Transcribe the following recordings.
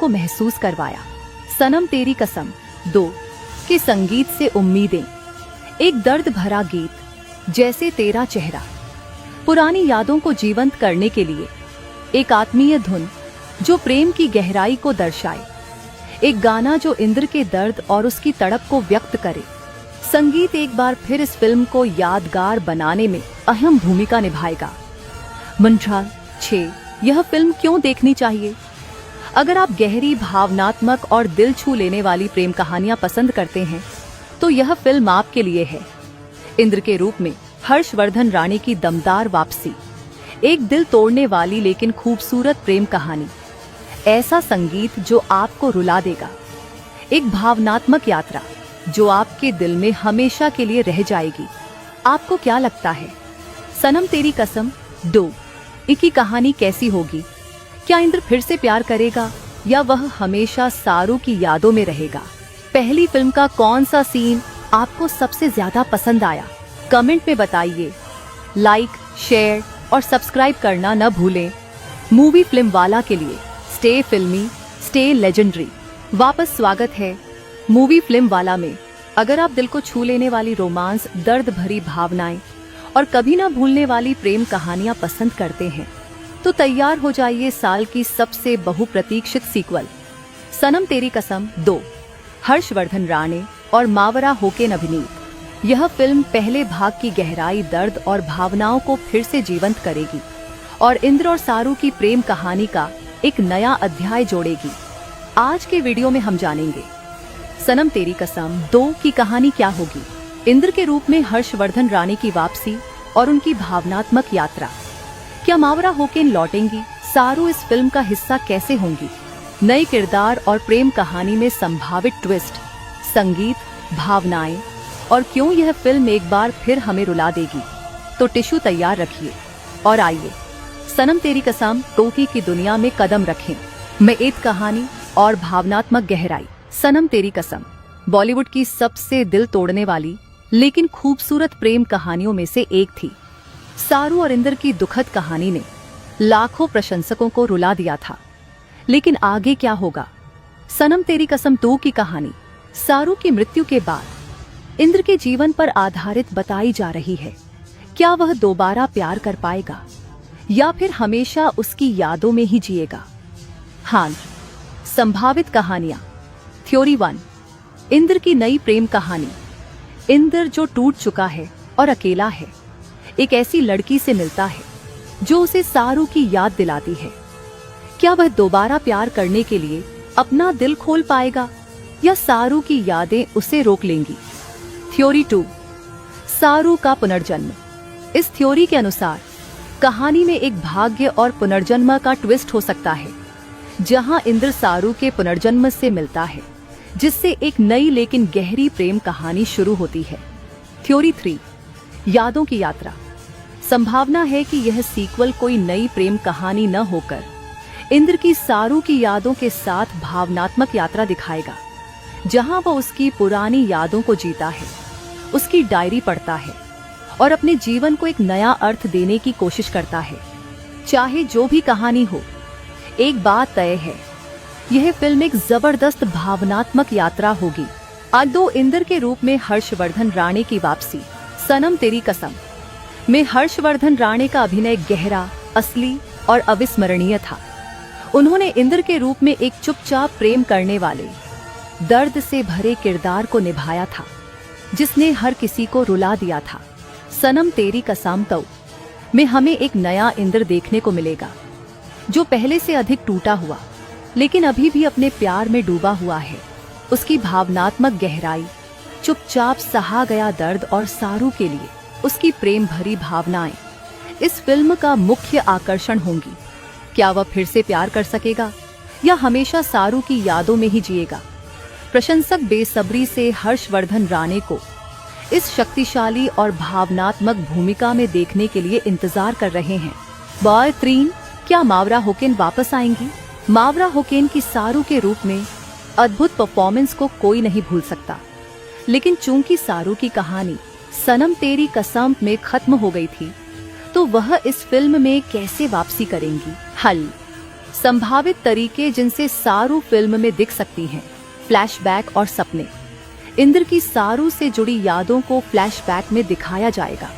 को महसूस करवाया। सनम तेरी कसम 2 के संगीत से उम्मीदें, एक दर्द भरा गीत जैसे तेरा चेहरा, पुरानी यादों को जीवंत करने के लिए एक आत्मीय धुन जो प्रेम की गहराई को दर्शाए, एक गाना जो इंद्र के दर्द और उसकी तड़प को व्यक्त करे। संगीत एक बार फिर इस फिल्म को यादगार बनाने में अहम भूमिका निभाएगा। मंत्राल 6 यह फिल्म क्यों देखनी चाहिए? अगर आप गहरी, भावनात्मक और दिल छू लेने वाली प्रेम कहानियां पसंद करते हैं तो यह फिल्म आपके लिए है। इंद्र के रूप में हर्षवर्धन राणे की दमदार वापसी, एक दिल तोड़ने वाली लेकिन खूबसूरत प्रेम कहानी, ऐसा संगीत जो आपको रुला देगा, एक भावनात्मक यात्रा जो आपके दिल में हमेशा के लिए रह जाएगी। आपको क्या लगता है, सनम तेरी कसम 2 की कहानी कैसी होगी? क्या इंद्र फिर से प्यार करेगा या वह हमेशा सारू की यादों में रहेगा? पहली फिल्म का कौन सा सीन आपको सबसे ज्यादा पसंद आया? कमेंट में बताइए। लाइक, शेयर और सब्सक्राइब करना न भूलें। मूवी फिल्म वाला के लिए स्टे फिल्मी, स्टे लेजेंडरी वापस स्वागत है मूवी फिल्म वाला में। अगर आप दिल को छू लेने वाली रोमांस, दर्द भरी भावनाएं और कभी ना भूलने वाली प्रेम कहानियां पसंद करते हैं तो तैयार हो जाइए साल की सबसे बहुप्रतीक्षित सीक्वल सनम तेरी कसम 2, हर्षवर्धन राणे और मावरा होकेन अभिनीत। यह फिल्म पहले भाग की गहराई, दर्द और भावनाओं को फिर से जीवंत करेगी और इंद्र और सारू की प्रेम कहानी का एक नया अध्याय जोड़ेगी। आज के वीडियो में हम जानेंगे सनम तेरी कसम 2 की कहानी क्या होगी, इंद्र के रूप में हर्षवर्धन राणे की वापसी और उनकी भावनात्मक यात्रा। क्या मावरा होकेन लौटेंगी? सारू इस फिल्म का हिस्सा कैसे होंगी? नए किरदार और प्रेम कहानी में संभावित ट्विस्ट, संगीत, भावनाएं और क्यों यह फिल्म एक बार फिर हमें रुला देगी। तो टिश्यू तैयार रखिए और आइए सनम तेरी कसम 2 की दुनिया में कदम रखें। में एक कहानी और भावनात्मक गहराई। सनम तेरी कसम बॉलीवुड की सबसे दिल तोड़ने वाली लेकिन खूबसूरत प्रेम कहानियों में से एक थी। सारू और इंद्र की दुखद कहानी ने लाखों प्रशंसकों को रुला दिया था। लेकिन आगे क्या होगा? सनम तेरी कसम 2 की कहानी सारू की मृत्यु के बाद इंद्र के जीवन पर आधारित बताई जा रही है। क्या वह दोबारा प्यार कर पाएगा या फिर हमेशा उसकी यादों में ही जिएगा? हाँ, संभावित कहानियां। थ्योरी 1, इंद्र की नई प्रेम कहानी। इंद्र जो टूट चुका है और अकेला है, एक ऐसी लड़की से मिलता है जो उसे सारू की याद दिलाती है। क्या वह दोबारा प्यार करने के लिए अपना दिल खोल पाएगा या सारू की यादें उसे रोक लेंगी? थ्योरी 2, सारू का पुनर्जन्म। इस थ्योरी के अनुसार कहानी में एक भाग्य और पुनर्जन्म का ट्विस्ट हो सकता है, जहां इंद्र सारू के पुनर्जन्म से मिलता है, जिससे एक नई लेकिन गहरी प्रेम कहानी शुरू होती है। थ्योरी 3, यादों की यात्रा। संभावना है कि यह सीक्वल कोई नई प्रेम कहानी न होकर इंद्र की सारू की यादों के साथ भावनात्मक यात्रा दिखाएगा, जहां वह उसकी पुरानी यादों को जीता है, उसकी डायरी पढ़ता है और अपने जीवन को एक नया अर्थ देने की कोशिश करता है। चाहे जो भी कहानी हो, एक बात तय है, यह फिल्म एक जबरदस्त भावनात्मक यात्रा होगी। आदो इंद्र के रूप में हर्षवर्धन राणे की वापसी। सनम तेरी कसम में हर्षवर्धन राणे का अभिनय गहरा, असली और अविस्मरणीय था। उन्होंने इंद्र के रूप में एक चुपचाप प्रेम करने वाले, दर्द से भरे किरदार को निभाया था, जिसने हर किसी को रुला दिया था। सनम तेरी कसम 2 में हमें एक नया इंद्र देखने को मिलेगा, जो पहले से अधिक टूटा हुआ लेकिन अभी भी अपने प्यार में डूबा हुआ है। उसकी भावनात्मक गहराई, चुपचाप सहा गया दर्द और सारू के लिए उसकी प्रेम भरी भावनाएं इस फिल्म का मुख्य आकर्षण होंगी। क्या वह फिर से प्यार कर सकेगा या हमेशा सारू की यादों में ही जिएगा? प्रशंसक बेसब्री से हर्षवर्धन राणे को इस शक्तिशाली और भावनात्मक भूमिका में देखने के लिए इंतजार कर रहे हैं। बॉय 3, क्या मावरा होकेन वापस आएंगी? मावरा होकेन की सारू के रूप में अद्भुत परफॉर्मेंस को कोई नहीं भूल सकता, लेकिन चूंकि सारू की कहानी सनम तेरी कसम में खत्म हो गई थी, तो वह इस फिल्म में कैसे वापसी करेंगी? हल, संभावित तरीके जिनसे सारू फिल्म में दिख सकती हैं। फ्लैशबैक और सपने। इंद्र की सारू से जुड़ी यादों को फ्लैशबैक में दिखाया जाएगा,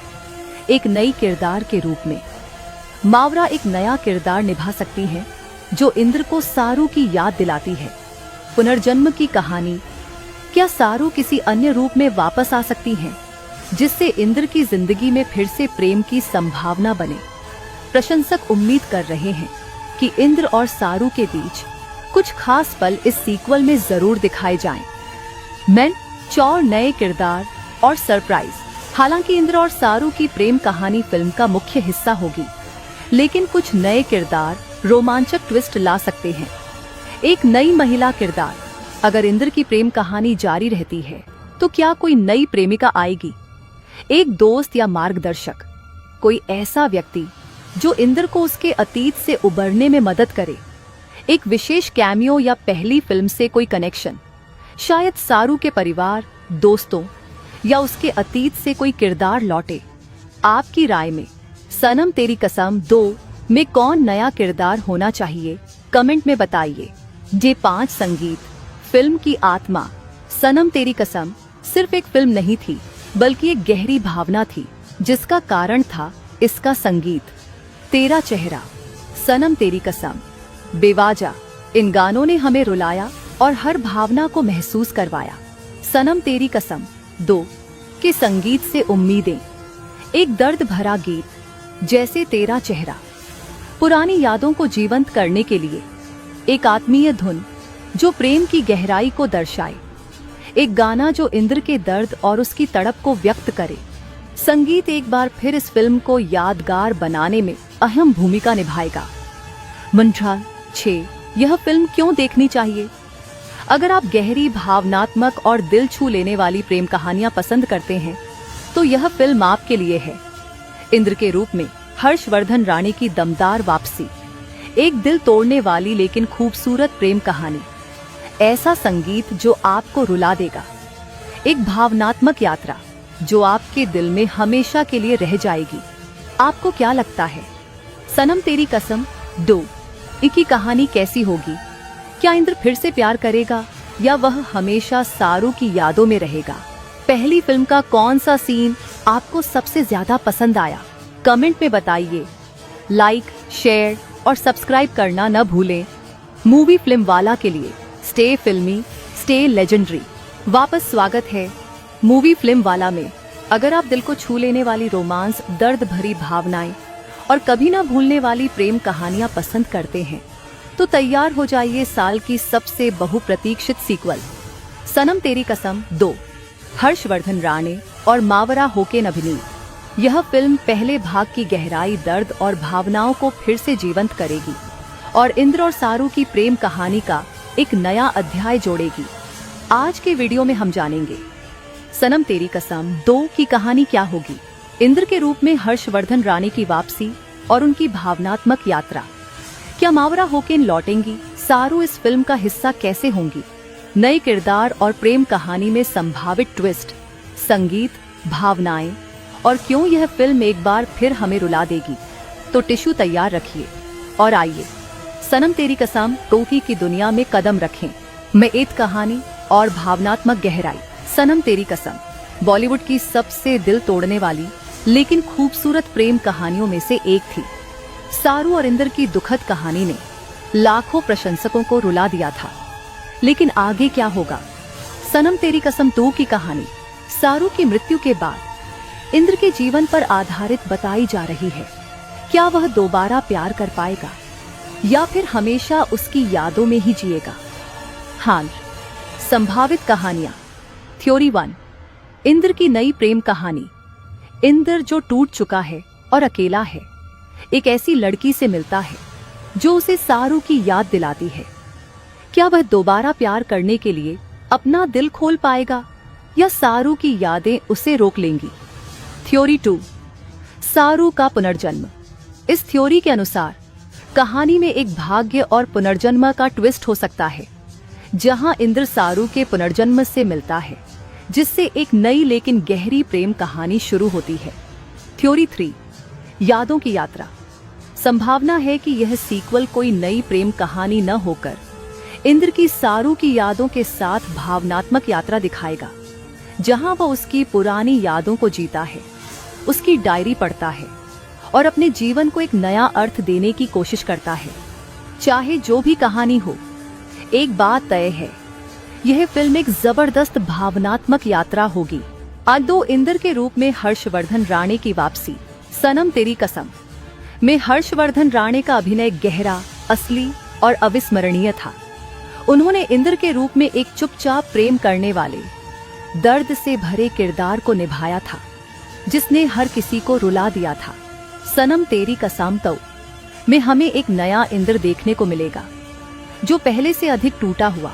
एक नई किरदार के रूप में। मावरा एक नया किरदार निभा सकती है जो इंद्र को सारू की याद दिलाती है। पुनर्जन्म की कहानी। क्या सारू किसी अन्य रूप में वापस आ सकती हैं, जिससे इंद्र की जिंदगी में फिर से प्रेम की संभावना बने? प्रशंसक उम्मीद कर रहे हैं कि इंद्र और सारू के बीच कुछ खास पल इस सीक्वल में जरूर दिखाए जाएं। मैन चौर नए किरदार और सरप्राइज। हालांकि इंद्र और सारू की प्रेम कहानी फिल्म का मुख्य हिस्सा होगी, लेकिन कुछ नए किरदार रोमांचक ट्विस्ट ला सकते हैं। एक नई महिला किरदार। अगर इंद्र की प्रेम कहानी जारी रहती है तो क्या कोई नई प्रेमिका आएगी? एक दोस्त या मार्गदर्शक, कोई ऐसा व्यक्ति जो इंद्र को उसके अतीत से उबरने में मदद करे। एक विशेष कैमियो या पहली फिल्म से कोई कनेक्शन। शायद सारू के परिवार, दोस्तों या उसके अतीत से कोई किरदार लौटे। आपकी राय में सनम तेरी कसम 2 में कौन नया किरदार होना चाहिए? कमेंट में बताइए। D5 संगीत। फिल्म की आत्मा। सनम तेरी कसम सिर्फ एक फिल्म नहीं थी, बल्कि एक गहरी भावना थी, जिसका कारण था इसका संगीत। तेरा चेहरा, सनम तेरी कसम, बेवाजा। इन गानों ने हमें रुलाया और हर भावना को महसूस करवाया। सनम तेरी कसम 2 के संगीत से उम्मीदें। एक दर्द भरा गीत जैसे तेरा चेहरा, पुरानी यादों को जीवंत करने के लिए। एक आत्मीय धुन जो प्रेम की गहराई को दर्शाए। एक गाना जो इंद्र के दर्द और उसकी तड़प को व्यक्त करे। संगीत एक बार फिर इस फिल्म को यादगार बनाने में अहम भूमिका निभाएगा। मंत्राल 6। यह फिल्म क्यों देखनी चाहिए? अगर आप गहरी, भावनात्मक और दिल छू लेने वाली प्रेम कहानियां पसंद करते हैं तो यह फिल्म आपके लिए है। इंद्र के रूप में हर्षवर्धन राणे की दमदार वापसी। एक दिल तोड़ने वाली लेकिन खूबसूरत प्रेम कहानी। ऐसा संगीत जो आपको रुला देगा। एक भावनात्मक यात्रा जो आपके दिल में हमेशा के लिए रह जाएगी। आपको क्या लगता है? सनम तेरी कसम 2 की कहानी कैसी होगी? क्या इंद्र फिर से प्यार करेगा या वह हमेशा सारू की यादों में रहेगा? पहली फिल्म का कौन सा सीन आपको सबसे ज्यादा पसंद आया? कमेंट में बताइए। लाइक, शेयर और सब्सक्राइब करना न भूलें। मूवी फिल्म वाला के लिए स्टे फिल्मी, स्टे लेजेंडरी। वापस स्वागत है मूवी फिल्म वाला में। अगर आप दिल को छू लेने वाली रोमांस, दर्द भरी भावनाएं और कभी ना भूलने वाली प्रेम कहानियां पसंद करते हैं तो तैयार हो जाइए साल की सबसे बहुप्रतीक्षित सीक्वल सनम तेरी कसम 2। हर्षवर्धन राणे और मावरा होकेन अभिनीत यह फिल्म पहले भाग की गहराई, दर्द और भावनाओं को फिर से जीवंत करेगी और इंद्र और सारू की प्रेम कहानी का एक नया अध्याय जोड़ेगी। आज के वीडियो में हम जानेंगे सनम तेरी कसम 2 की कहानी क्या होगी, इंद्र के रूप में हर्षवर्धन राणे की वापसी और उनकी भावनात्मक यात्रा। क्या मावरा होकेन लौटेंगी? सारू इस फिल्म का हिस्सा कैसे होंगी? नए किरदार और प्रेम कहानी में संभावित ट्विस्ट, संगीत, भावनाएं और क्यों यह फिल्म एक बार फिर हमें रुला देगी। तो टिश्यू तैयार रखिए और आइए सनम तेरी कसम 2 की दुनिया में कदम रखें। में एक कहानी और भावनात्मक गहराई। सनम तेरी कसम बॉलीवुड की सबसे दिल तोड़ने वाली लेकिन खूबसूरत प्रेम कहानियों में से एक थी। सारू और इंद्र की दुखद कहानी ने लाखों प्रशंसकों को रुला दिया था, लेकिन आगे क्या होगा? सनम तेरी कसम 2 की कहानी सारू की मृत्यु के बाद इंद्र के जीवन पर आधारित बताई जा रही है। क्या वह दोबारा प्यार कर पाएगा या फिर हमेशा उसकी यादों में ही जिएगा? हाँ, संभावित कहानियां। थ्योरी 1, इंद्र की नई प्रेम कहानी। इंद्र जो टूट चुका है और अकेला है, एक ऐसी लड़की से मिलता है जो उसे सारू की याद दिलाती है। क्या वह दोबारा प्यार करने के लिए अपना दिल खोल पाएगा या सारू की यादें उसे रोक लेंगी? थ्योरी 2, सारू का पुनर्जन्म। इस थ्योरी के अनुसार कहानी में एक भाग्य और पुनर्जन्म का ट्विस्ट हो सकता है, जहां इंद्र सारू के पुनर्जन्म से मिलता है, जिससे एक नई लेकिन गहरी प्रेम कहानी शुरू होती है। थ्योरी 3, यादों की यात्रा। संभावना है कि यह सीक्वल कोई नई प्रेम कहानी न होकर इंद्र की सारू की यादों के साथ भावनात्मक यात्रा दिखाएगा, जहां वह उसकी पुरानी यादों को जीता है, उसकी डायरी पढ़ता है और अपने जीवन को एक नया अर्थ देने की कोशिश करता है। चाहे जो भी कहानी हो, एक बात तय है, यह फिल्म एक जबरदस्त भावनात्मक यात्रा होगी। आज 2 इंद्र के रूप में हर्षवर्धन राणे की वापसी। सनम तेरी कसम में हर्षवर्धन राणे का अभिनय गहरा, असली और अविस्मरणीय था। उन्होंने इंद्र के रूप में एक चुपचाप प्रेम करने वाले, दर्द से भरे किरदार को निभाया था, जिसने हर किसी को रुला दिया था। सनम तेरी कसम तो में हमें एक नया इंद्र देखने को मिलेगा, जो पहले से अधिक टूटा हुआ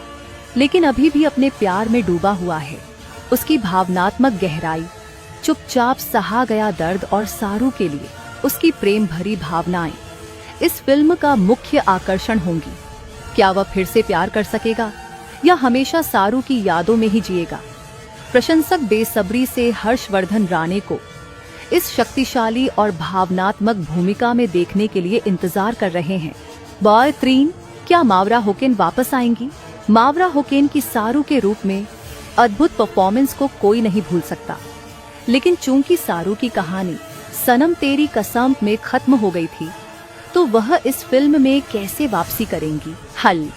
लेकिन अभी भी अपने प्यार में डूबा हुआ है। उसकी भावनात्मक गहराई, चुपचाप सहा गया दर्द और सारू के लिए उसकी प्रेम भरी भावनाएं इस फिल्म का मुख्य आकर्षण होंगी। क्या वह फिर से प्यार कर सकेगा या हमेशा सारू की यादों में ही जिएगा? प्रशंसक बेसब्री से हर्षवर्धन राणे को इस शक्तिशाली और भावनात्मक भूमिका में देखने के लिए इंतजार कर रहे हैं। बॉय 3, क्या मावरा होकेन वापस आएंगी? मावरा होकेन की सारू के रूप में अद्भुत परफॉर्मेंस को कोई नहीं भूल सकता, लेकिन चूंकि सारू की कहानी सनम तेरी कसम में खत्म हो गई थी, तो वह इस फिल्म में कैसे वापसी करेंगी? हल: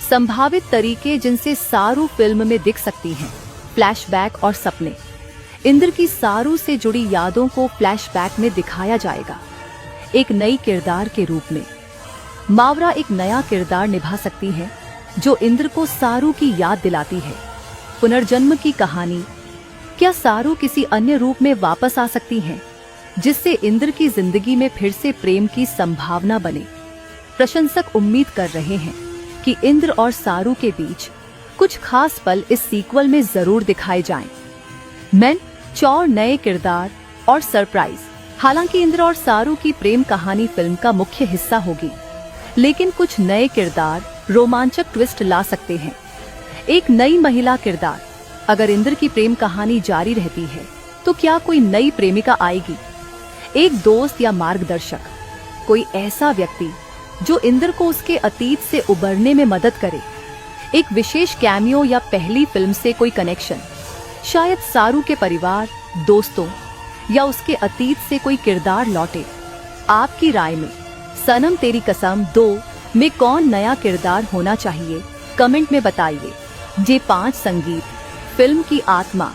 संभावित तरीके जिनसे सारू फिल्म में दिख सकती हैं। फ्लैशबैक और सपने। इंद्र की सारू से जुड़ी यादों को फ्लैशबैक में दिखाया जाएगा, एक नई किरदार के रूप में। मावरा एक नया किरदार निभा सकती है जो इंद्र को सारू की याद दिलाती है। पुनर्जन्म की कहानी। क्या सारू किसी अन्य रूप में वापस आ सकती हैं, जिससे इंद्र की जिंदगी में फिर से प्रेम की संभावना बने? प्रशंसक उम्मीद कर रहे हैं कि इंद्र और सारू के बीच कुछ खास पल इस सीक्वल में जरूर दिखाए जाएं। मैन चौर नए किरदार और सरप्राइज। हालांकि इंद्र और सारू की प्रेम कहानी फिल्म का मुख्य हिस्सा होगी, लेकिन कुछ नए किरदार रोमांचक ट्विस्ट ला सकते हैं। एक नई महिला किरदार। अगर इंद्र की प्रेम कहानी जारी रहती है, तो क्या कोई नई प्रेमिका आएगी? एक दोस्त या मार्गदर्शक, कोई ऐसा व्यक्ति जो इंद्र को उसके अतीत से उबरने में मदद करे। एक विशेष कैमियो या पहली फिल्म से कोई कनेक्शन। शायद सारू के परिवार, दोस्तों या उसके अतीत से कोई किरदार लौटे। आपकी राय में सनम तेरी कसम 2 में कौन नया किरदार होना चाहिए? कमेंट में बताइए। J5 संगीत। फिल्म की आत्मा।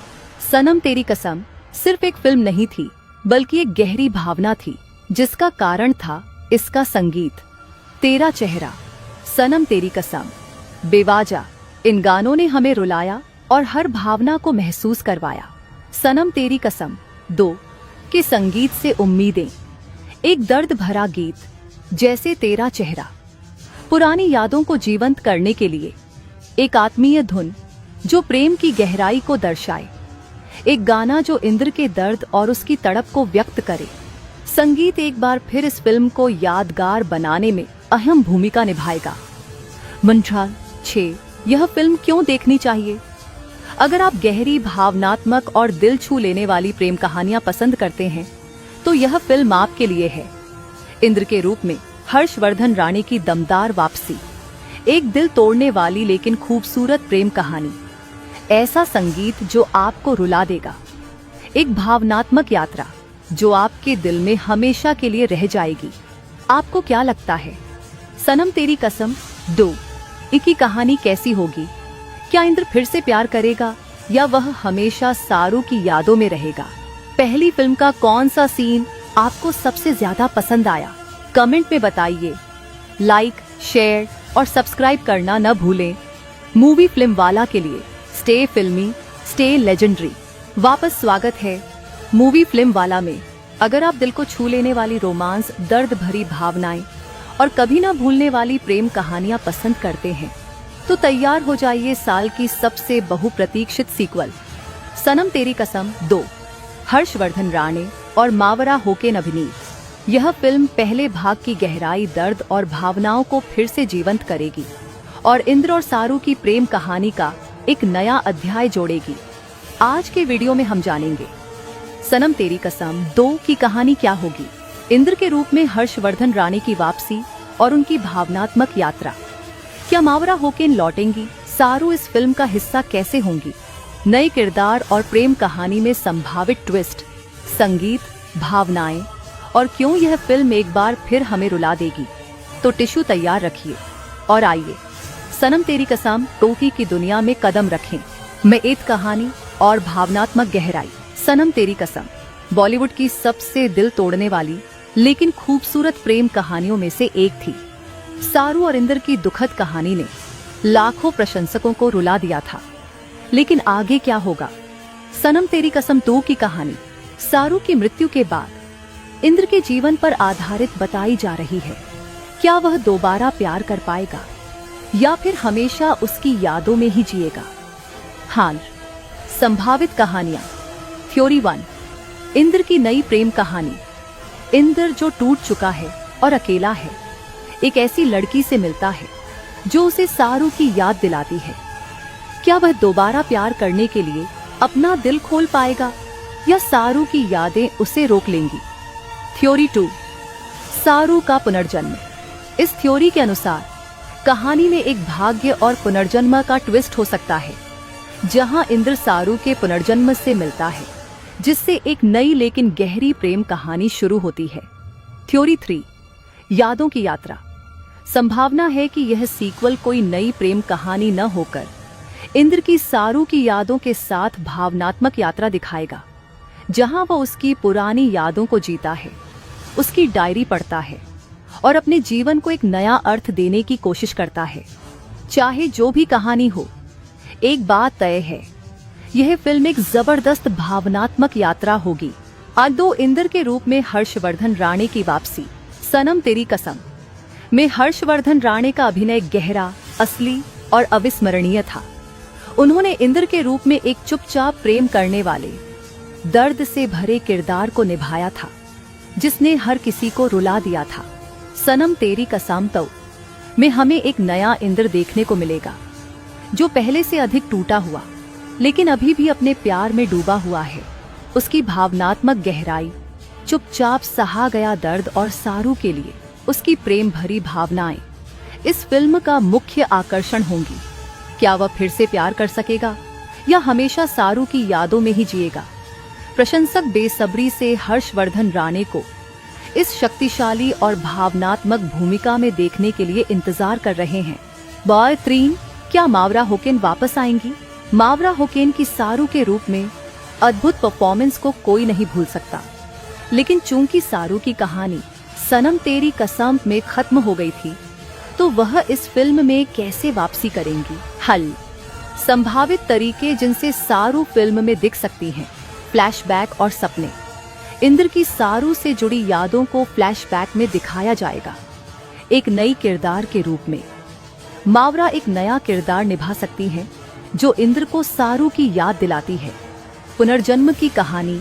सनम तेरी कसम सिर्फ एक फिल्म नहीं थी, बल्कि एक गहरी भावना थी, जिसका कारण था इसका संगीत। तेरा चेहरा, सनम तेरी कसम, बेवाजा। इन गानों ने हमें रुलाया और हर भावना को महसूस करवाया। सनम तेरी कसम 2 के संगीत से उम्मीदें। एक दर्द भरा गीत, जैसे तेरा चेहरा, पुरानी यादों को जीवंत करने के लिए। एक आत्मीय धुन जो प्रेम की गहराई को दर्शाए। एक गाना जो इंद्र के दर्द और उसकी तड़प को व्यक्त करे। संगीत एक बार फिर इस फिल्म को यादगार बनाने में अहम भूमिका निभाएगा। मंत्रा 6, यह फिल्म क्यों देखनी चाहिए? अगर आप गहरी, भावनात्मक और दिल छू लेने वाली प्रेम कहानियां पसंद करते हैं, तो यह फिल्म आपके लिए है। इंद्र के रूप में हर्षवर्धन राणे की दमदार वापसी। एक दिल तोड़ने वाली लेकिन खूबसूरत प्रेम कहानी। ऐसा संगीत जो आपको रुला देगा। एक भावनात्मक यात्रा जो आपके दिल में हमेशा के लिए रह जाएगी। आपको क्या लगता है? सनम तेरी कसम 2 की कहानी कैसी होगी? क्या इंद्र फिर से प्यार करेगा या वह हमेशा सारू की यादों में रहेगा? पहली फिल्म का कौन सा सीन आपको सबसे ज्यादा पसंद आया? कमेंट में बताइए। लाइक, शेयर और सब्सक्राइब करना न भूलें। मूवी फिल्म वाला के लिए स्टे फिल्मी, स्टे लेजेंडरी। वापस स्वागत है मूवी फिल्म वाला में। अगर आप दिल को छू लेने वाली रोमांस, दर्द भरी भावनाएं और कभी ना भूलने वाली प्रेम कहानियां पसंद करते हैं, तो तैयार हो जाइए साल की सबसे बहुप्रतीक्षित सीक्वल सनम तेरी कसम 2। हर्षवर्धन राणे और मावरा होकेन अभिनीत यह फिल्म पहले भाग की गहराई, दर्द और भावनाओं को फिर से जीवंत करेगी और इंद्र और सारू की प्रेम कहानी का एक नया अध्याय जोड़ेगी। आज के वीडियो में हम जानेंगे सनम तेरी कसम 2 की कहानी क्या होगी, इंद्र के रूप में हर्षवर्धन राणे की वापसी और उनकी भावनात्मक यात्रा। क्या मावरा होकेन लौटेंगी? सारू इस फिल्म का हिस्सा कैसे होंगी? नए किरदार और प्रेम कहानी में संभावित ट्विस्ट, संगीत, भावनाएं और क्यों यह फिल्म एक बार फिर हमें रुला देगी। तो टिश्यू तैयार रखिए और आइए सनम तेरी कसम टोकी की दुनिया में कदम रखें। में एक कहानी और भावनात्मक गहराई। सनम तेरी कसम बॉलीवुड की सबसे दिल तोड़ने वाली लेकिन खूबसूरत प्रेम कहानियों में से एक थी। सारू और इंद्र की दुखद कहानी ने लाखों प्रशंसकों को रुला दिया था। लेकिन आगे क्या होगा? सनम तेरी कसम 2 की कहानी सारू की मृत्यु के बाद इंद्र के जीवन पर आधारित बताई जा रही है। क्या वह दोबारा प्यार कर पाएगा या फिर हमेशा उसकी यादों में ही जिएगा? हाल संभावित कहानियां। थ्योरी 1, इंद्र की नई प्रेम कहानी। इंद्र जो टूट चुका है और अकेला है, एक ऐसी लड़की से मिलता है जो उसे सारू की याद दिलाती है। क्या वह दोबारा प्यार करने के लिए अपना दिल खोल पाएगा या सारू की यादें उसे रोक लेंगी? थ्योरी 2, सारू का पुनर्जन्म। इस थ्योरी के अनुसार कहानी में एक भाग्य और पुनर्जन्म का ट्विस्ट हो सकता है, जहां इंद्र सारू के पुनर्जन्म से मिलता है, जिससे एक नई लेकिन गहरी प्रेम कहानी शुरू होती है। थ्योरी 3, यादों की यात्रा। संभावना है कि यह सीक्वल कोई नई प्रेम कहानी न होकर इंद्र की सारू की यादों के साथ भावनात्मक यात्रा दिखाएगा, जहां वह उसकी पुरानी यादों को जीता है, उसकी डायरी पढ़ता है और अपने जीवन को एक नया अर्थ देने की कोशिश करता है। चाहे जो भी कहानी हो, एक बात तय है, यह फिल्म एक जबरदस्त भावनात्मक यात्रा होगी। आदो इंद्र के रूप में हर्षवर्धन राणे की वापसी। सनम तेरी कसम में हर्षवर्धन राणे का अभिनय गहरा, असली और अविस्मरणीय था। उन्होंने इंद्र के रूप में एक चुपचाप प्रेम करने वाले, दर्द से भरे किरदार को निभाया था, जिसने हर किसी को रुला दिया था। सनम तेरी कसम तो में हमें एक नया इंद्र देखने को मिलेगा, जो पहले से अधिक टूटा हुआ लेकिन अभी भी अपने प्यार में डूबा हुआ है। उसकी भावनात्मक गहराई, चुपचाप सहा गया दर्द और सारू के लिए उसकी प्रेम भरी भावनाएं इस फिल्म का मुख्य आकर्षण होंगी। क्या वह फिर से प्यार कर सकेगा या हमेशा सारू की यादों में ही जिएगा? प्रशंसक बेसब्री से हर्षवर्धन राणे को इस शक्तिशाली और भावनात्मक भूमिका में देखने के लिए इंतजार कर रहे हैं। बॉय 3, क्या मावरा होकेन वापस आएंगी? मावरा होकेन की सारू के रूप में अद्भुत परफॉर्मेंस को कोई नहीं भूल सकता, लेकिन चूंकि सारू की कहानी सनम तेरी कसम में खत्म हो गई थी, तो वह इस फिल्म में कैसे वापसी करेंगी? हल संभावित तरीके जिनसे सारू फिल्म में दिख सकती हैं। फ्लैशबैक और सपने। इंद्र की सारू से जुड़ी यादों को फ्लैशबैक में दिखाया जाएगा, एक नई किरदार के रूप में। मावरा एक नया किरदार निभा सकती हैं, जो इंद्र को सारू की याद दिलाती है। पुनर्जन्म की कहानी।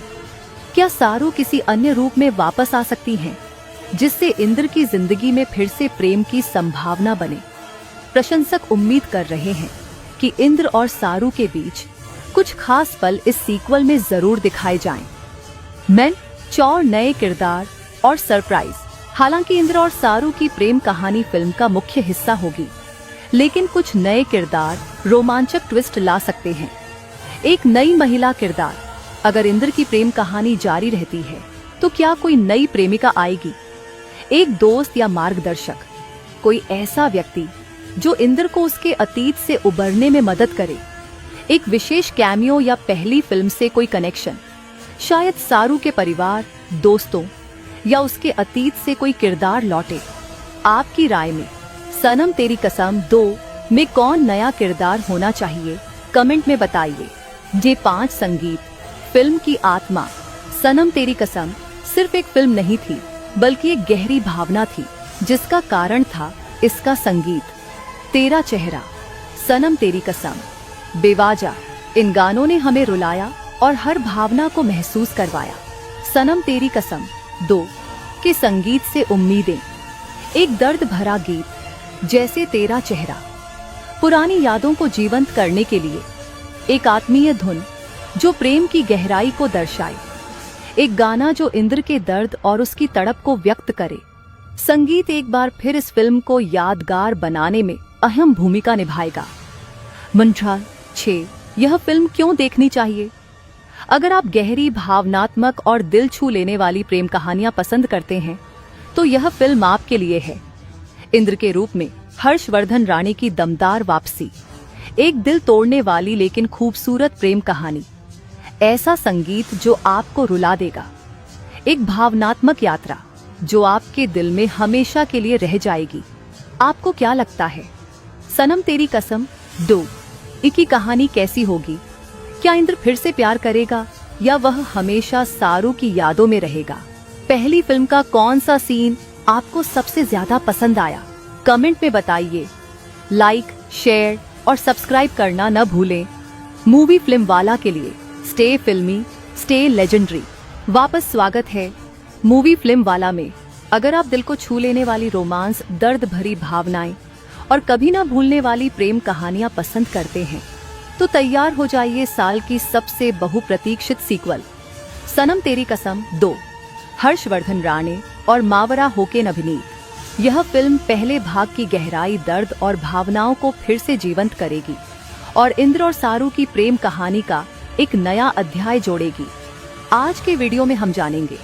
क्या सारू किसी अन्य रूप में वापस आ सकती हैं, जिससे इंद्र की जिंदगी में फिर से प्रेम की संभावना बने? प्रशंसक उम्मीद कर रहे हैं कि इंद्र और सारू के बीच कुछ खास पल इस सीक्वल में जरूर दिखाए जाएं। मैं चौर नए किरदार और सरप्राइज। हालांकि इंद्र और सारू की प्रेम कहानी फिल्म का मुख्य हिस्सा होगी, लेकिन कुछ नए किरदार रोमांचक ट्विस्ट ला सकते हैं। एक नई महिला किरदार। अगर इंद्र की प्रेम कहानी जारी रहती है, तो क्या कोई नई प्रेमिका आएगी? एक दोस्त या मार्गदर्शक, कोई ऐसा व्यक्ति जो इंद्र को उसके अतीत से उबरने में मदद करे। एक विशेष कैमियो या पहली फिल्म से कोई कनेक्शन। शायद सारू के परिवार, दोस्तों या उसके अतीत से कोई किरदार लौटे। आपकी राय में सनम तेरी कसम 2 में कौन नया किरदार होना चाहिए? कमेंट में बताइए। J5 संगीत। फिल्म की आत्मा। सनम तेरी कसम सिर्फ एक फिल्म नहीं थी, बल्कि एक गहरी भावना थी, जिसका कारण था इसका संगीत। तेरा चेहरा, सनम तेरी कसम, बेवाजा। इन गानों ने हमें रुलाया और हर भावना को महसूस करवाया। सनम तेरी कसम 2 के संगीत से उम्मीदें। एक दर्द भरा गीत जैसे तेरा चेहरा, पुरानी यादों को जीवंत करने के लिए एक आत्मीय धुन जो प्रेम की गहराई को दर्शाए। एक गाना जो इंद्र के दर्द और उसकी तड़प को व्यक्त करे। संगीत एक बार फिर इस फिल्म को यादगार बनाने में अहम भूमिका निभाएगा। मंत्राल 6 यह फिल्म क्यों देखनी चाहिए? अगर आप गहरी, भावनात्मक और दिल छू लेने वाली प्रेम कहानियां पसंद करते हैं तो यह फिल्म आपके लिए है। इंद्र के रूप में हर्षवर्धन राणे की दमदार वापसी, एक दिल तोड़ने वाली लेकिन खूबसूरत प्रेम कहानी, ऐसा संगीत जो आपको रुला देगा, एक भावनात्मक यात्रा जो आपके दिल में हमेशा के लिए रह जाएगी। आपको क्या लगता है, सनम तेरी कसम 2 की कहानी कैसी होगी? क्या इंद्र फिर से प्यार करेगा या वह हमेशा सारू की यादों में रहेगा? पहली फिल्म का कौन सा सीन आपको सबसे ज्यादा पसंद आया? कमेंट में बताइए। लाइक, शेयर और सब्सक्राइब करना न भूलें। मूवी फिल्म वाला के लिए स्टे फिल्मी, स्टे लेजेंडरी वापस स्वागत है मूवी फिल्म वाला में। अगर आप दिल को छू लेने वाली रोमांस, दर्द भरी भावनाएं और कभी ना भूलने वाली प्रेम कहानियां पसंद करते हैं तो तैयार हो जाइए साल की सबसे बहुप्रतीक्षित सीक्वल सनम तेरी कसम 2, हर्षवर्धन राणे और मावरा होकेन अभिनीत। यह फिल्म पहले भाग की गहराई, दर्द और भावनाओं को फिर से जीवंत करेगी और इंद्र और सारू की प्रेम कहानी का एक नया अध्याय जोड़ेगी। आज के वीडियो में हम जानेंगे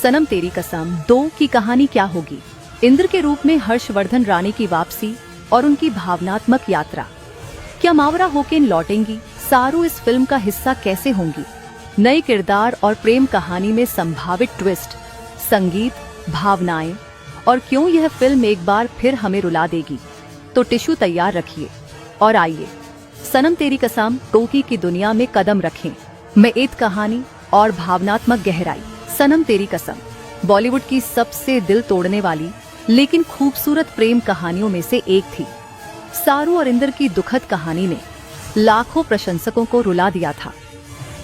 सनम तेरी कसम 2 की कहानी क्या होगी, इंद्र के रूप में हर्षवर्धन राणे की वापसी और उनकी भावनात्मक यात्रा। क्या मावरा होकेन लौटेंगी? सारू इस फिल्म का हिस्सा कैसे होंगी? नए किरदार और प्रेम कहानी में संभावित ट्विस्ट, संगीत, भावनाएं और क्यों यह फिल्म एक बार फिर हमें रुला देगी। तो टिश्यू तैयार रखिए और आइए सनम तेरी कसम 2 की दुनिया में कदम रखें। में एक कहानी और भावनात्मक गहराई। सनम तेरी कसम बॉलीवुड की सबसे दिल तोड़ने वाली लेकिन खूबसूरत प्रेम कहानियों में से एक थी। सारू और इंद्र की दुखद कहानी ने लाखों प्रशंसकों को रुला दिया था।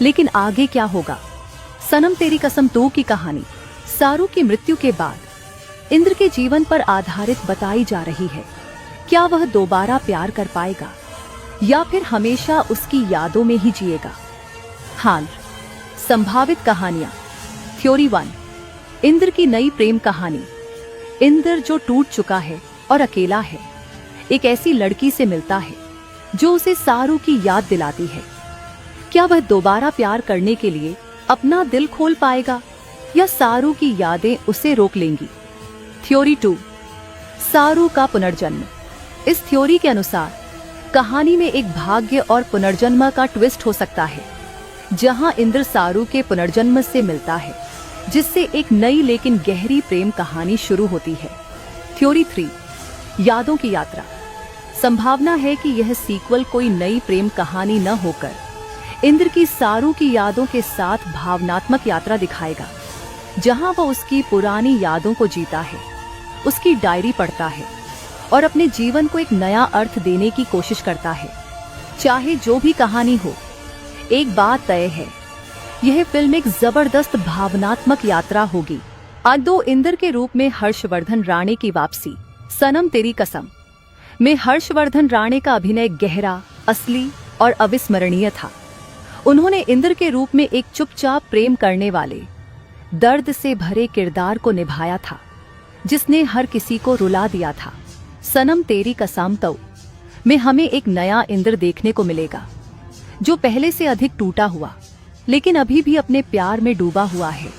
लेकिन आगे क्या होगा? सनम तेरी कसम 2 की कहानी सारू की मृत्यु के बाद इंद्र के जीवन पर आधारित बताई जा रही है। क्या वह दोबारा प्यार कर पाएगा या फिर हमेशा उसकी यादों में ही जिएगा? हाल संभावित कहानियां। थ्योरी 1, इंद्र की नई प्रेम कहानी। इंद्र जो टूट चुका है और अकेला है, एक ऐसी लड़की से मिलता है जो उसे सारू की याद दिलाती है। क्या वह दोबारा प्यार करने के लिए अपना दिल खोल पाएगा या सारू की यादें उसे रोक लेंगी? थ्योरी 2, सारू का पुनर्जन्म। इस थ्योरी के अनुसार कहानी में एक भाग्य और पुनर्जन्म का ट्विस्ट हो सकता है, जहां इंद्र सारू के पुनर्जन्म से मिलता है, जिससे एक नई लेकिन गहरी प्रेम कहानी शुरू होती है। थ्योरी 3, यादों की यात्रा। संभावना है कि यह सीक्वल कोई नई प्रेम कहानी न होकर इंद्र की सारू की यादों के साथ भावनात्मक यात्रा दिखाएगा, जहां वह उसकी पुरानी यादों को जीता है, उसकी डायरी पढ़ता है और अपने जीवन को एक नया अर्थ देने की कोशिश करता है। चाहे जो भी कहानी हो, एक बात तय है, यह फिल्म एक जबरदस्त भावनात्मक यात्रा होगी। आज 2 इंद्र के रूप में हर्षवर्धन राणे की वापसी। सनम तेरी कसम में हर्षवर्धन राणे का अभिनय गहरा, असली और अविस्मरणीय था। उन्होंने इंद्र के रूप में एक चुपचाप प्रेम करने वाले, दर्द से भरे किरदार को निभाया था, जिसने हर किसी को रुला दिया था। सनम तेरी कसम 2 में हमें एक नया इंद्र देखने को मिलेगा, जो पहले से अधिक टूटा हुआ लेकिन अभी भी अपने प्यार में डूबा हुआ है।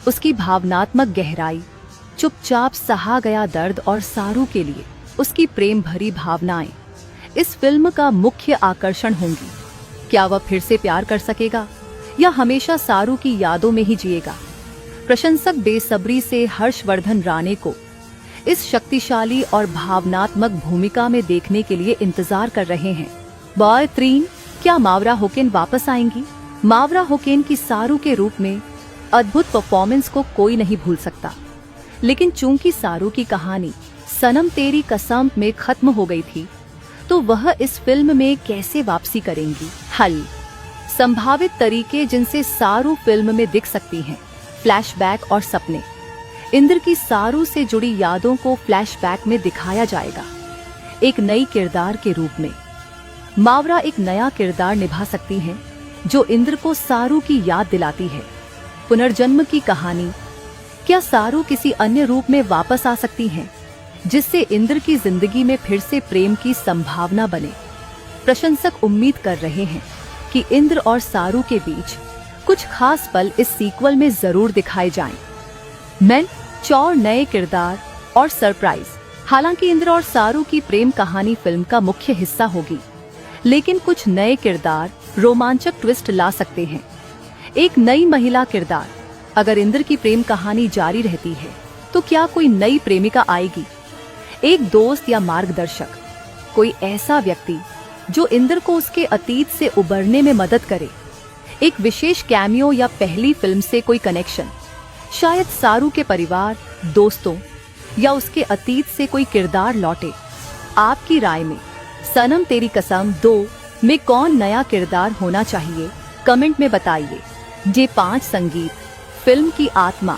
उसकी भावनात्मक गहराई, चुपचाप सहा गया दर्द और सारू के लिए उसकी प्रेम भरी भावनाएं इस फिल्म का मुख्य आकर्षण होंगी। क्या वह फिर से प्यार कर सकेगा या हमेशा सारू की यादों में ही जिएगा? प्रशंसक बेसब्री से हर्षवर्धन राणे को इस शक्तिशाली और भावनात्मक भूमिका में देखने के लिए इंतजार कर रहे हैं। बॉय 3, क्या मावरा होकेन वापस आएंगी? मावरा होकेन की सारू के रूप में अद्भुत परफॉर्मेंस को कोई नहीं भूल सकता, लेकिन चूंकि सारू की कहानी सनम तेरी कसम में खत्म हो गई थी, तो वह इस फिल्म में कैसे वापसी करेंगी? हल संभावित तरीके जिनसे सारू फिल्म में दिख सकती हैं। फ्लैशबैक और सपने। इंद्र की सारू से जुड़ी यादों को फ्लैशबैक में दिखाया जाएगा, एक नई किरदार के रूप में। मावरा एक नया किरदार निभा सकती हैं जो इंद्र को सारू की याद दिलाती है। पुनर्जन्म की कहानी। क्या सारू किसी अन्य रूप में वापस आ सकती हैं, जिससे इंद्र की जिंदगी में फिर से प्रेम की संभावना बने? प्रशंसक उम्मीद कर रहे हैं कि इंद्र और सारू के बीच कुछ खास पल इस सीक्वल में जरूर दिखाए जाएं। मैन चौर नए किरदार और सरप्राइज। हालांकि इंद्र और सारू की प्रेम कहानी फिल्म का मुख्य हिस्सा होगी, लेकिन कुछ नए किरदार रोमांचक ट्विस्ट ला सकते हैं। एक नई महिला किरदार। अगर इंद्र की प्रेम कहानी जारी रहती है तो क्या कोई नई प्रेमिका आएगी? एक दोस्त या मार्गदर्शक, कोई ऐसा व्यक्ति जो इंद्र को उसके अतीत से उबरने में मदद करे। एक विशेष कैमियो या पहली फिल्म से कोई कनेक्शन। शायद सारू के परिवार, दोस्तों या उसके अतीत से कोई किरदार लौटे। आपकी राय में सनम तेरी कसम 2 में कौन नया किरदार होना चाहिए? कमेंट में बताइए। J5 संगीत। फिल्म की आत्मा।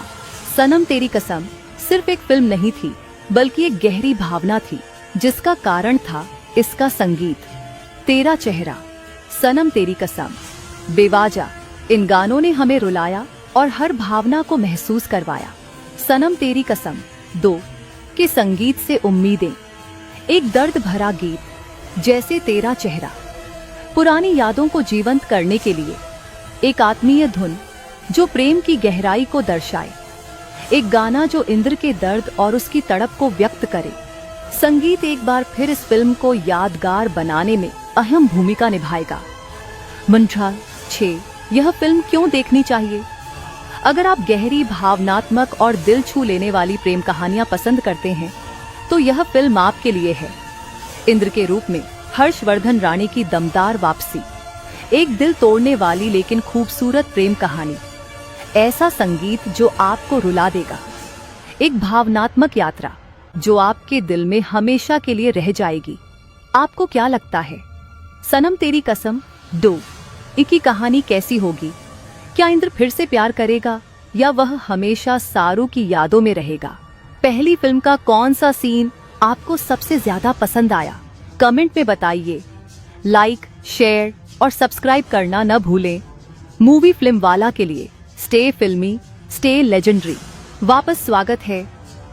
सनम तेरी कसम सिर्फ एक फिल्म नहीं थी, बल्कि एक गहरी भावना थी, जिसका कारण था इसका संगीत। तेरा चेहरा, सनम तेरी कसम, बेवाजा। इन गानों ने हमें रुलाया और हर भावना को महसूस करवाया। सनम तेरी कसम 2 के संगीत से उम्मीदें। एक दर्द भरा गीत, जैसे तेरा चेहरा, पुरानी यादों को जीवंत करने के लिए। एक आत्मीय धुन जो प्रेम की गहराई को दर्शाए। एक गाना जो इंद्र के दर्द और उसकी तड़प को व्यक्त करे। संगीत एक बार फिर इस फिल्म को यादगार बनाने में अहम भूमिका निभाएगा। मंत्रा 6। यह फिल्म क्यों देखनी चाहिए? अगर आप गहरी, भावनात्मक और दिल छू लेने वाली प्रेम कहानियां पसंद करते हैं तो यह फिल्म आपके लिए है। इंद्र के रूप में हर्षवर्धन राणे की दमदार वापसी। एक दिल तोड़ने वाली लेकिन खूबसूरत प्रेम कहानी। ऐसा संगीत जो आपको रुला देगा। एक भावनात्मक यात्रा जो आपके दिल में हमेशा के लिए रह जाएगी। आपको क्या लगता है? सनम तेरी कसम 2 की कहानी कैसी होगी? क्या इंद्र फिर से प्यार करेगा या वह हमेशा सारू की यादों में रहेगा? पहली फिल्म का कौन सा सीन आपको सबसे ज्यादा पसंद आया? कमेंट में बताइए। लाइक, शेयर और सब्सक्राइब करना न भूलें। मूवी फिल्म वाला के लिए स्टे फिल्मी, स्टे लेजेंडरी। वापस स्वागत है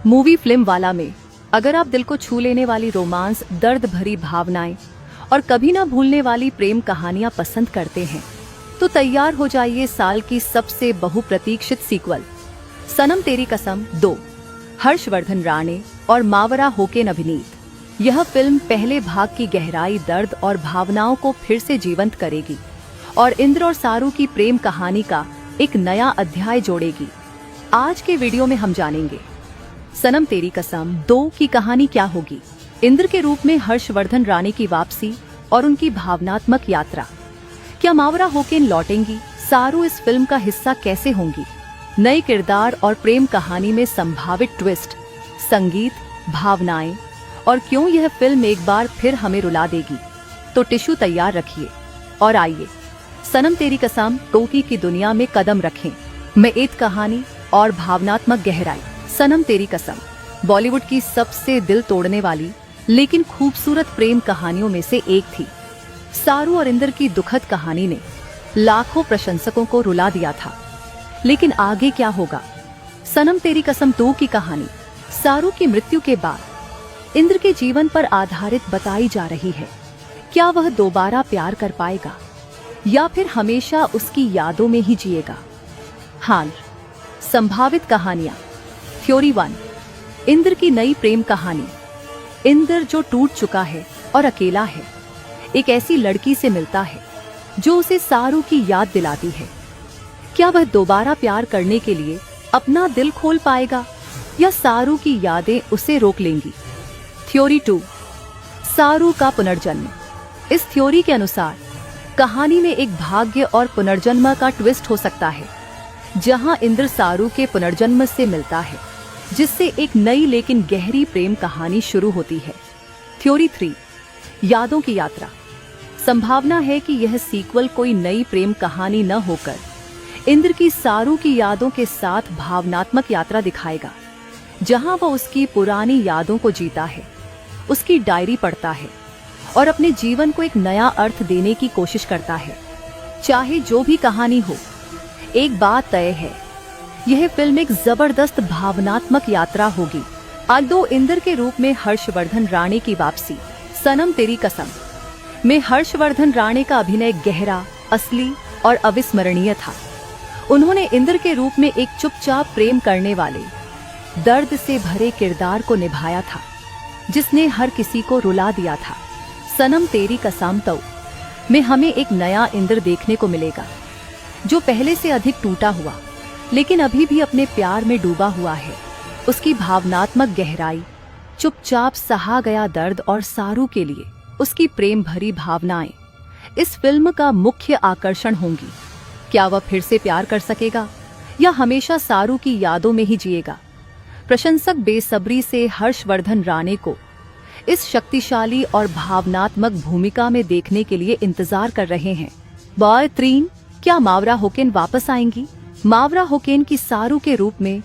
मूवी फिल्म वाला में। अगर आप दिल को छू लेने वाली रोमांस, दर्द भरी भावनाएं और कभी ना भूलने वाली प्रेम कहानियां पसंद करते हैं तो तैयार हो जाइए साल की सबसे बहुप्रतीक्षित सीक्वल, सनम तेरी कसम 2। हर्षवर्धन राणे और मावरा होकेन अभिनीत यह फिल्म पहले भाग की गहराई, दर्द और भावनाओं को फिर से जीवंत करेगी और इंद्र और सारू की प्रेम कहानी का एक नया अध्याय जोड़ेगी। आज के वीडियो में हम जानेंगे सनम तेरी कसम 2 की कहानी क्या होगी, इंद्र के रूप में हर्षवर्धन राणे की वापसी और उनकी भावनात्मक यात्रा। क्या मावरा होकेन लौटेंगी? सारू इस फिल्म का हिस्सा कैसे होंगी? नए किरदार और प्रेम कहानी में संभावित ट्विस्ट, संगीत, भावनाएं और क्यों यह फिल्म एक बार फिर हमें रुला देगी। तो टिश्यू तैयार रखिए और आइए सनम तेरी कसम 2 की दुनिया में कदम रखें। में एक कहानी और भावनात्मक गहराई। सनम तेरी कसम बॉलीवुड की सबसे दिल तोड़ने वाली लेकिन खूबसूरत प्रेम कहानियों में से एक थी। सारू और इंद्र की दुखद कहानी ने लाखों प्रशंसकों को रुला दिया था। लेकिन आगे क्या होगा? सनम तेरी कसम 2 की कहानी सारू की मृत्यु के बाद इंद्र के जीवन पर आधारित बताई जा रही है। क्या वह दोबारा प्यार कर पाएगा या फिर हमेशा उसकी यादों में ही जिएगा? हाल संभावित कहानियां। थ्योरी 1, इंद्र की नई प्रेम कहानी। इंद्र जो टूट चुका है और अकेला है, एक ऐसी लड़की से मिलता है जो उसे सारू की याद दिलाती है। क्या वह दोबारा प्यार करने के लिए अपना दिल खोल पाएगा या सारू की यादें उसे रोक लेंगी? थ्योरी 2, सारू का पुनर्जन्म। इस थ्योरी के अनुसार कहानी में एक भाग्य और पुनर्जन्म का ट्विस्ट हो सकता है, जहां इंद्र सारू के पुनर्जन्म से मिलता है, जिससे एक नई लेकिन गहरी प्रेम कहानी शुरू होती है। थ्योरी 3, यादों की यात्रा। संभावना है कि यह सीक्वल कोई नई प्रेम कहानी न होकर इंद्र की सारू की यादों के साथ भावनात्मक यात्रा दिखाएगा, जहां वह उसकी पुरानी यादों को जीता है, उसकी डायरी पढ़ता है और अपने जीवन को एक नया अर्थ देने की कोशिश करता है। चाहे जो भी कहानी हो, एक बात तय है यह फिल्म एक जबरदस्त भावनात्मक यात्रा होगी। एक्ट 2 इंद्र के रूप में हर्षवर्धन राणे की वापसी। सनम तेरी कसम में हर्षवर्धन राणे का अभिनय गहरा, असली और अविस्मरणीय था। उन्होंने इंद्र के रूप में एक चुपचाप प्रेम करने वाले, दर्द से भरे किरदार को निभाया था, जिसने हर किसी को रुला दिया था। सनम तेरी कसम 2 में हमें एक नया इंद्र देखने को मिलेगा, जो पहले से अधिक टूटा हुआ लेकिन अभी भी अपने प्यार में डूबा हुआ है। उसकी भावनात्मक गहराई, चुपचाप सहा गया दर्द और सारू के लिए उसकी प्रेम भरी भावनाएं इस फिल्म का मुख्य आकर्षण होंगी। क्या वह फिर से प्यार कर सकेगा या हमेशा सारू की यादों में ही जिएगा? प्रशंसक बेसब्री से हर्षवर्धन राणे को इस शक्तिशाली और भावनात्मक भूमिका में देखने के लिए इंतजार कर रहे हैं। बॉय 3, क्या मावरा होकेन वापस आएंगी? मावरा होकेन की सारू के रूप में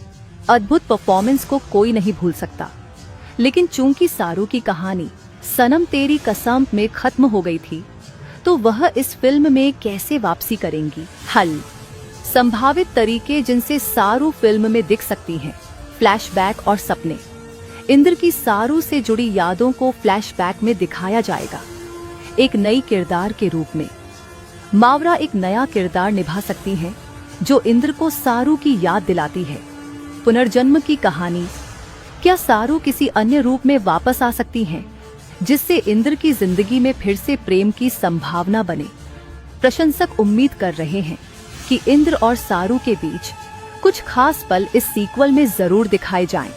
अद्भुत परफॉर्मेंस को कोई नहीं भूल सकता, लेकिन चूंकि सारू की कहानी सनम तेरी कसम में खत्म हो गई थी, तो वह इस फिल्म में कैसे वापसी करेंगी? हल: संभावित तरीके जिनसे सारू फिल्म में दिख सकती हैं। फ्लैशबैक और सपने। इंद्र की सारू से जुड़ी यादों को फ्लैशबैक में दिखाया जाएगा। एक नई किरदार के रूप में मावरा एक नया किरदार निभा सकती हैं, जो इंद्र को सारू की याद दिलाती है। पुनर्जन्म की कहानी। क्या सारू किसी अन्य रूप में वापस आ सकती हैं, जिससे इंद्र की जिंदगी में फिर से प्रेम की संभावना बने? प्रशंसक उम्मीद कर रहे हैं कि इंद्र और सारू के बीच कुछ खास पल इस सीक्वल में जरूर दिखाए जाएं।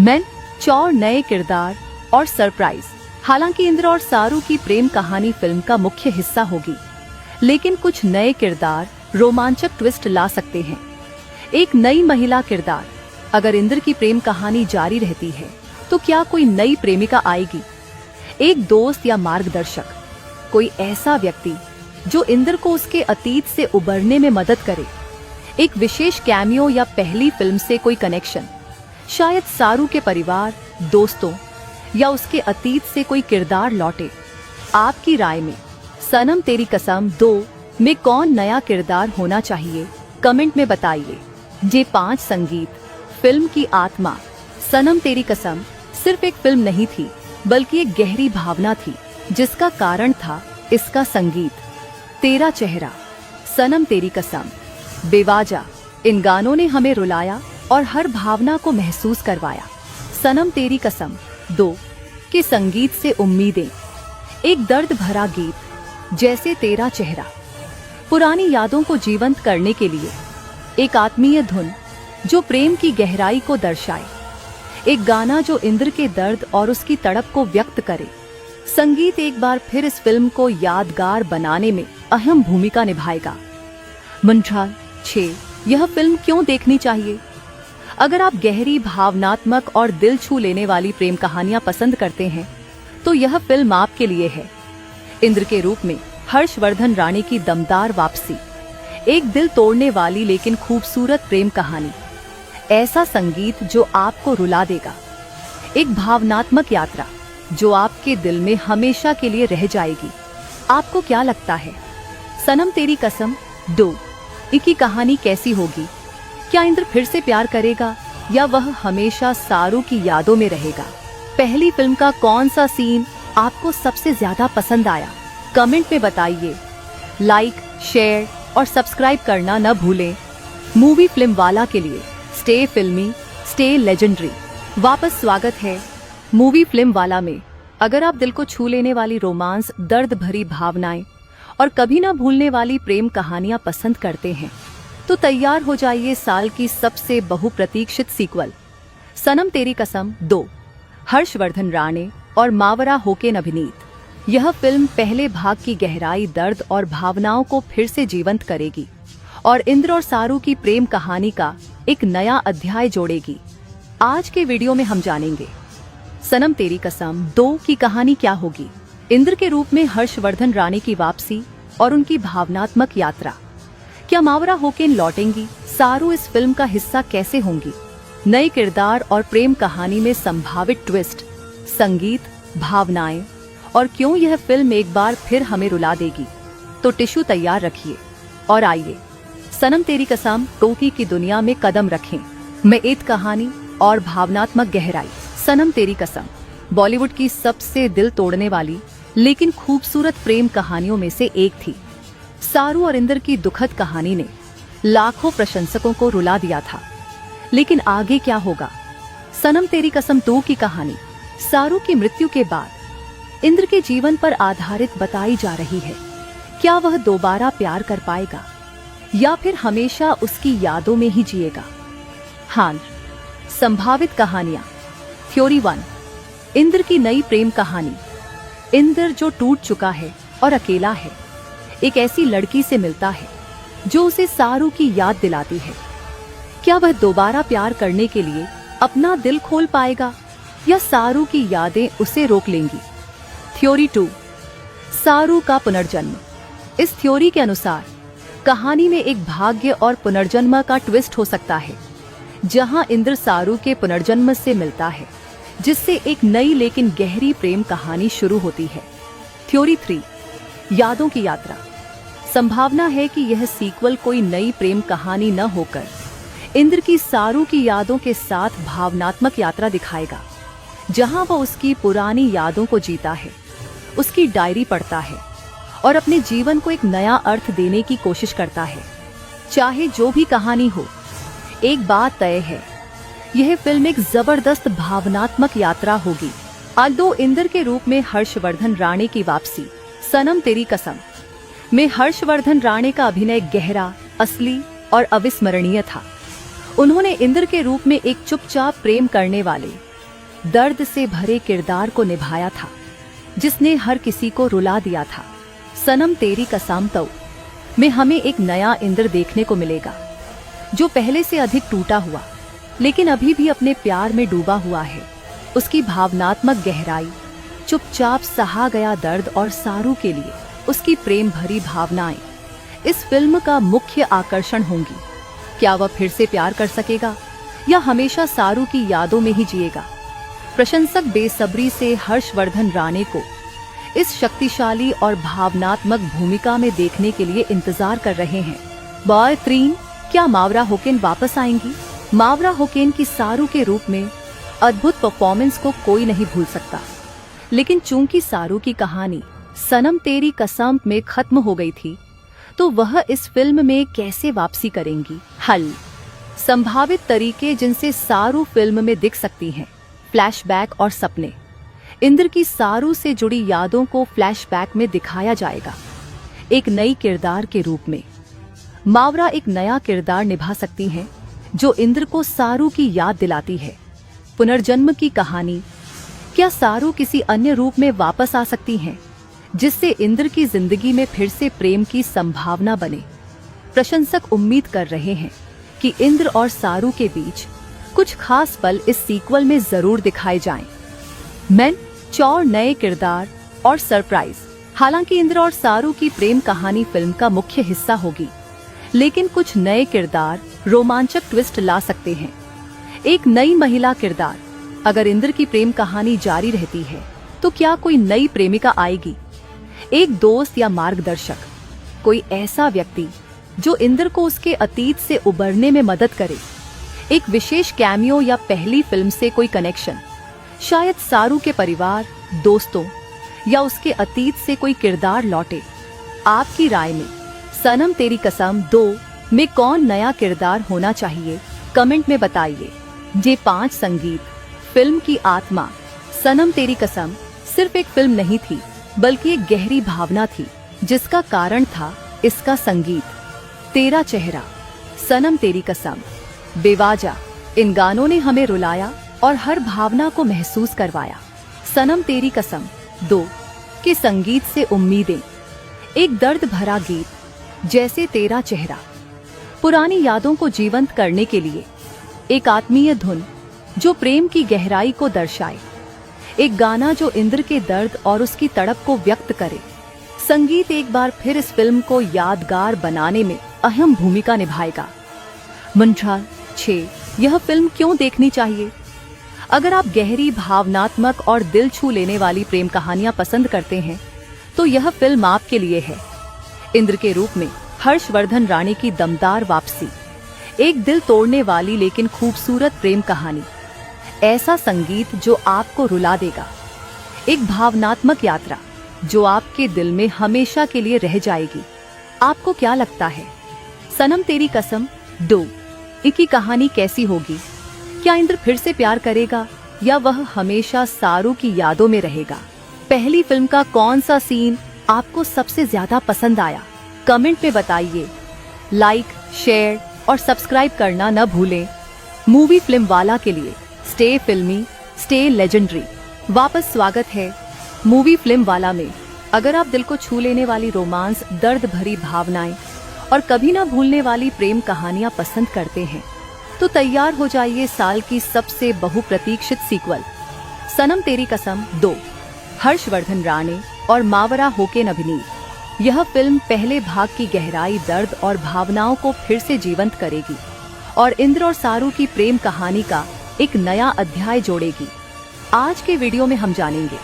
मैन चौर नए किरदार और सरप्राइज। हालांकि इंद्र और सारू की प्रेम कहानी फिल्म का मुख्य हिस्सा होगी, लेकिन कुछ नए किरदार रोमांचक ट्विस्ट ला सकते हैं। एक नई महिला किरदार। अगर इंद्र की प्रेम कहानी जारी रहती है, तो क्या कोई नई प्रेमिका आएगी? एक दोस्त या मार्गदर्शक, कोई ऐसा व्यक्ति जो इंद्र को उसके अतीत से उबरने में मदद करे। एक विशेष कैमियो या पहली फिल्म से कोई कनेक्शन। शायद सारू के परिवार, दोस्तों या उसके अतीत से कोई किरदार लौटे। आपकी राय में सनम तेरी कसम 2 में कौन नया किरदार होना चाहिए? कमेंट में बताइए। J5 संगीत। फिल्म की आत्मा। सनम तेरी कसम सिर्फ एक फिल्म नहीं थी, बल्कि एक गहरी भावना थी, जिसका कारण था इसका संगीत। तेरा चेहरा, सनम तेरी कसम, बेवाजा। इन गानों ने हमें रुलाया और हर भावना को महसूस करवाया। सनम तेरी कसम 2 के संगीत से उम्मीदें। एक दर्द भरा गीत जैसे तेरा चेहरा, पुरानी यादों को जीवंत करने के लिए। एक आत्मीय धुन जो प्रेम की गहराई को दर्शाए। एक गाना जो इंद्र के दर्द और उसकी तड़प को व्यक्त करे। संगीत एक बार फिर इस फिल्म को यादगार बनाने में अहम भूमिका निभाएगा। मंत्राल 6, यह फिल्म क्यों देखनी चाहिए? अगर आप गहरी, भावनात्मक और दिल छू लेने वाली प्रेम कहानियां पसंद करते हैं, तो यह फिल्म आपके लिए है। इंद्र के रूप में हर्षवर्धन राणे की दमदार वापसी। एक दिल तोड़ने वाली लेकिन खूबसूरत प्रेम कहानी। ऐसा संगीत जो आपको रुला देगा। एक भावनात्मक यात्रा जो आपके दिल में हमेशा के लिए रह जाएगी। आपको क्या लगता है? सनम तेरी कसम 2 की कहानी कैसी होगी? क्या इंद्र फिर से प्यार करेगा या वह हमेशा सारू की यादों में रहेगा? पहली फिल्म का कौन सा सीन आपको सबसे ज्यादा पसंद आया? कमेंट में बताइए। लाइक, शेयर और सब्सक्राइब करना न भूलें। मूवी फिल्म वाला के लिए स्टे फिल्मी, स्टे लेजेंडरी। वापस स्वागत है मूवी फिल्म वाला में। अगर आप दिल को छू लेने वाली रोमांस, दर्द भरी भावनाएं और कभी ना भूलने वाली प्रेम कहानियां पसंद करते हैं, तो तैयार हो जाइए साल की सबसे बहुप्रतीक्षित सीक्वल सनम तेरी कसम 2, हर्षवर्धन राणे और मावरा होकेन अभिनीत। यह फिल्म पहले भाग की गहराई, दर्द और भावनाओं को फिर से जीवंत करेगी और इंद्र और सारू की प्रेम कहानी का एक नया अध्याय जोड़ेगी। आज के वीडियो में हम जानेंगे सनम तेरी कसम 2 की कहानी क्या होगी, इंद्र के रूप में हर्षवर्धन राणे की वापसी और उनकी भावनात्मक यात्रा। क्या मावरा होकेन लौटेंगी? सारू इस फिल्म का हिस्सा कैसे होंगी? नए किरदार और प्रेम कहानी में संभावित ट्विस्ट, संगीत, भावनाएं और क्यों यह फिल्म एक बार फिर हमें रुला देगी। तो टिश्यू तैयार रखिए और आइए सनम तेरी कसम टोकी की दुनिया में कदम रखें में एक कहानी और भावनात्मक गहराई। सनम तेरी कसम बॉलीवुड की सबसे दिल तोड़ने वाली लेकिन खूबसूरत प्रेम कहानियों में से एक थी। सारू और इंद्र की दुखद कहानी ने लाखों प्रशंसकों को रुला दिया था। लेकिन आगे क्या होगा? सनम तेरी कसम 2 की कहानी सारू की मृत्यु के बाद इंद्र के जीवन पर आधारित बताई जा रही है। क्या वह दोबारा प्यार कर पाएगा या फिर हमेशा उसकी यादों में ही जिएगा? हाँ, संभावित कहानियां। थ्योरी 1, इंद्र की नई प्रेम कहानी। इंद्र जो टूट चुका है और अकेला है, एक ऐसी लड़की से मिलता है जो उसे सारू की याद दिलाती है। क्या वह दोबारा प्यार करने के लिए अपना दिल खोल पाएगा या सारू की यादें उसे रोक लेंगी? थ्योरी 2, सारू का पुनर्जन्म। इस थ्योरी के अनुसार कहानी में एक भाग्य और पुनर्जन्म का ट्विस्ट हो सकता है, जहां इंद्र सारू के पुनर्जन्म से मिलता है, जिससे एक नई लेकिन गहरी प्रेम कहानी शुरू होती है। थ्योरी 3, यादों की यात्रा। संभावना है कि यह सीक्वल कोई नई प्रेम कहानी न होकर इंद्र की सारू की यादों के साथ भावनात्मक यात्रा दिखाएगा, जहां वह उसकी पुरानी यादों को जीता है, उसकी डायरी पढ़ता है और अपने जीवन को एक नया अर्थ देने की कोशिश करता है। चाहे जो भी कहानी हो, एक बात तय है, यह फिल्म एक जबरदस्त भावनात्मक यात्रा होगी। आल्दो इंद्र के रूप में हर्षवर्धन राणे की वापसी। सनम तेरी कसम में हर्षवर्धन राणे का अभिनय गहरा, असली और अविस्मरणीय था। उन्होंने इंद्र के रूप में एक चुपचाप प्रेम करने वाले, दर्द से भरे किरदार को निभाया था, जिसने हर किसी को रुला दिया था। सनम तेरी कसम 2 में हमें एक नया इंद्र देखने को मिलेगा, जो पहले से अधिक टूटा हुआ लेकिन अभी भी अपने प्यार में डूबा हुआ है। उसकी भावनात्मक गहराई, चुपचाप सहा गया दर्द और सारू के लिए उसकी प्रेम भरी भावनाएं इस फिल्म का मुख्य आकर्षण होंगी। क्या वह फिर से प्यार कर सकेगा या हमेशा सारू की यादों में ही जिएगा? प्रशंसक बेसब्री से हर्षवर्धन राणे को इस शक्तिशाली और भावनात्मक भूमिका में देखने के लिए इंतजार कर रहे हैं। बॉय 3, क्या मावरा होकेन वापस आएंगी? मावरा होकेन की सारू के रूप में अद्भुत परफॉर्मेंस को कोई नहीं भूल सकता, लेकिन चूंकि सारू की कहानी सनम तेरी कसम में खत्म हो गई थी, तो वह इस फिल्म में कैसे वापसी करेंगी? हल, संभावित तरीके जिनसे सारू फिल्म में दिख सकती हैं। फ्लैशबैक और सपने। इंद्र की सारू से जुड़ी यादों को फ्लैशबैक में दिखाया जाएगा, एक नई किरदार के रूप में। मावरा एक नया किरदार निभा सकती हैं, जो इंद्र को सारू की याद दिलाती है। पुनर्जन्म की कहानी। क्या सारू किसी अन्य रूप में वापस आ सकती हैं, जिससे इंद्र की जिंदगी में फिर से प्रेम की संभावना बने? प्रशंसक उम्मीद कर रहे हैं कि इंद्र और सारू के बीच कुछ खास पल इस सीक्वल में जरूर दिखाए जाएं। मैन, चौर नए किरदार और सरप्राइज। हालांकि इंद्र और सारू की प्रेम कहानी फिल्म का मुख्य हिस्सा होगी, लेकिन कुछ नए किरदार रोमांचक ट्विस्ट ला सकते हैं। एक नई महिला किरदार। अगर इंद्र की प्रेम कहानी जारी रहती है, तो क्या कोई नई प्रेमिका आएगी? एक दोस्त या मार्गदर्शक, कोई ऐसा व्यक्ति जो इंद्र को उसके अतीत से उबरने में मदद करे। एक विशेष कैमियो या पहली फिल्म से कोई कनेक्शन। शायद सारू के परिवार, दोस्तों या उसके अतीत से कोई किरदार लौटे। आपकी राय में सनम तेरी कसम 2 में कौन नया किरदार होना चाहिए? कमेंट में बताइए। जे5 संगीत। फिल्म की आत्मा। सनम तेरी कसम सिर्फ एक फिल्म नहीं थी, बल्कि एक गहरी भावना थी, जिसका कारण था इसका संगीत। तेरा चेहरा, सनम तेरी कसम, बेवाजा। इन गानों ने हमें रुलाया और हर भावना को महसूस करवाया। सनम तेरी कसम 2 के संगीत से उम्मीदें। एक दर्द भरा गीत जैसे तेरा चेहरा, पुरानी यादों को जीवंत करने के लिए। एक आत्मीय धुन जो प्रेम की गहराई को दर्शाए। एक गाना जो इंद्र के दर्द और उसकी तड़प को व्यक्त करे। संगीत एक बार फिर इस फिल्म को यादगार बनाने में अहम भूमिका निभाएगा। मंत्रा 6, यह फिल्म क्यों देखनी चाहिए? अगर आप गहरी, भावनात्मक और दिल छू लेने वाली प्रेम कहानियां पसंद करते हैं, तो यह फिल्म आपके लिए है। इंद्र के रूप में हर्षवर्धन राणे की दमदार वापसी, एक दिल तोड़ने वाली लेकिन खूबसूरत प्रेम कहानी, ऐसा संगीत जो आपको रुला देगा, एक भावनात्मक यात्रा जो आपके दिल में हमेशा के लिए रह जाएगी। आपको क्या लगता है, सनम तेरी कसम 2 की कहानी कैसी होगी? क्या इंद्र फिर से प्यार करेगा या वह हमेशा सारू की यादों में रहेगा? पहली फिल्म का कौन सा सीन आपको सबसे ज्यादा पसंद आया? कमेंट में बताइए। लाइक, शेयर और सब्सक्राइब करना न भूलें। मूवी फिल्म वाला के लिए स्टे फिल्मी, स्टे लेजेंडरी वापस स्वागत है मूवी फिल्म वाला में। अगर आप दिल को छू लेने वाली रोमांस, दर्द भरी भावनाएं और कभी ना भूलने वाली प्रेम कहानियां पसंद करते हैं तो तैयार हो जाइए साल की सबसे बहुप्रतीक्षित सीक्वल सनम तेरी कसम 2, हर्षवर्धन राणे और मावरा होकेन अभिनीत। यह फिल्म पहले भाग की गहराई, दर्द और भावनाओं को फिर से जीवंत करेगी और इंद्र और सारू की प्रेम कहानी का एक नया अध्याय जोड़ेगी। आज के वीडियो में हम जानेंगे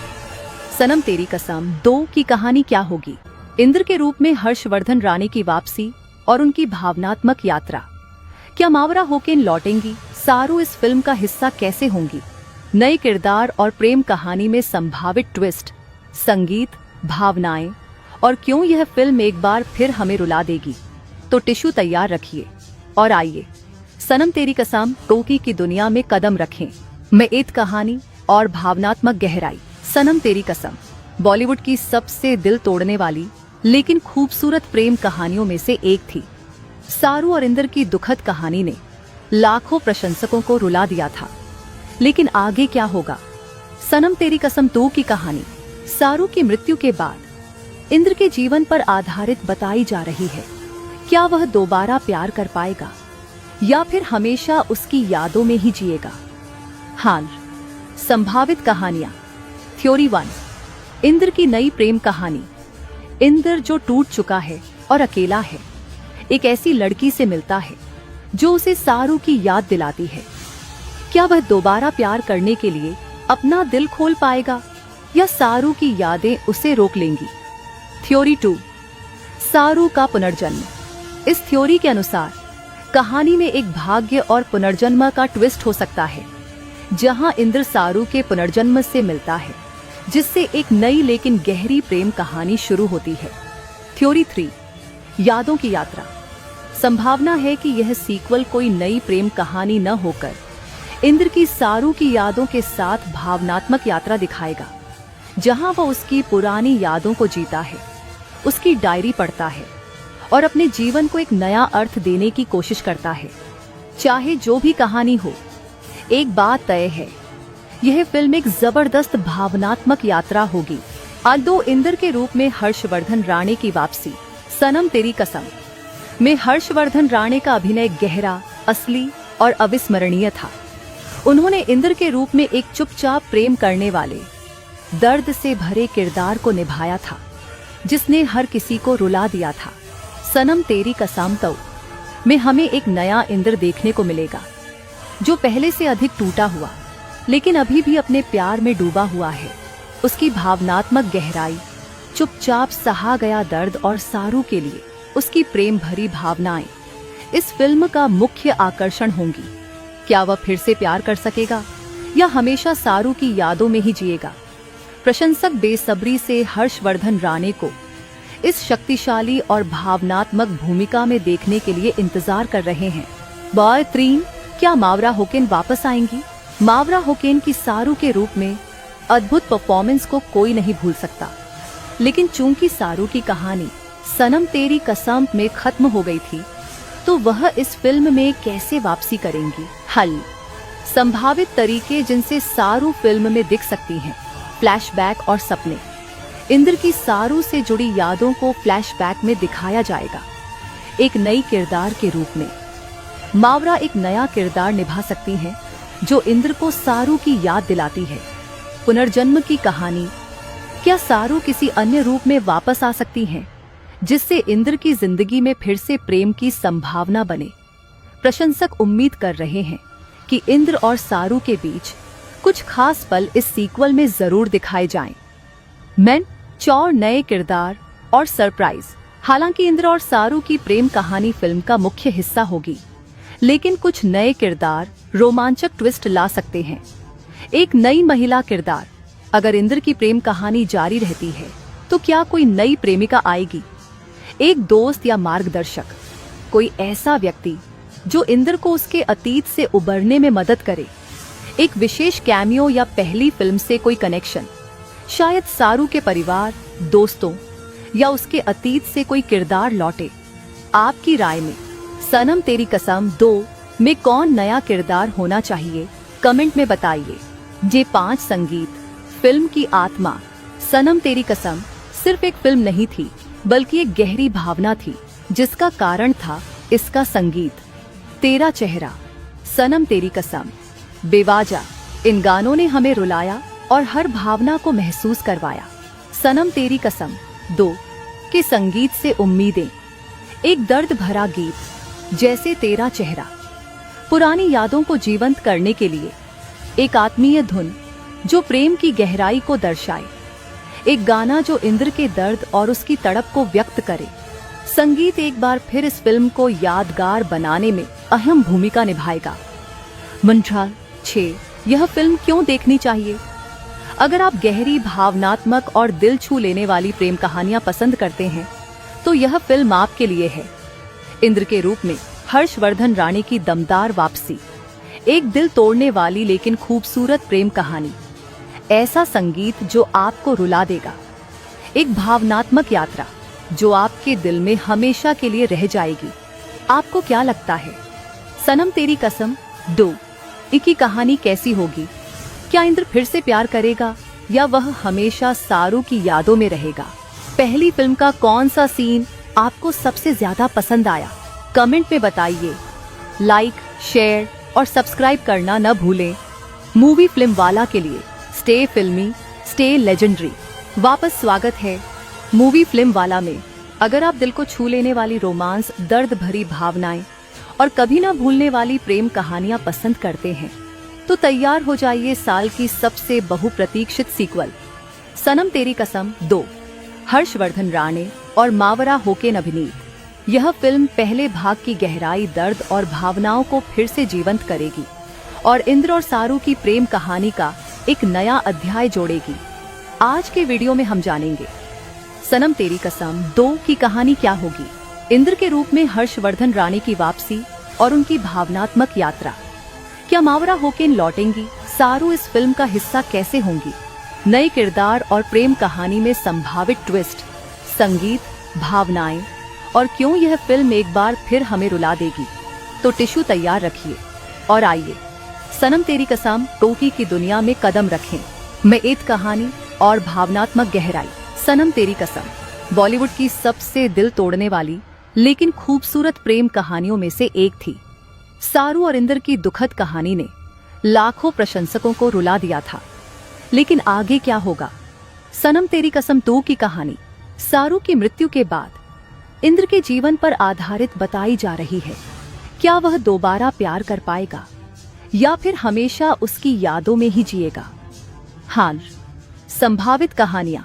सनम तेरी कसम 2 की कहानी क्या होगी, इंद्र के रूप में हर्षवर्धन राणे की वापसी और उनकी भावनात्मक यात्रा। क्या मावरा होकेन लौटेंगी? सारू इस फिल्म का हिस्सा कैसे होंगी? नए किरदार और प्रेम कहानी में संभावित ट्विस्ट, संगीत, भावनाएं और क्यों यह फिल्म एक बार फिर हमें रुला देगी। तो टिश्यू तैयार रखिए और आइए सनम तेरी कसम 2 की दुनिया में कदम रखें। में एक कहानी और भावनात्मक गहराई। सनम तेरी कसम बॉलीवुड की सबसे दिल तोड़ने वाली लेकिन खूबसूरत प्रेम कहानियों में से एक थी। सारू और इंद्र की दुखद कहानी ने लाखों प्रशंसकों को रुला दिया था, लेकिन आगे क्या होगा? सनम तेरी कसम 2 की कहानी सारू की मृत्यु के बाद इंद्र के जीवन पर आधारित बताई जा रही है। क्या वह दोबारा प्यार कर पाएगा या फिर हमेशा उसकी यादों में ही जिएगा? हाँ, संभावित कहानियां। थ्योरी 1, इंद्र की नई प्रेम कहानी। इंद्र जो टूट चुका है और अकेला है, एक ऐसी लड़की से मिलता है जो उसे सारू की याद दिलाती है। क्या वह दोबारा प्यार करने के लिए अपना दिल खोल पाएगा या सारू की यादें उसे रोक लेंगी? थ्योरी 2, सारू का पुनर्जन्म। इस थ्योरी के अनुसार कहानी में एक भाग्य और पुनर्जन्म का ट्विस्ट हो सकता है, जहां इंद्र सारू के पुनर्जन्म से मिलता है, जिससे एक नई लेकिन गहरी प्रेम कहानी शुरू होती है। थ्योरी 3, यादों की यात्रा। संभावना है कि यह सीक्वल कोई नई प्रेम कहानी न होकर इंद्र की सारू की यादों के साथ भावनात्मक यात्रा दिखाएगा, जहां वह उसकी पुरानी यादों को जीता है, उसकी डायरी पढ़ता है और अपने जीवन को एक नया अर्थ देने की कोशिश करता है। चाहे जो भी कहानी हो, एक बात तय है, यह फिल्म एक जबरदस्त भावनात्मक यात्रा होगी। आल्दो इंद्र के रूप में हर्षवर्धन राणे की वापसी। सनम तेरी कसम में हर्षवर्धन राणे का अभिनय गहरा, असली और अविस्मरणीय था। उन्होंने इंद्र के रूप में एक चुपचाप प्रेम करने वाले, दर्द से भरे किरदार को निभाया था, जिसने हर किसी को रुला दिया था। सनम तेरी कसम 2 में हमें एक नया इंद्र देखने को मिलेगा, जो पहले से अधिक टूटा हुआ लेकिन अभी भी अपने प्यार में डूबा हुआ है। उसकी भावनात्मक गहराई, चुपचाप सहा गया दर्द और सारू के लिए उसकी प्रेम भरी भावनाएं इस फिल्म का मुख्य आकर्षण होंगी। क्या वह फिर से प्यार कर सकेगा या हमेशा सारू की यादों में ही जिएगा? प्रशंसक बेसब्री से हर्षवर्धन राणे को इस शक्तिशाली और भावनात्मक भूमिका में देखने के लिए इंतजार कर रहे हैं। बॉय 3, क्या मावरा होकेन वापस आएंगी? मावरा होकेन की सारू के रूप में अद्भुत परफॉर्मेंस को कोई नहीं भूल सकता, लेकिन चूंकि सारू की कहानी सनम तेरी कसम में खत्म हो गई थी, तो वह इस फिल्म में कैसे वापसी करेंगी? हल, संभावित तरीके जिनसे सारू फिल्म में दिख सकती हैं। फ्लैशबैक और सपने। इंद्र की सारू से जुड़ी यादों को फ्लैशबैक में दिखाया जाएगा, एक नई किरदार के रूप में। मावरा एक नया किरदार निभा सकती हैं, जो इंद्र को सारू की याद दिलाती है। पुनर्जन्म की कहानी। क्या सारू किसी अन्य रूप में वापस आ सकती हैं, जिससे इंद्र की जिंदगी में फिर से प्रेम की संभावना बने? प्रशंसक उम्मीद कर रहे हैं कि इंद्र और सारू के बीच कुछ खास पल इस सीक्वल में जरूर दिखाए जाएं। मैन, चौर नए किरदार और सरप्राइज। हालांकि इंद्र और सारू की प्रेम कहानी फिल्म का मुख्य हिस्सा होगी, लेकिन कुछ नए किरदार रोमांचक ट्विस्ट ला सकते हैं। एक नई महिला किरदार। अगर इंद्र की प्रेम कहानी जारी रहती है तो क्या कोई नई प्रेमिका आएगी? एक दोस्त या मार्गदर्शक, कोई ऐसा व्यक्ति जो इंद्र को उसके अतीत से उबरने में मदद करे। एक विशेष कैमियो या पहली फिल्म से कोई कनेक्शन, शायद सारू के परिवार, दोस्तों या उसके अतीत से कोई किरदार लौटे। आपकी राय में सनम तेरी कसम 2 में कौन नया किरदार होना चाहिए? कमेंट में बताइए। ये 5 संगीत फिल्म की आत्मा। सनम तेरी कसम सिर्फ एक फिल्म नहीं थी, बल्कि एक गहरी भावना थी, जिसका कारण था इसका संगीत। तेरा चेहरा, सनम तेरी कसम, बेवाजा, इन गानों ने हमें रुलाया और हर भावना को महसूस करवाया। सनम तेरी कसम 2 के संगीत से उम्मीदें। एक दर्द भरा गीत जैसे तेरा चेहरा, पुरानी यादों को जीवंत करने के लिए। एक आत्मीय धुन जो प्रेम की गहराई को दर्शाए। एक गाना जो इंद्र के दर्द और उसकी तड़प को व्यक्त करे। संगीत एक बार फिर इस फिल्म को यादगार बनाने में अहम भूमिका निभाएगा। मंत्राल 6, यह फिल्म क्यों देखनी चाहिए? अगर आप गहरी, भावनात्मक और दिल छू लेने वाली प्रेम कहानियां पसंद करते हैं तो यह फिल्म आपके लिए है। इंद्र के रूप में हर्षवर्धन राणे की दमदार वापसी। एक दिल तोड़ने वाली लेकिन खूबसूरत प्रेम कहानी। ऐसा संगीत जो आपको रुला देगा। एक भावनात्मक यात्रा जो आपके दिल में हमेशा के लिए रह जाएगी। आपको क्या लगता है? सनम तेरी कसम 2 की कहानी कैसी होगी? क्या इंद्र फिर से प्यार करेगा या वह हमेशा सारू की यादों में रहेगा? पहली फिल्म का कौन सा सीन आपको सबसे ज्यादा पसंद आया? कमेंट में बताइए। लाइक, शेयर और सब्सक्राइब करना न भूलें। मूवी फिल्म वाला के लिए स्टे फिल्मी, स्टे लेजेंडरी। वापस स्वागत है मूवी फिल्म वाला में। अगर आप दिल को छू लेने वाली रोमांस, दर्द भरी भावनाएं और कभी ना भूलने वाली प्रेम कहानियां पसंद करते हैं तो तैयार हो जाइए साल की सबसे बहुप्रतीक्षित सीक्वल सनम तेरी कसम 2, हर्षवर्धन राणे और मावरा होकेन अभिनीत। यह फिल्म पहले भाग की गहराई, दर्द और भावनाओं को फिर से जीवंत करेगी और इंद्र और सारू की प्रेम कहानी का एक नया अध्याय जोड़ेगी। आज के वीडियो में हम जानेंगे सनम तेरी कसम 2 की कहानी क्या होगी, इंद्र के रूप में हर्षवर्धन राणे की वापसी और उनकी भावनात्मक यात्रा। क्या मावरा होकेन लौटेंगी? सारू इस फिल्म का हिस्सा कैसे होंगी? नए किरदार और प्रेम कहानी में संभावित ट्विस्ट, संगीत, भावनाएं और क्यों यह फिल्म एक बार फिर हमें रुला देगी। तो टिश्यू तैयार रखिए और आइए सनम तेरी कसम 2 की दुनिया में कदम रखें। में एक कहानी और भावनात्मक गहराई। सनम तेरी कसम बॉलीवुड की सबसे दिल तोड़ने वाली लेकिन खूबसूरत प्रेम कहानियों में से एक थी। सारू और इंद्र की दुखद कहानी ने लाखों प्रशंसकों को रुला दिया था। लेकिन आगे क्या होगा? सनम तेरी कसम 2 की कहानी सारू की मृत्यु के बाद इंद्र के जीवन पर आधारित बताई जा रही है। क्या वह दोबारा प्यार कर पाएगा या फिर हमेशा उसकी यादों में ही जिएगा? हाँ, संभावित कहानियां।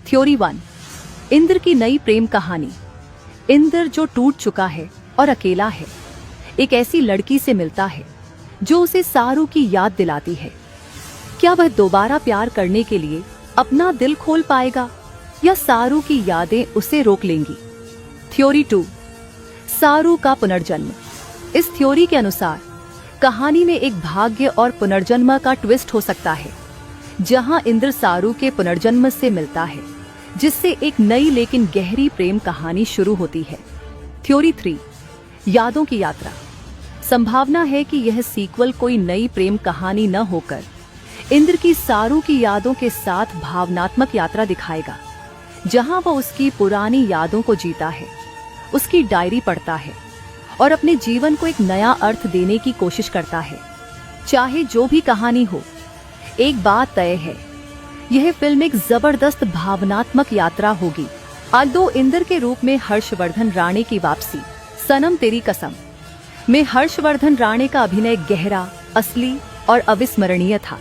थ्योरी 1, इंद्र की नई प्रेम कहानी। इंद्र जो टूट चुका है और अकेला है, एक ऐसी लड़की से मिलता है जो उसे सारू की याद दिलाती है। क्या वह दोबारा प्यार करने के लिए अपना दिल खोल पाएगा या सारू की यादें उसे रोक लेंगी? थ्योरी 2, सारू का पुनर्जन्म। इस थ्योरी के अनुसार कहानी में एक भाग्य और पुनर्जन्म का ट्विस्ट हो सकता है, जहां इंद्र सारू के पुनर्जन्म से मिलता है, जिससे एक नई लेकिन गहरी प्रेम कहानी शुरू होती है। थ्योरी 3, यादों की यात्रा। संभावना है कि यह सीक्वल कोई नई प्रेम कहानी न होकर इंद्र की सारू की यादों के साथ भावनात्मक यात्रा दिखाएगा, जहां वह उसकी पुरानी यादों को जीता है, उसकी डायरी पढ़ता है और अपने जीवन को एक नया अर्थ देने की कोशिश करता है। चाहे जो भी कहानी हो, एक बात तय है, यह फिल्म एक जबरदस्त भावनात्मक यात्रा होगी। आल्दो इंद्र के रूप में हर्षवर्धन राणे की वापसी। सनम तेरी कसम में हर्षवर्धन राणे का अभिनय गहरा, असली और अविस्मरणीय था।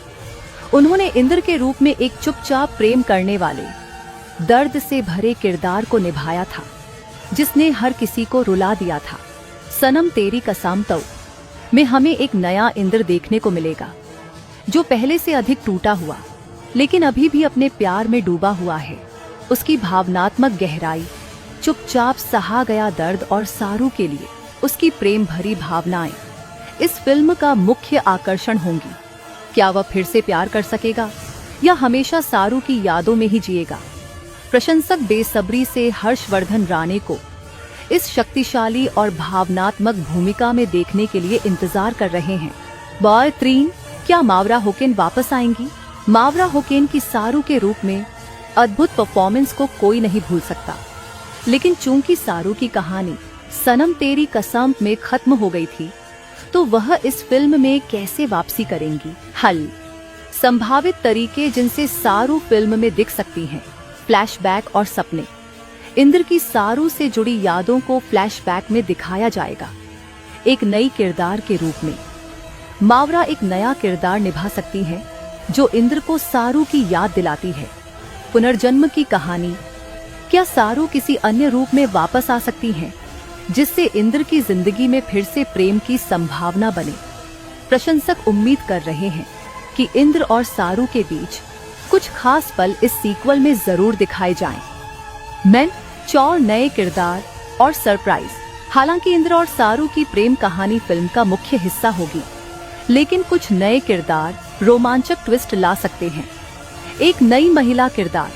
उन्होंने इंद्र के रूप में एक चुपचाप प्रेम करने वाले, दर्द से भरे किरदार को निभाया था। जिसने हर किसी को रुला दिया था। सनम तेरी कसम तो में हमें एक नया इंद्र देखने को मिलेगा, जो पहले से अधिक टूटा हुआ लेकिन अभी भी अपने प्यार में डूबा हुआ है। उसकी भावनात्मक गहराई, चुपचाप सहा गया दर्द और सारू के लिए उसकी प्रेम भरी भावनाएं इस फिल्म का मुख्य आकर्षण होंगी। क्या वह फिर से प्यार कर सकेगा या हमेशा सारू की यादों में ही जिएगा? प्रशंसक बेसब्री से हर्षवर्धन राणे को इस शक्तिशाली और भावनात्मक भूमिका में देखने के लिए इंतजार कर रहे हैं। बार 3 क्या मावरा होकेन वापस आएंगी? मावरा होकेन की सारू के रूप में अद्भुत परफॉर्मेंस को कोई नहीं भूल सकता, लेकिन चूंकि सारू की कहानी सनम तेरी कसम में खत्म हो गई थी, तो वह इस फिल्म में कैसे वापसी करेंगी? हल संभावित तरीके जिनसे सारू फिल्म में दिख सकती हैं। फ्लैशबैक और सपने। इंद्र की सारू से जुड़ी यादों को फ्लैशबैक में दिखाया जाएगा, एक नई किरदार के रूप में। मावरा एक नया किरदार निभा सकती है जो इंद्र को सारू की याद दिलाती है। पुनर्जन्म की कहानी। क्या सारू किसी अन्य रूप में वापस आ सकती हैं, जिससे इंद्र की जिंदगी में फिर से प्रेम की संभावना बने? प्रशंसक उम्मीद कर रहे हैं कि इंद्र और सारू के बीच कुछ खास पल इस सीक्वल में जरूर दिखाए जाएं। मैं चौर नए किरदार और सरप्राइज। हालांकि इंद्र और सारू की प्रेम कहानी फिल्म का मुख्य हिस्सा होगी, लेकिन कुछ नए किरदार रोमांचक ट्विस्ट ला सकते हैं। एक नई महिला किरदार।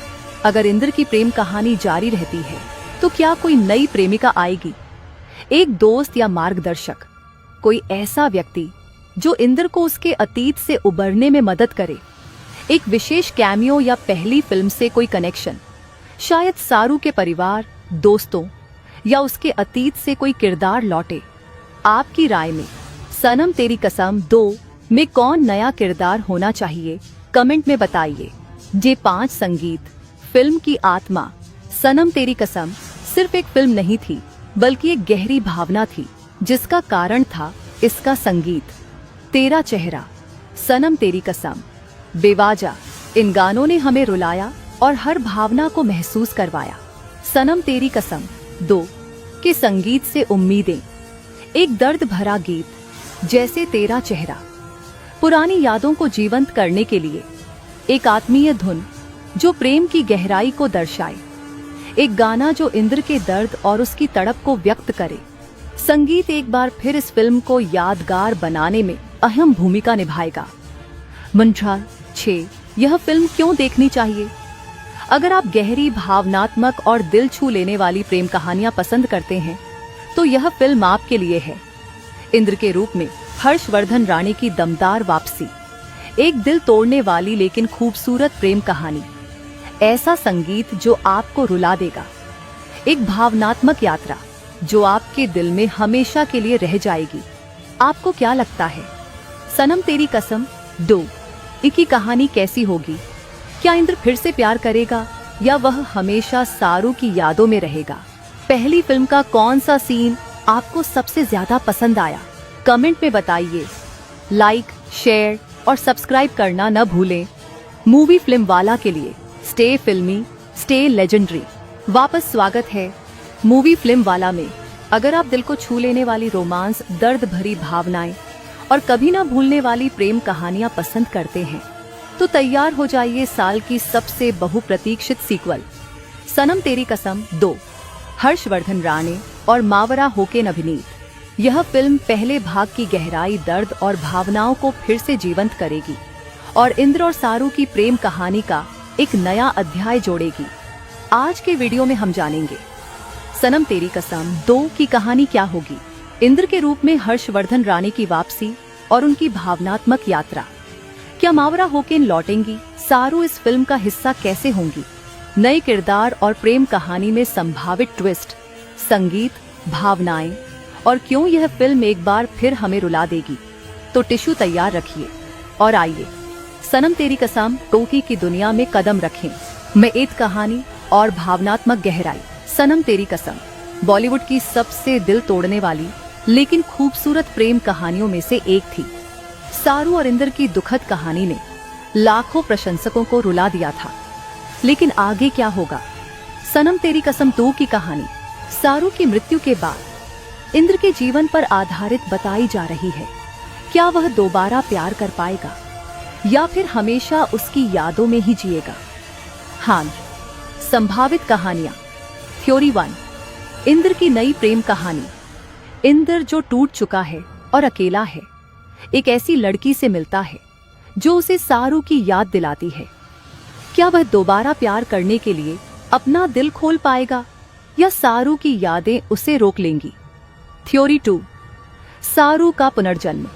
अगर इंद्र की प्रेम कहानी जारी रहती है तो क्या कोई नई प्रेमिका आएगी? एक दोस्त या मार्गदर्शक, कोई ऐसा व्यक्ति जो इंद्र को उसके अतीत से उबरने में मदद करे। एक विशेष कैमियो या पहली फिल्म से कोई कनेक्शन। शायद सारू के परिवार, दोस्तों या उसके अतीत से कोई किरदार लौटे। आपकी राय में सनम तेरी कसम 2 में कौन नया किरदार होना चाहिए? कमेंट में बताइए। J5 संगीत। फिल्म की आत्मा। सनम तेरी कसम सिर्फ एक फिल्म नहीं थी, बल्कि एक गहरी भावना थी, जिसका कारण था इसका संगीत। तेरा चेहरा, सनम तेरी कसम, बेवाजा। इन गानों ने हमें रुलाया और हर भावना को महसूस करवाया। सनम तेरी कसम 2 के संगीत से उम्मीदें। एक दर्द भरा गीत जैसे तेरा चेहरा, पुरानी यादों को जीवंत करने के लिए। एक आत्मीय धुन जो प्रेम की गहराई को दर्शाए। एक गाना जो इंद्र के दर्द और उसकी तड़प को व्यक्त करे। संगीत एक बार फिर इस फिल्म को यादगार बनाने में अहम भूमिका निभाएगा। मंत्राल 6 यह फिल्म क्यों देखनी चाहिए? अगर आप गहरी, भावनात्मक और दिल छू लेने वाली प्रेम कहानियां पसंद करते हैं, तो यह फिल्म आपके लिए है। इंद्र के रूप में हर्षवर्धन राणे की दमदार वापसी। एक दिल तोड़ने वाली लेकिन खूबसूरत प्रेम कहानी। ऐसा संगीत जो आपको रुला देगा। एक भावनात्मक यात्रा जो आपके दिल में हमेशा के लिए रह जाएगी। आपको क्या लगता है? सनम तेरी कसम 2 की कहानी कैसी होगी? क्या इंद्र फिर से प्यार करेगा या वह हमेशा सारू की यादों में रहेगा? पहली फिल्म का कौन सा सीन आपको सबसे ज्यादा पसंद आया? कमेंट में बताइए। लाइक, शेयर और सब्सक्राइब करना न भूलें। मूवी फिल्म वाला के लिए स्टे फिल्मी, स्टे लेजेंडरी। वापस स्वागत है मूवी फिल्म वाला में। अगर आप दिल को छू लेने वाली रोमांस, दर्द भरी भावनाएं और कभी ना भूलने वाली प्रेम कहानियां पसंद करते हैं, तो तैयार हो जाइए साल की सबसे बहुप्रतीक्षित सीक्वल सनम तेरी कसम 2। हर्षवर्धन राणे और मावरा होकेन अभिनीत यह फिल्म पहले भाग की गहराई, दर्द और भावनाओं को फिर से जीवंत करेगी और इंद्र और सारू की प्रेम कहानी का एक नया अध्याय जोड़ेगी। आज के वीडियो में हम जानेंगे सनम तेरी कसम 2 की कहानी क्या होगी, इंद्र के रूप में हर्षवर्धन राणे की वापसी और उनकी भावनात्मक यात्रा। क्या मावरा होकेन लौटेंगी? सारू इस फिल्म का हिस्सा कैसे होंगी? नए किरदार और प्रेम कहानी में संभावित ट्विस्ट, संगीत, भावनाएं और क्यों यह फिल्म एक बार फिर हमें रुला देगी। तो टिश्यू तैयार रखिए और आइए सनम तेरी कसम 2 की दुनिया में कदम रखें। में एक कहानी और भावनात्मक गहराई। सनम तेरी कसम बॉलीवुड की सबसे दिल तोड़ने वाली लेकिन खूबसूरत प्रेम कहानियों में से एक थी। सारू और इंद्र की दुखद कहानी ने लाखों प्रशंसकों को रुला दिया था। लेकिन आगे क्या होगा? सनम तेरी कसम 2 की कहानी सारू की मृत्यु के बाद इंद्र के जीवन पर आधारित बताई जा रही है। क्या वह दोबारा प्यार कर पाएगा या फिर हमेशा उसकी यादों में ही जिएगा? हाँ, संभावित कहानियां। थ्योरी 1, इंद्र की नई प्रेम कहानी। इंद्र जो टूट चुका है और अकेला है, एक ऐसी लड़की से मिलता है जो उसे सारू की याद दिलाती है। क्या वह दोबारा प्यार करने के लिए अपना दिल खोल पाएगा या सारू की यादें उसे रोक लेंगी? थ्योरी 2, सारू का पुनर्जन्म।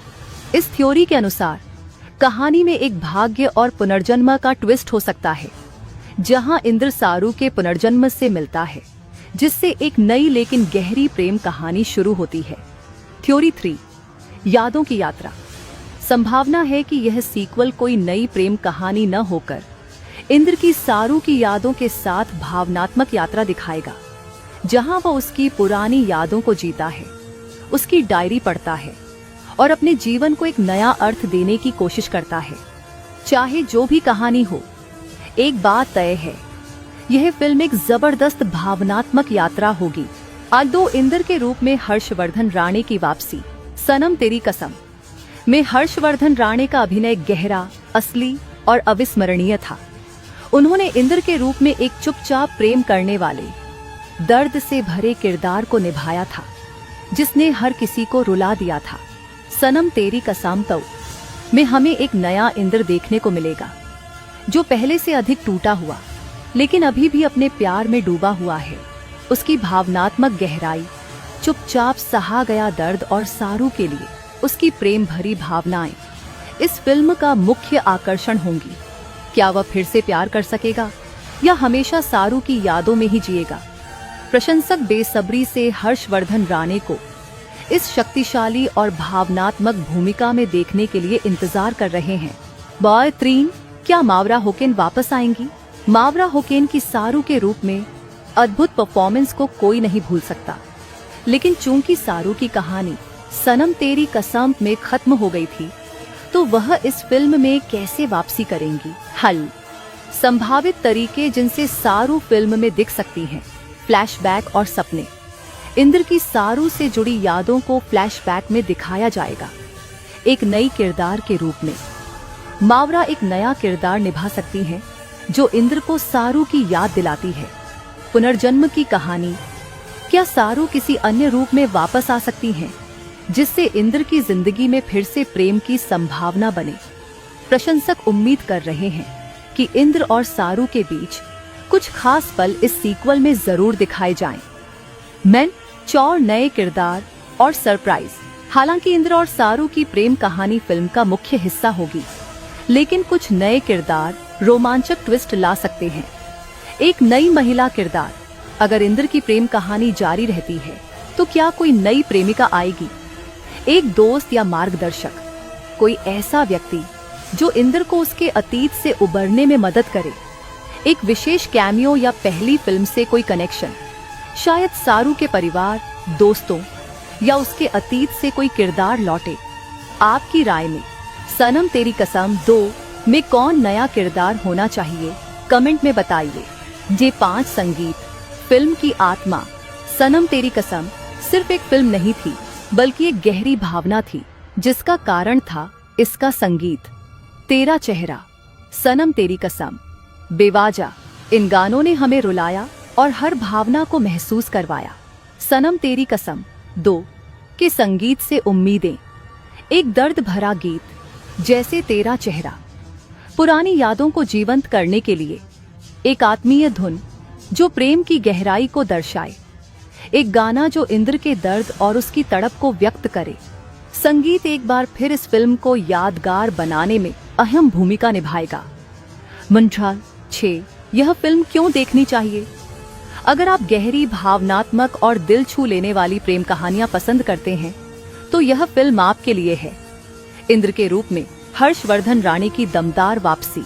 इस थ्योरी के अनुसार कहानी में एक भाग्य और पुनर्जन्म का ट्विस्ट हो सकता है, जहां इंद्र सारू के पुनर्जन्म से मिलता है, जिससे एक नई लेकिन गहरी प्रेम कहानी शुरू होती है। थ्योरी 3, यादों की यात्रा। संभावना है कि यह सीक्वल कोई नई प्रेम कहानी न होकर इंद्र की सारू की यादों के साथ भावनात्मक यात्रा दिखाएगा, जहां वह उसकी पुरानी यादों को जीता है, उसकी डायरी पढ़ता है और अपने जीवन को एक नया अर्थ देने की कोशिश करता है। चाहे जो भी कहानी हो, एक बात तय है, यह फिल्म एक जबरदस्त भावनात्मक यात्रा होगी। आदो इंद्र के रूप में हर्षवर्धन राणे की वापसी। सनम तेरी कसम में हर्षवर्धन राणे का अभिनय गहरा, असली और अविस्मरणीय था। उन्होंने इंद्र के रूप में एक चुपचाप प्रेम करने वाले, दर्द से भरे किरदार को निभाया था, जिसने हर किसी को रुला दिया था। सनम तेरी कसम में हमें एक नया इंद्र देखने को मिलेगा, जो पहले से अधिक टूटा हुआ लेकिन अभी भी अपने प्यार में डूबा हुआ है। उसकी भावनात्मक गहराई, चुपचाप सहा गया दर्द और सारू के लिए उसकी प्रेम भरी भावनाएं इस फिल्म का मुख्य आकर्षण होंगी। क्या वह फिर से प्यार कर सकेगा या हमेशा सारू की यादों में ही जिएगा? प्रशंसक बेसब्री से हर्षवर्धन राणे को इस शक्तिशाली और भावनात्मक भूमिका में देखने के लिए इंतजार कर रहे हैं। बॉय 3, क्या मावरा होकेन वापस आएंगी? मावरा होकेन की सारू के रूप में अद्भुत परफॉर्मेंस को कोई नहीं भूल सकता, लेकिन चूंकि सारू की कहानी सनम तेरी कसम में खत्म हो गई थी, तो वह इस फिल्म में कैसे वापसी करेंगी? हल, संभावित तरीके जिनसे सारू फिल्म में दिख सकती हैं। फ्लैशबैक और सपने। इंद्र की सारू से जुड़ी यादों को फ्लैशबैक में दिखाया जाएगा, एक नई किरदार के रूप में। मावरा एक नया किरदार निभा सकती हैं, जो इंद्र को सारू की याद दिलाती है। पुनर्जन्म की कहानी। क्या सारू किसी अन्य रूप में वापस आ सकती हैं, जिससे इंद्र की जिंदगी में फिर से प्रेम की संभावना बने? प्रशंसक उम्मीद कर रहे हैं कि इंद्र और सारू के बीच कुछ खास पल इस सीक्वल में जरूर दिखाए जाएं। मैन, चौर नए किरदार और सरप्राइज। हालांकि इंद्र और सारू की प्रेम कहानी फिल्म का मुख्य हिस्सा होगी, लेकिन कुछ नए किरदार रोमांचक ट्विस्ट ला सकते हैं। एक नई महिला किरदार। अगर इंद्र की प्रेम कहानी जारी रहती है, तो क्या कोई नई प्रेमिका आएगी? एक दोस्त या मार्गदर्शक, कोई ऐसा व्यक्ति जो इंद्र को उसके अतीत से उबरने में मदद करे। एक विशेष कैमियो या पहली फिल्म से कोई कनेक्शन। शायद सारू के परिवार, दोस्तों या उसके अतीत से कोई किरदार लौटे। आपकी राय में सनम तेरी कसम 2 में कौन नया किरदार होना चाहिए? कमेंट में बताइए। J5 संगीत। फिल्म की आत्मा। सनम तेरी कसम सिर्फ एक फिल्म नहीं थी, बल्कि एक गहरी भावना थी, जिसका कारण था इसका संगीत। तेरा चेहरा, सनम तेरी कसम, बेवाजा। इन गानों ने हमें रुलाया और हर भावना को महसूस करवाया। सनम तेरी कसम 2 के संगीत से उम्मीदें। एक दर्द भरा गीत, जैसे तेरा चेहरा, पुरानी यादों को जीवंत करने के लिए। एक आत्मीय धुन जो प्रेम की गहराई को दर्शाए। एक गाना जो इंद्र के दर्द और उसकी तड़प को व्यक्त करे। संगीत एक बार फिर इस फिल्म को यादगार बनाने में अहम भूमिका निभाएगा। मंत्राल 6, यह फिल्म क्यों देखनी चाहिए? अगर आप गहरी, भावनात्मक और दिल छू लेने वाली प्रेम कहानियां पसंद करते हैं, तो यह फिल्म आपके लिए है। इंद्र के रूप में हर्षवर्धन राणे की दमदार वापसी।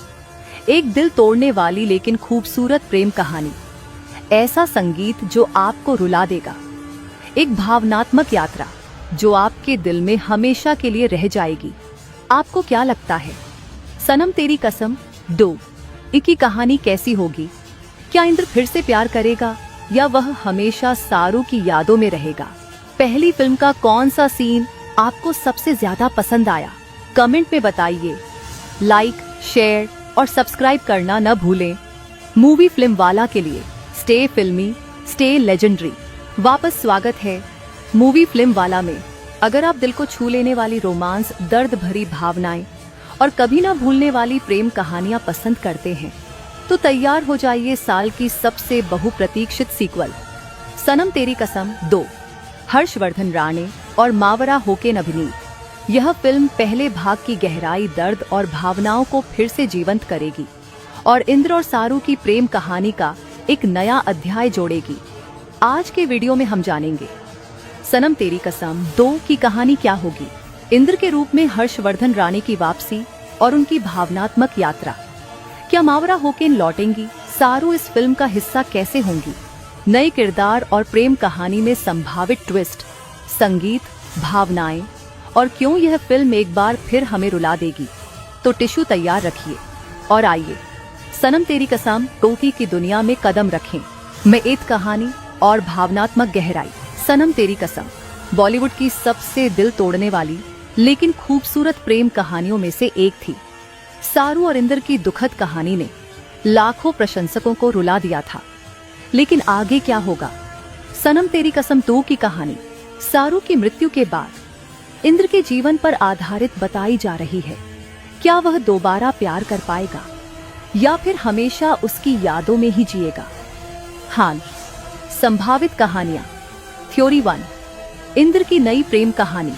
एक दिल तोड़ने वाली लेकिन खूबसूरत प्रेम कहानी। ऐसा संगीत जो आपको रुला देगा। एक भावनात्मक यात्रा जो आपके दिल में हमेशा के लिए रह जाएगी। आपको क्या लगता है? सनम तेरी कसम 2 की कहानी कैसी होगी? क्या इंद्र फिर से प्यार करेगा या वह हमेशा सारू की यादों में रहेगा? पहली फिल्म का कौन सा सीन आपको सबसे ज्यादा पसंद आया? कमेंट में बताइए। लाइक, शेयर और सब्सक्राइब करना न भूलें। मूवी फिल्म वाला के लिए स्टे फिल्मी, स्टे लेजेंडरी वापस स्वागत है मूवी फिल्म वाला में। अगर आप दिल को छू लेने वाली रोमांस, दर्द भरी भावनाएं और कभी ना भूलने वाली प्रेम कहानियां पसंद करते हैं तो तैयार हो जाइए साल की सबसे बहुप्रतीक्षित सीक्वल सनम तेरी कसम 2, हर्षवर्धन राणे और मावरा होकेन अभिनीत। यह फिल्म पहले भाग की गहराई, दर्द और भावनाओं को फिर से जीवंत करेगी और इंद्र और सारू की प्रेम कहानी का एक नया अध्याय जोड़ेगी। आज के वीडियो में हम जानेंगे सनम तेरी कसम 2 की कहानी क्या होगी, इंद्र के रूप में हर्षवर्धन राणे की वापसी और उनकी भावनात्मक यात्रा। क्या मावरा होकेन लौटेंगी? सारू इस फिल्म का हिस्सा कैसे होंगी? नए किरदार और प्रेम कहानी में संभावित ट्विस्ट, संगीत, भावनाएं और क्यों यह फिल्म एक बार फिर हमें रुला देगी। तो टिश्यू तैयार रखिए और आइए सनम तेरी कसम 2 की दुनिया में कदम रखें। में एक कहानी और भावनात्मक गहराई। सनम तेरी कसम बॉलीवुड की सबसे दिल तोड़ने वाली लेकिन खूबसूरत प्रेम कहानियों में से एक थी। सारू और इंद्र की दुखद कहानी ने लाखों प्रशंसकों को रुला दिया था। लेकिन आगे क्या होगा? सनम तेरी कसम 2 की कहानी सारू की मृत्यु के बाद इंद्र के जीवन पर आधारित बताई जा रही है। क्या वह दोबारा प्यार कर पाएगा या फिर हमेशा उसकी यादों में ही जिएगा? हाँ, संभावित कहानियां। थ्योरी 1, इंद्र की नई प्रेम कहानी।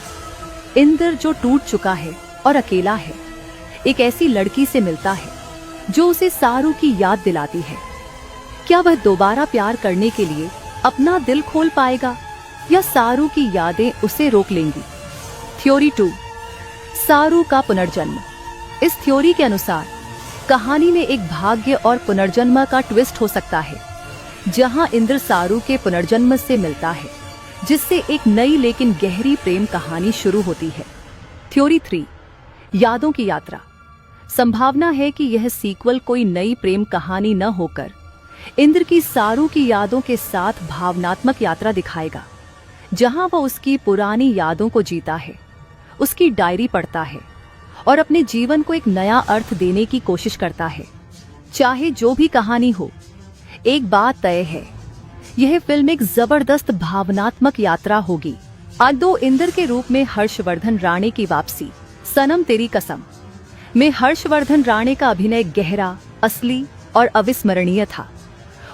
इंद्र जो टूट चुका है और अकेला है, एक ऐसी लड़की से मिलता है जो उसे सारू की याद दिलाती है। क्या वह दोबारा प्यार करने के लिए अपना दिल खोल पाएगा या सारू की यादें उसे रोक लेंगी? थ्योरी 2, सारू का पुनर्जन्म। इस थ्योरी के अनुसार कहानी में एक भाग्य और पुनर्जन्म का ट्विस्ट हो सकता है, जहां इंद्र सारू के पुनर्जन्म से मिलता है, जिससे एक नई लेकिन गहरी प्रेम कहानी शुरू होती है। थ्योरी 3, यादों की यात्रा। संभावना है कि यह सीक्वल कोई नई प्रेम कहानी न होकर इंद्र की सारू की यादों के साथ भावनात्मक यात्रा दिखाएगा, जहां वह उसकी पुरानी यादों को जीता है, उसकी डायरी पढ़ता है और अपने जीवन को एक नया अर्थ देने की कोशिश करता है। चाहे जो भी कहानी हो, एक बात तय है, यह फिल्म एक जबरदस्त भावनात्मक यात्रा होगी। आज 2 इंद्र के रूप में हर्षवर्धन राणे की वापसी। सनम तेरी कसम में हर्षवर्धन राणे का अभिनय गहरा, असली और अविस्मरणीय था।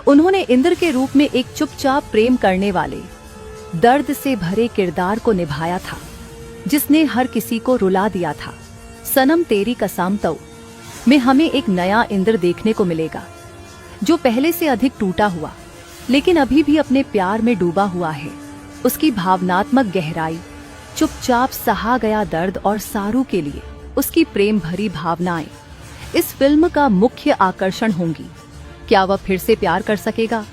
उन्होंने इंद्र के रूप में एक चुपचाप प्रेम करने वाले, दर्द से भरे किरदार को निभाया था, जिसने हर किसी को रुला दिया था। सनम तेरी कसम 2 में हमें एक नया इंद्र देखने को मिलेगा, जो पहले से अधिक टूटा हुआ लेकिन अभी भी अपने प्यार में डूबा हुआ है। उसकी भावनात्मक गहराई, चुपचाप सहा गया दर्द और सारू के लिए उसकी प्रेम भरी भावनाएं इस फिल्म का मुख्य आकर्षण होंगी। क्या वह फिर से प्यार कर सकेगा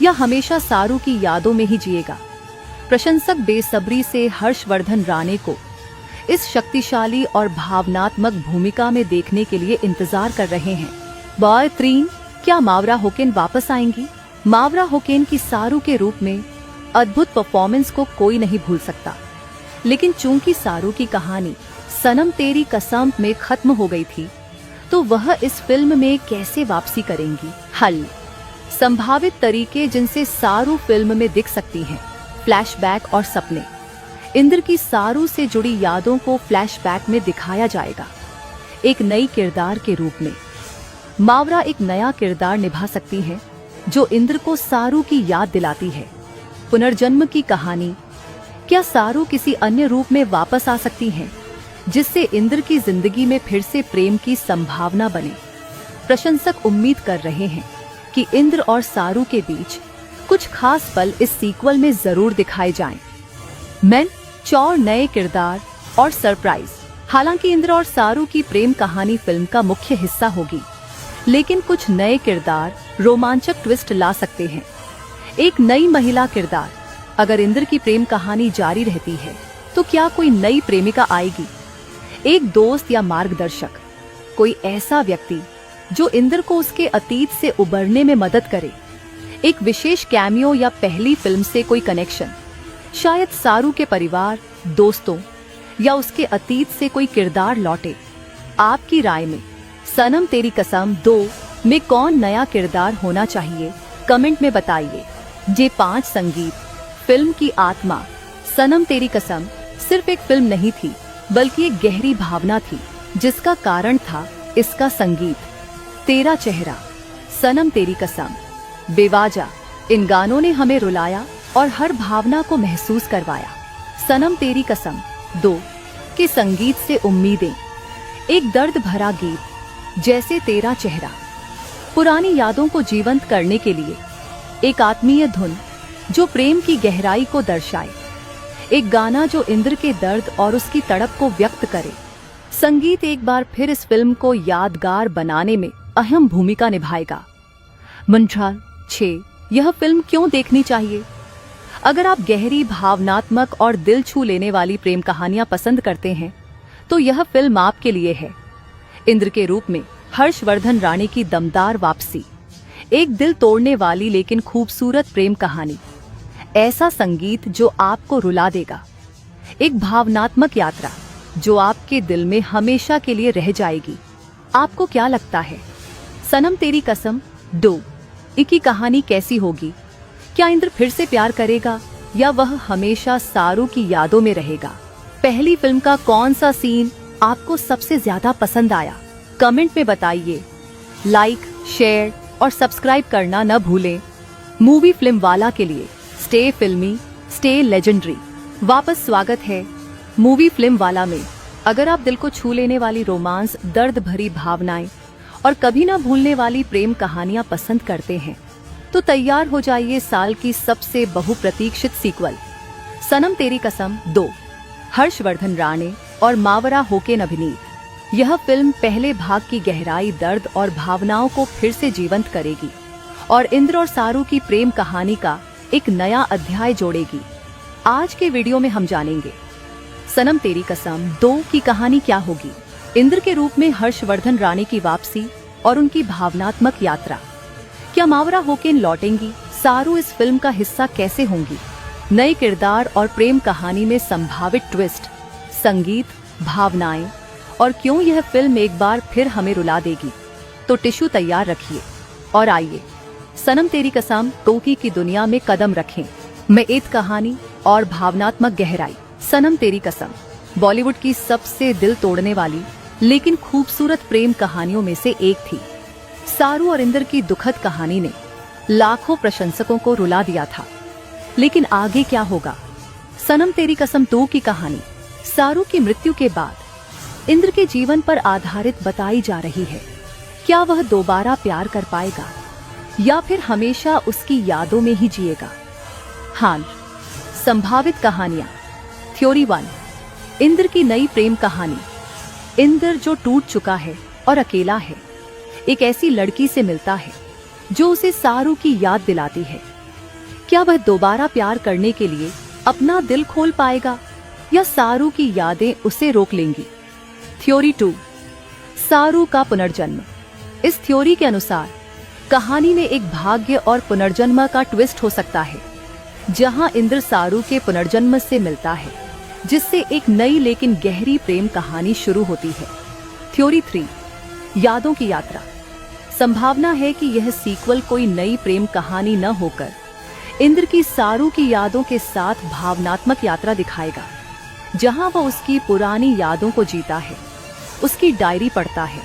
या हमेशा सारू की यादों में ही जिएगा? प्रशंसक बेसब्री से हर्षवर्धन राणे को इस शक्तिशाली और भावनात्मक भूमिका में देखने के लिए इंतजार कर रहे हैं। बॉय 3, क्या मावरा होकेन वापस आएंगी? मावरा होकेन की सारू के रूप में अद्भुत परफॉर्मेंस को कोई नहीं भूल सकता, लेकिन चूंकि सारू की कहानी सनम तेरी कसम में खत्म हो गई थी, तो वह इस फिल्म में कैसे वापसी करेंगी? हल, संभावित तरीके जिनसे सारू फिल्म में दिख सकती हैं। फ्लैशबैक और सपने। इंद्र की सारू से जुड़ी यादों को फ्लैशबैक में दिखाया जाएगा, एक नई किरदार के रूप में। मावरा एक नया किरदार निभा सकती हैं, जो इंद्र को सारू की याद दिलाती है। पुनर्जन्म की कहानी। क्या सारू किसी अन्य रूप में वापस आ सकती हैं, जिससे इंद्र की जिंदगी में फिर से प्रेम की संभावना बने? प्रशंसक उम्मीद कर रहे हैं कि इंद्र और सारू के बीच कुछ खास पल इस सीक्वल में जरूर दिखाए जाएं। मैन, चौर नए किरदार और सरप्राइज। हालांकि इंद्र और सारू की प्रेम कहानी फिल्म का मुख्य हिस्सा होगी, लेकिन कुछ नए किरदार रोमांचक ट्विस्ट ला सकते हैं। एक नई महिला किरदार। अगर इंद्र की प्रेम कहानी जारी रहती है, तो क्या कोई नई प्रेमिका आएगी? एक दोस्त या मार्गदर्शक, कोई ऐसा व्यक्ति जो इंद्र को उसके अतीत से उबरने में मदद करे। एक विशेष कैमियो या पहली फिल्म से कोई कनेक्शन, शायद सारू के परिवार, दोस्तों या उसके अतीत से कोई किरदार लौटे। आपकी राय में सनम तेरी कसम 2 में कौन नया किरदार होना चाहिए, कमेंट में बताइए। ये 5 संगीत फिल्म की आत्मा। सनम तेरी कसम सिर्फ एक फिल्म नहीं थी, बल्कि एक गहरी भावना थी, जिसका कारण था इसका संगीत। तेरा चेहरा, सनम तेरी कसम, बेवजह इन गानों ने हमें रुलाया और हर भावना को महसूस करवाया। सनम तेरी कसम 2 के संगीत से उम्मीदें, एक दर्द भरा गीत जैसे तेरा चेहरा, पुरानी यादों को जीवंत करने के लिए एक आत्मीय धुन जो प्रेम की गहराई को दर्शाए, एक गाना जो इंद्र के दर्द और उसकी तड़प को व्यक्त करे। संगीत एक बार फिर इस फिल्म को यादगार बनाने में अहम भूमिका निभाएगा। मंत्राल 6 यह फिल्म क्यों देखनी चाहिए? अगर आप गहरी, भावनात्मक और दिल छू लेने वाली प्रेम कहानियां पसंद करते हैं तो यह फिल्म आपके लिए है। इंद्र के रूप में हर्षवर्धन राणे की दमदार वापसी, एक दिल तोड़ने वाली लेकिन खूबसूरत प्रेम कहानी, ऐसा संगीत जो आपको रुला देगा, एक भावनात्मक यात्रा जो आपके दिल में हमेशा के लिए रह जाएगी। आपको क्या लगता है, सनम तेरी कसम 2 की कहानी कैसी होगी? क्या इंद्र फिर से प्यार करेगा या वह हमेशा सारू की यादों में रहेगा? पहली फिल्म का कौन सा सीन आपको सबसे ज्यादा पसंद आया, कमेंट में बताइए। लाइक, शेयर और सब्सक्राइब करना न भूलें। मूवी फिल्म वाला के लिए स्टे फिल्मी, स्टे लेजेंडरी वापस स्वागत है मूवी फिल्म वाला में। अगर आप दिल को छू लेने वाली रोमांस, दर्द भरी भावनाएं और कभी ना भूलने वाली प्रेम कहानियां पसंद करते हैं तो तैयार हो जाइए साल की सबसे बहुप्रतीक्षित सीक्वल सनम तेरी कसम 2, हर्षवर्धन राणे और मावरा होकेन अभिनीत। यह फिल्म पहले भाग की गहराई, दर्द और भावनाओं को फिर से जीवंत करेगी और इंद्र और सारू की प्रेम कहानी का एक नया अध्याय जोड़ेगी। आज के वीडियो में हम जानेंगे सनम तेरी कसम 2 की कहानी क्या होगी, इंद्र के रूप में हर्षवर्धन राणे की वापसी और उनकी भावनात्मक यात्रा। क्या मावरा होकेन लौटेंगी? सारू इस फिल्म का हिस्सा कैसे होंगी? नए किरदार और प्रेम कहानी में संभावित ट्विस्ट, संगीत, भावनाएं और क्यों यह फिल्म एक बार फिर हमें रुला देगी। तो टिश्यू तैयार रखिए और आइए सनम तेरी कसम 2 की दुनिया में कदम रखें। में एक कहानी और भावनात्मक गहराई। सनम तेरी कसम बॉलीवुड की सबसे दिल तोड़ने वाली लेकिन खूबसूरत प्रेम कहानियों में से एक थी। सारू और इंद्र की दुखद कहानी ने लाखों प्रशंसकों को रुला दिया था, लेकिन आगे क्या होगा? सनम तेरी कसम 2 की कहानी सारू की मृत्यु के बाद इंद्र के जीवन पर आधारित बताई जा रही है। क्या वह दोबारा प्यार कर पाएगा या फिर हमेशा उसकी यादों में ही जिएगा? हाँ, संभावित कहानियां। थ्योरी 1, इंद्र की नई प्रेम कहानी। इंद्र जो टूट चुका है और अकेला है, एक ऐसी लड़की से मिलता है जो उसे सारू की याद दिलाती है। क्या वह दोबारा प्यार करने के लिए अपना दिल खोल पाएगा या सारू की यादें उसे रोक लेंगी? थ्योरी 2, सारू का पुनर्जन्म। इस थ्योरी के अनुसार कहानी में एक भाग्य और पुनर्जन्म का ट्विस्ट हो सकता है, जहां इंद्र सारू के पुनर्जन्म से मिलता है, जिससे एक नई लेकिन गहरी प्रेम कहानी शुरू होती है। थ्योरी 3, यादों की यात्रा। संभावना है कि यह सीक्वल कोई नई प्रेम कहानी न होकर इंद्र की सारू की यादों के साथ भावनात्मक यात्रा दिखाएगा, जहां वह उसकी पुरानी यादों को जीता है, उसकी डायरी पढ़ता है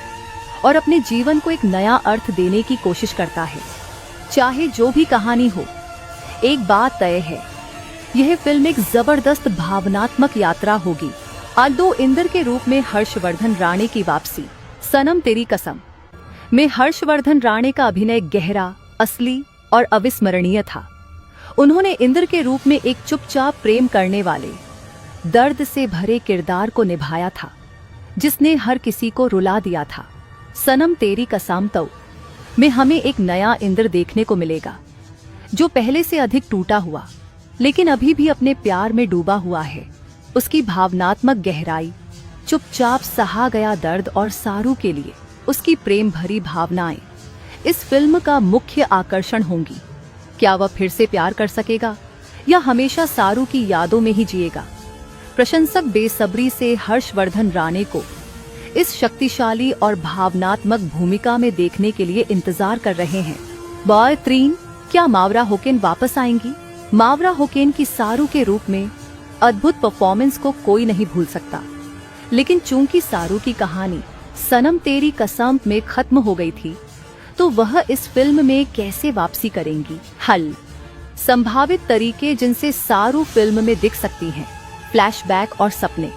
और अपने जीवन को एक नया अर्थ देने की कोशिश करता है। चाहे जो भी कहानी हो, एक बात तय है, यह फिल्म एक जबरदस्त भावनात्मक यात्रा होगी। आल्दो इंद्र के रूप में हर्षवर्धन राणे की वापसी। सनम तेरी कसम में हर्षवर्धन राणे का अभिनय गहरा, असली और अविस्मरणीय था। उन्होंने इंद्र के रूप में एक चुपचाप प्रेम करने वाले, दर्द से भरे किरदार को निभाया था, जिसने हर किसी को रुला दिया था। सनम तेरी कसम 2 में हमें एक नया इंद्र देखने को मिलेगा, जो पहले से अधिक टूटा हुआ लेकिन अभी भी अपने प्यार में डूबा हुआ है। उसकी भावनात्मक गहराई, चुपचाप सहा गया दर्द और सारू के लिए उसकी प्रेम भरी भावनाएं इस फिल्म का मुख्य आकर्षण होंगी। क्या वह फिर से प्यार कर सकेगा या हमेशा सारू की यादों में ही जिएगा? प्रशंसक बेसब्री से हर्षवर्धन राणे को इस शक्तिशाली और भावनात्मक भूमिका में देखने के लिए इंतजार कर रहे हैं। बॉय 3, क्या मावरा होकेन वापस आएंगी? मावरा होकेन की सारू के रूप में अद्भुत परफॉर्मेंस को कोई नहीं भूल सकता, लेकिन चूंकि सारू की कहानी सनम तेरी कसम में खत्म हो गई थी, तो वह इस फिल्म में कैसे वापसी करेंगी? हल: संभावित तरीके जिनसे सारू फिल्म में दिख सकती हैं। फ्लैशबैक और सपने: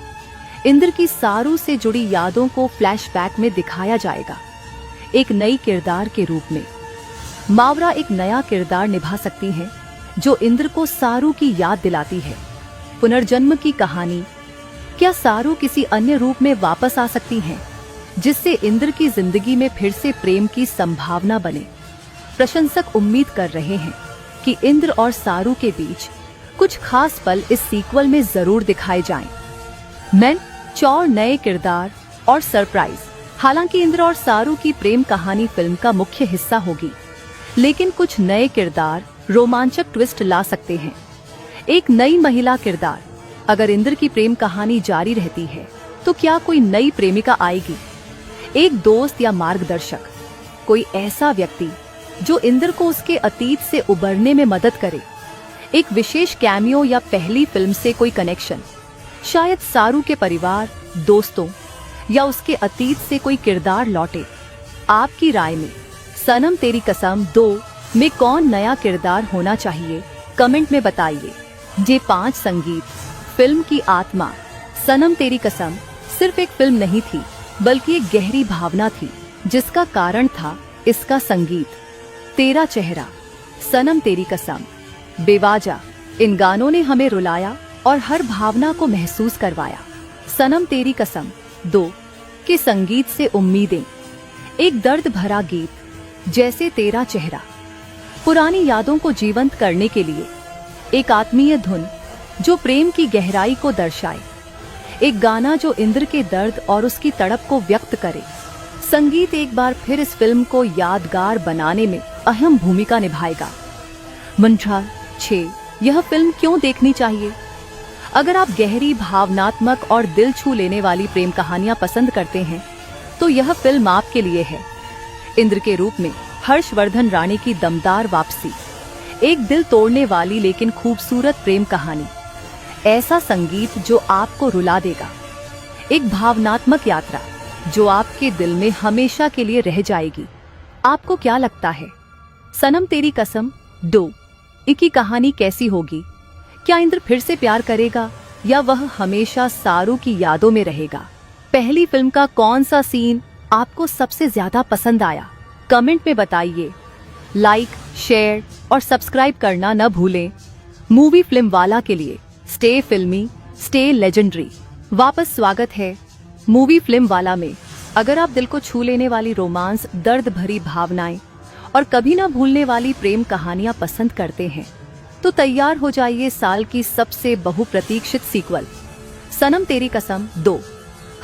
इंद्र की सारू से जुड़ी यादों को फ्लैशबैक में दिखाया जाएगा, एक नई किरदार के रूप में। मावरा एक नया किरदार निभा सकती हैं जो इंद्र को सारू की याद दिलाती है। पुनर्जन्म की कहानी: क्या सारू किसी अन्य रूप में वापस आ सकती हैं जिससे इंद्र की जिंदगी में फिर से प्रेम की संभावना बने? प्रशंसक उम्मीद कर रहे हैं कि इंद्र और सारू के बीच कुछ खास पल इस सीक्वल में जरूर दिखाए जाएं। मैन चौर नए किरदार और सरप्राइज: हालांकि इंद्र और सारू की प्रेम कहानी फिल्म का मुख्य हिस्सा होगी, लेकिन कुछ नए किरदार रोमांचक ट्विस्ट ला सकते हैं। एक नई महिला किरदार: अगर इंद्र की प्रेम कहानी जारी रहती है तो क्या कोई नई प्रेमिका आएगी? एक दोस्त या मार्गदर्शक: कोई ऐसा व्यक्ति जो इंद्र को उसके अतीत से उबरने में मदद करे। एक विशेष कैमियो या पहली फिल्म से कोई कनेक्शन, शायद सारू के परिवार, दोस्तों या उसके अतीत से कोई किरदार लौटे। आपकी राय में सनम तेरी कसम 2 में कौन नया किरदार होना चाहिए? कमेंट में बताइए। J5 संगीत: फिल्म की आत्मा। सनम तेरी कसम सिर्फ एक फिल्म नहीं थी, बल्कि एक गहरी भावना थी, जिसका कारण था इसका संगीत। तेरा चेहरा, सनम तेरी कसम, बेवाजा, इन गानों ने हमें रुलाया और हर भावना को महसूस करवाया। सनम तेरी कसम 2 के संगीत से उम्मीदें: एक दर्द भरा गीत जैसे तेरा चेहरा, पुरानी यादों को जीवंत करने के लिए। एक आत्मीय धुन जो प्रेम की गहराई को दर्शाए। एक गाना जो इंद्र के दर्द और उसकी तड़प को व्यक्त करे। संगीत एक बार फिर इस फिल्म को यादगार बनाने में अहम भूमिका निभाएगा। मंत्रा 6: यह फिल्म क्यों देखनी चाहिए? अगर आप गहरी, भावनात्मक और दिल छू लेने वाली प्रेम कहानियां पसंद करते हैं तो यह फिल्म आपके लिए है। इंद्र के रूप में हर्षवर्धन राणे की दमदार वापसी, एक दिल तोड़ने वाली लेकिन खूबसूरत प्रेम कहानी, ऐसा संगीत जो आपको रुला देगा, एक भावनात्मक यात्रा जो आपके दिल में हमेशा के लिए रह जाएगी। आपको क्या लगता है? सनम तेरी कसम 2 की कहानी कैसी होगी? क्या इंद्र फिर से प्यार करेगा या वह हमेशा सारू की यादों में रहेगा? पहली फिल्म का कौन सा सीन आपको सबसे ज्यादा पसंद आया? कमेंट में बताइए। लाइक, शेयर और सब्सक्राइब करना न भूलें। मूवी फिल्म वाला के लिए स्टे फिल्मी, स्टे लेजेंडरी वापस स्वागत है मूवी फिल्म वाला में। अगर आप दिल को छू लेने वाली रोमांस, दर्द भरी भावनाएं और कभी ना भूलने वाली प्रेम कहानियां पसंद करते हैं तो तैयार हो जाइए साल की सबसे बहुप्रतीक्षित सीक्वल सनम तेरी कसम 2,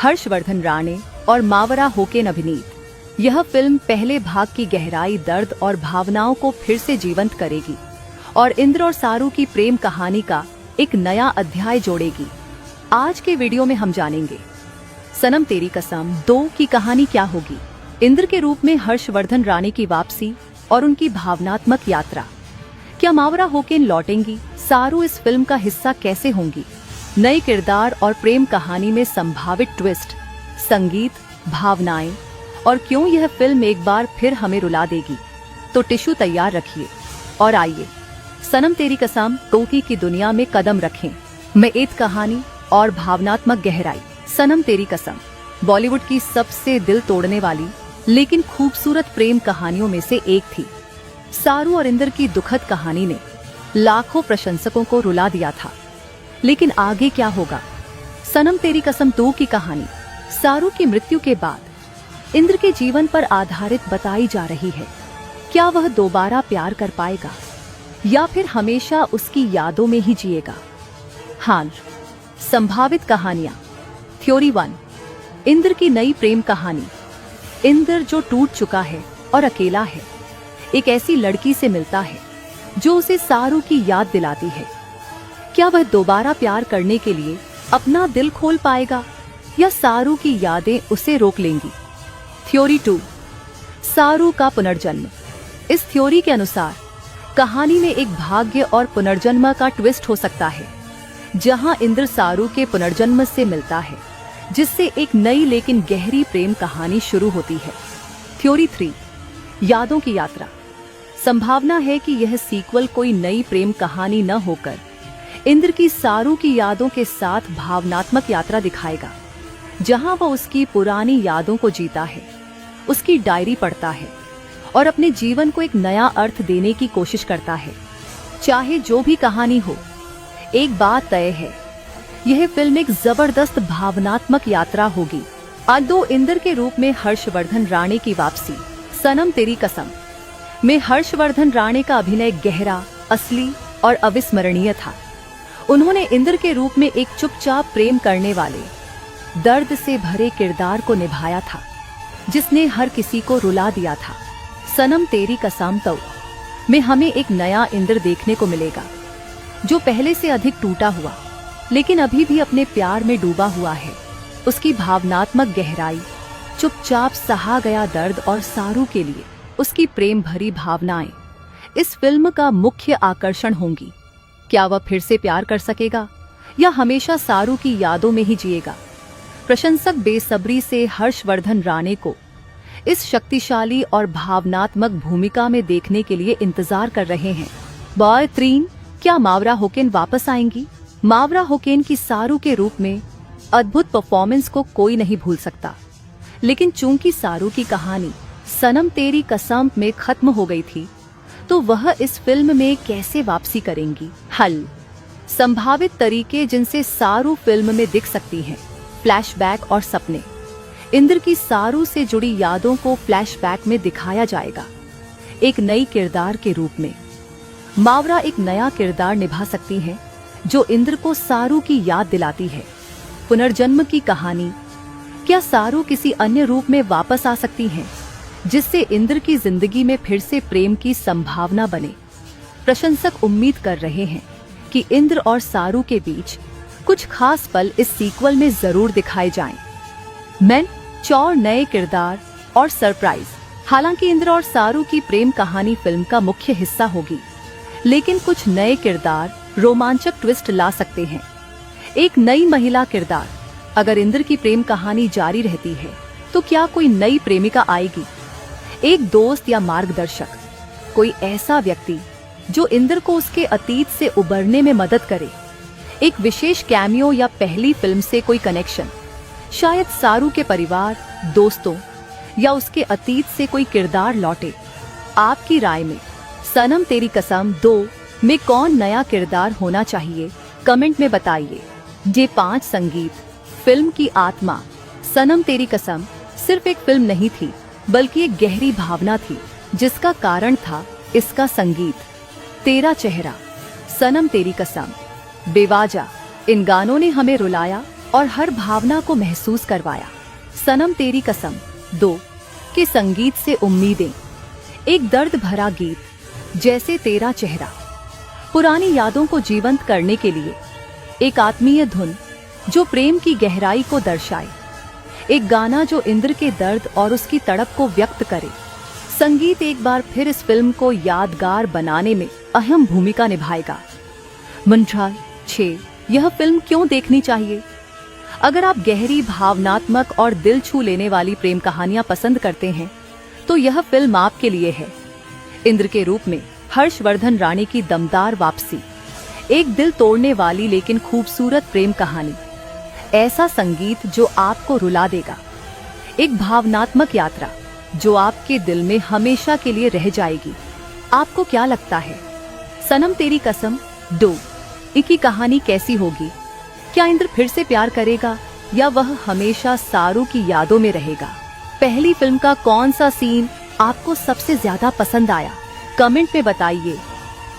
हर्षवर्धन राणे और मावरा होकेन अभिनीत। यह फिल्म पहले भाग की गहराई, दर्द और भावनाओं को फिर से जीवंत करेगी और इंद्र और सारू की प्रेम कहानी का एक नया अध्याय जोड़ेगी। आज के वीडियो में हम जानेंगे सनम तेरी कसम 2 की कहानी क्या होगी, इंद्र के रूप में हर्षवर्धन राणे की वापसी और उनकी भावनात्मक यात्रा। क्या मावरा होकेन लौटेंगी? सारू इस फिल्म का हिस्सा कैसे होंगी? नए किरदार और प्रेम कहानी में संभावित ट्विस्ट, संगीत, भावनाएं और क्यों यह फिल्म एक बार फिर हमें रुला देगी। तो टिश्यू तैयार रखिए और आइए सनम तेरी कसम 2 की दुनिया में कदम रखें। में एक कहानी और भावनात्मक गहराई। सनम तेरी कसम बॉलीवुड की सबसे दिल तोड़ने वाली लेकिन खूबसूरत प्रेम कहानियों में से एक थी। सारू और इंद्र की दुखद कहानी ने लाखों प्रशंसकों को रुला दिया था, लेकिन आगे क्या होगा? सनम तेरी कसम 2 की कहानी सारू की मृत्यु के बाद इंद्र के जीवन पर आधारित बताई जा रही है। क्या वह दोबारा प्यार कर पाएगा या फिर हमेशा उसकी यादों में ही जिएगा? हाँ, संभावित कहानियां। थ्योरी 1, इंद्र की नई प्रेम कहानी। इंद्र जो टूट चुका है और अकेला है, एक ऐसी लड़की से मिलता है जो उसे सारू की याद दिलाती है। क्या वह दोबारा प्यार करने के लिए अपना दिल खोल पाएगा या सारू की यादें उसे रोक लेंगी? थ्योरी 2, सारू का पुनर्जन्म। इस थ्योरी के अनुसार कहानी में एक भाग्य और पुनर्जन्म का ट्विस्ट हो सकता है, जहां इंद्र सारू के पुनर्जन्म से मिलता है, जिससे एक नई लेकिन गहरी प्रेम कहानी शुरू होती है। थ्योरी 3, यादों की यात्रा। संभावना है कि यह सीक्वल कोई नई प्रेम कहानी न होकर इंद्र की सारू की यादों के साथ भावनात्मक यात्रा दिखाएगा, जहां वह उसकी पुरानी यादों को जीता है, उसकी डायरी पढ़ता है और अपने जीवन को एक नया अर्थ देने की कोशिश करता है। चाहे जो भी कहानी हो, एक बात तय है, यह फिल्म एक जबरदस्त भावनात्मक यात्रा होगी। आज 2 इंद्र के रूप में हर्षवर्धन राणे की वापसी। सनम तेरी कसम में हर्षवर्धन राणे का अभिनय गहरा, असली और अविस्मरणीय था। उन्होंने इंद्र के रूप में एक चुपचाप प्रेम करने वाले, दर्द से भरे किरदार को निभाया था, जिसने हर किसी को रुला दिया था। सनम तेरी कसम 2 में हमें एक नया इंद्र देखने को मिलेगा, जो पहले से अधिक टूटा हुआ लेकिन अभी भी अपने प्यार में डूबा हुआ है। उसकी भावनात्मक गहराई, चुपचाप सहा गया दर्द और सारू के लिए उसकी प्रेम भरी भावनाएं इस फिल्म का मुख्य आकर्षण होंगी। क्या वह फिर से प्यार कर सकेगा या हमेशा सारू की यादों में ही जिएगा? प्रशंसक बेसब्री से हर्षवर्धन राणे को इस शक्तिशाली और भावनात्मक भूमिका में देखने के लिए इंतजार कर रहे हैं। बॉय 3, क्या मावरा होकेन वापस आएंगी? मावरा होकेन की सारू के रूप में अद्भुत परफॉर्मेंस को कोई नहीं भूल सकता, लेकिन चूंकि सारू की कहानी सनम तेरी कसम में खत्म हो गई थी, तो वह इस फिल्म में कैसे वापसी करेंगी? हल, संभावित तरीके जिनसे सारू फिल्म में दिख सकती हैं। फ्लैशबैक और सपने। इंद्र की सारू से जुड़ी यादों को फ्लैशबैक में दिखाया जाएगा, एक नई किरदार के रूप में। मावरा एक नया किरदार निभा सकती हैं, जो इंद्र को सारू की याद दिलाती है। पुनर्जन्म की कहानी। क्या सारू किसी अन्य रूप में वापस आ सकती हैं, जिससे इंद्र की जिंदगी में फिर से प्रेम की संभावना बने? प्रशंसक उम्मीद कर रहे हैं कि इंद्र और सारू के बीच कुछ खास पल इस सीक्वल में जरूर दिखाए जाएं। मैन चौर नए किरदार और सरप्राइज। हालांकि इंद्र और सारू की प्रेम कहानी फिल्म का मुख्य हिस्सा होगी, लेकिन कुछ नए किरदार रोमांचक ट्विस्ट ला सकते हैं। एक नई महिला किरदार। अगर इंद्र की प्रेम कहानी जारी रहती है, तो क्या कोई नई प्रेमिका आएगी? एक दोस्त या मार्गदर्शक, कोई ऐसा व्यक्ति जो इंद्र को उसके अतीत से उबरने में मदद करे। एक विशेष कैमियो या पहली फिल्म से कोई कनेक्शन, शायद सारू के परिवार, दोस्तों या उसके अतीत से कोई किरदार लौटे। आपकी राय में सनम तेरी कसम 2 में कौन नया किरदार होना चाहिए? कमेंट में बताइए। J5 संगीत। फिल्म की आत्मा। सनम तेरी कसम सिर्फ एक फिल्म नहीं थी, बल्कि एक गहरी भावना थी, जिसका कारण था इसका संगीत। तेरा चेहरा, सनम तेरी कसम, बेवाजा। इन गानों ने हमें रुलाया और हर भावना को महसूस करवाया। सनम तेरी कसम 2 के संगीत से उम्मीदें। एक दर्द भरा गीत, जैसे तेरा चेहरा, पुरानी यादों को जीवंत करने के लिए। एक आत्मीय धुन जो प्रेम की गहराई को दर्शाए। एक गाना जो इंद्र के दर्द और उसकी तड़प को व्यक्त करे। संगीत एक बार फिर इस फिल्म को यादगार बनाने में अहम भूमिका निभाएगा। मंत्राल 6, यह फिल्म क्यों देखनी चाहिए? अगर आप गहरी, भावनात्मक और दिल छू लेने वाली प्रेम कहानियां पसंद करते हैं, तो यह फिल्म आपके लिए है। इंद्र के रूप में हर्षवर्धन राणे की दमदार वापसी। एक दिल तोड़ने वाली लेकिन खूबसूरत प्रेम कहानी। ऐसा संगीत जो आपको रुला देगा। एक भावनात्मक यात्रा जो आपके दिल में हमेशा के लिए रह जाएगी। आपको क्या लगता है? सनम तेरी कसम 2 की कहानी कैसी होगी? क्या इंद्र फिर से प्यार करेगा या वह हमेशा सारू की यादों में रहेगा? पहली फिल्म का कौन सा सीन आपको सबसे ज्यादा पसंद आया? कमेंट में बताइए।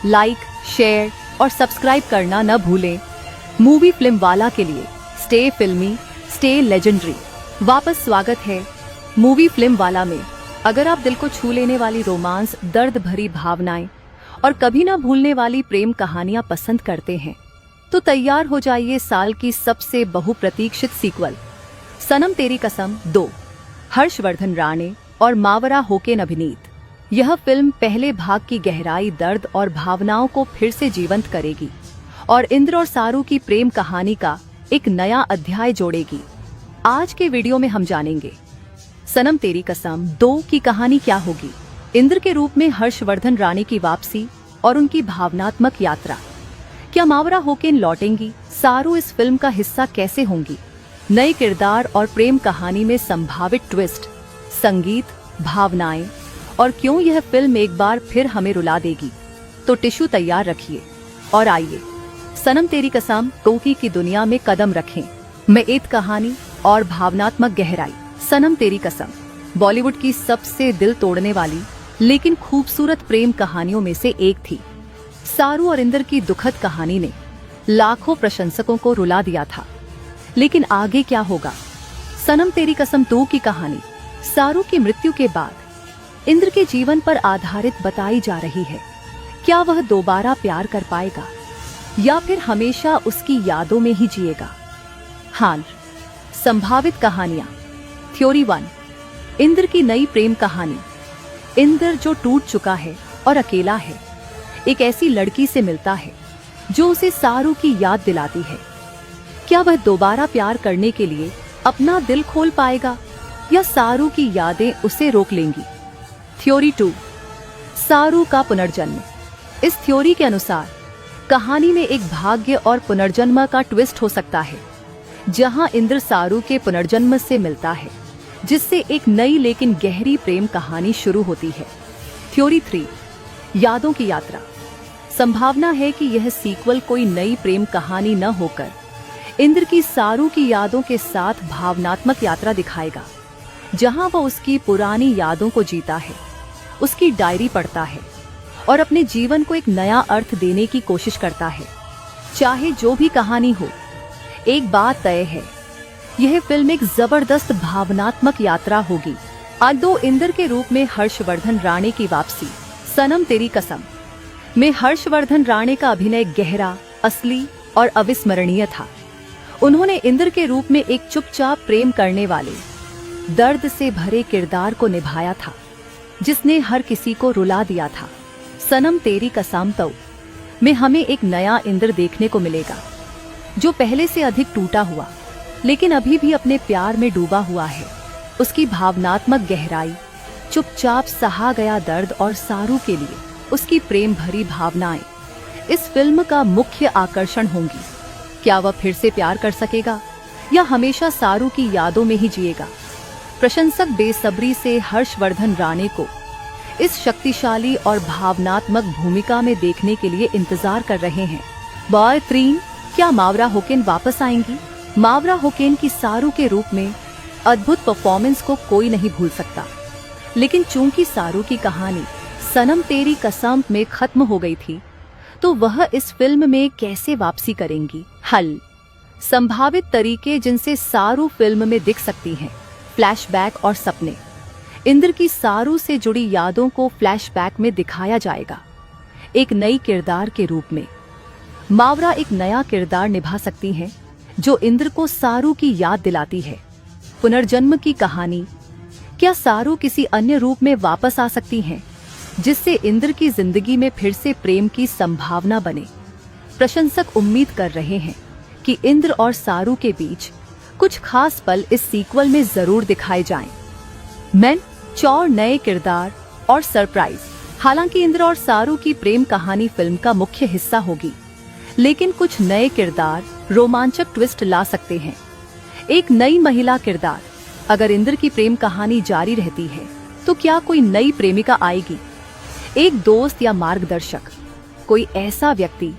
लाइक, शेयर और सब्सक्राइब करना न भूलें। मूवी फिल्म वाला के लिए स्टे फिल्मी, स्टे लेजेंडरी। वापस स्वागत है मूवी फिल्म वाला में। अगर आप दिल को छू लेने वाली रोमांस, दर्द भरी भावनाएं और कभी ना भूलने वाली प्रेम कहानियां पसंद करते हैं तो तैयार हो जाइए साल की सबसे बहुप्रतीक्षित सीक्वल सनम तेरी कसम 2, हर्षवर्धन राणे और मावरा होकेन अभिनीत। यह फिल्म पहले भाग की गहराई, दर्द और भावनाओं को फिर से जीवंत करेगी और इंद्र और सारू की प्रेम कहानी का एक नया अध्याय जोड़ेगी। आज के वीडियो में हम जानेंगे सनम तेरी कसम 2 की कहानी क्या होगी, इंद्र के रूप में हर्षवर्धन राणे की वापसी और उनकी भावनात्मक यात्रा। क्या मावरा होकेन लौटेंगी, सारू इस फिल्म का हिस्सा कैसे होंगी, नए किरदार और प्रेम कहानी में संभावित ट्विस्ट, संगीत, भावनाएं और क्यों यह फिल्म एक बार फिर हमें रुला देगी। तो टिश्यू तैयार रखिए और आइए सनम तेरी कसम 2 की दुनिया में कदम रखें। में एक कहानी और भावनात्मक गहराई। सनम तेरी कसम बॉलीवुड की सबसे दिल तोड़ने वाली लेकिन खूबसूरत प्रेम कहानियों में से एक थी। सारू और इंद्र की दुखद कहानी ने लाखों प्रशंसकों को रुला दिया था, लेकिन आगे क्या होगा। सनम तेरी कसम 2 की कहानी सारू की मृत्यु के बाद इंद्र के जीवन पर आधारित बताई जा रही है। क्या वह दोबारा प्यार कर पाएगा या फिर हमेशा उसकी यादों में ही जिएगा। हाँ, संभावित कहानियां। थ्योरी 1, इंद्र की नई प्रेम कहानी। इंद्र जो टूट चुका है और अकेला है, एक ऐसी लड़की से मिलता है जो उसे सारू की याद दिलाती है। क्या वह दोबारा प्यार करने के लिए अपना दिल खोल पाएगा या सारू की यादें उसे रोक लेंगी। थ्योरी 2, सारू का पुनर्जन्म। इस थ्योरी के अनुसार कहानी में एक भाग्य और पुनर्जन्म का ट्विस्ट हो सकता है, जहां इंद्र सारू के पुनर्जन्म से मिलता है, जिससे एक नई लेकिन गहरी प्रेम कहानी शुरू होती है। थ्योरी 3, यादों की यात्रा। संभावना है कि यह सीक्वल कोई नई प्रेम कहानी न होकर इंद्र की सारू की यादों के साथ भावनात्मक यात्रा दिखाएगा, जहां वह उसकी पुरानी यादों को जीता है, उसकी डायरी पढ़ता है और अपने जीवन को एक नया अर्थ देने की कोशिश करता है। चाहे जो भी कहानी हो, एक बात तय है, यह फिल्म एक जबरदस्त भावनात्मक यात्रा होगी। आज 2 इंद्र के रूप में हर्षवर्धन राणे की वापसी। सनम तेरी कसम में हर्षवर्धन राणे का अभिनय गहरा, असली और अविस्मरणीय था। उन्होंने इंद्र के रूप में एक चुपचाप प्रेम करने वाले, दर्द से भरे किरदार को निभाया था, जिसने हर किसी को रुला दिया था। सनम तेरी कसम 2 में हमें एक नया इंद्र देखने को मिलेगा, जो पहले से अधिक टूटा हुआ लेकिन अभी भी अपने प्यार में डूबा हुआ है। उसकी भावनात्मक गहराई, चुपचाप सहा गया दर्द और सारू के लिए उसकी प्रेम भरी भावनाएं इस फिल्म का मुख्य आकर्षण होंगी। क्या वह फिर से प्यार कर सकेगा या हमेशा सारू की यादों में ही जिएगा। प्रशंसक बेसब्री से हर्षवर्धन राणे को इस शक्तिशाली और भावनात्मक भूमिका में देखने के लिए इंतजार कर रहे हैं। बॉय 3, क्या मावरा होकेन वापस आएंगी। मावरा होकेन की सारू के रूप में अद्भुत परफॉर्मेंस को कोई नहीं भूल सकता, लेकिन चूंकि सारू की कहानी सनम तेरी कसम में खत्म हो गई थी, तो वह इस फिल्म में कैसे वापसी करेंगी। हल, संभावित तरीके जिनसे सारू फिल्म में दिख सकती हैं। फ्लैशबैक और सपने। इंद्र की सारू से जुड़ी यादों को फ्लैशबैक में दिखाया जाएगा, एक नई किरदार के रूप में। मावरा एक नया किरदार निभा सकती हैं, जो इंद्र को सारू की याद दिलाती है। पुनर्जन्म की कहानी। क्या सारू किसी अन्य रूप में वापस आ सकती हैं, जिससे इंद्र की जिंदगी में फिर से प्रेम की संभावना बने। प्रशंसक उम्मीद कर रहे हैं कि इंद्र और सारू के बीच कुछ खास पल इस सीक्वल में जरूर दिखाए जाएं। मैन, चौर नए किरदार और सरप्राइज। हालांकि इंद्र और सारू की प्रेम कहानी फिल्म का मुख्य हिस्सा होगी, लेकिन कुछ नए किरदार रोमांचक ट्विस्ट ला सकते हैं। एक नई महिला किरदार। अगर इंद्र की प्रेम कहानी जारी रहती है, तो क्या कोई नई प्रेमिका आएगी। एक दोस्त या मार्गदर्शक, कोई ऐसा व्यक्ति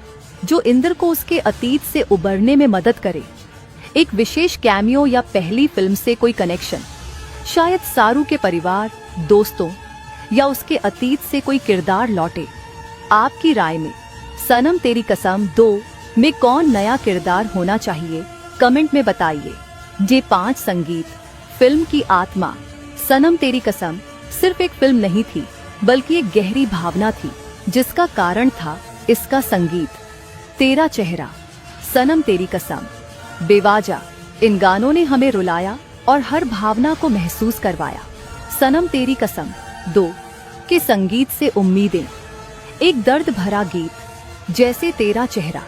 जो इंद्र को उसके अतीत से उबरने में मदद करे। एक विशेष कैमियो या पहली फिल्म से कोई कनेक्शन। शायद सारू के परिवार, दोस्तों या उसके अतीत से कोई किरदार लौटे। आपकी राय में सनम तेरी कसम 2 में कौन नया किरदार होना चाहिए, कमेंट में बताइए। J5 संगीत। फिल्म की आत्मा। सनम तेरी कसम सिर्फ एक फिल्म नहीं थी, बल्कि एक गहरी भावना थी। जिसका कारण था इसका संगीत। तेरा चेहरा, सनम तेरी कसम, बेवाजा, इन गानों ने हमें रुलाया और हर भावना को महसूस करवाया। सनम तेरी कसम 2 के संगीत से उम्मीदें, एक दर्द भरा गीत जैसे तेरा चेहरा,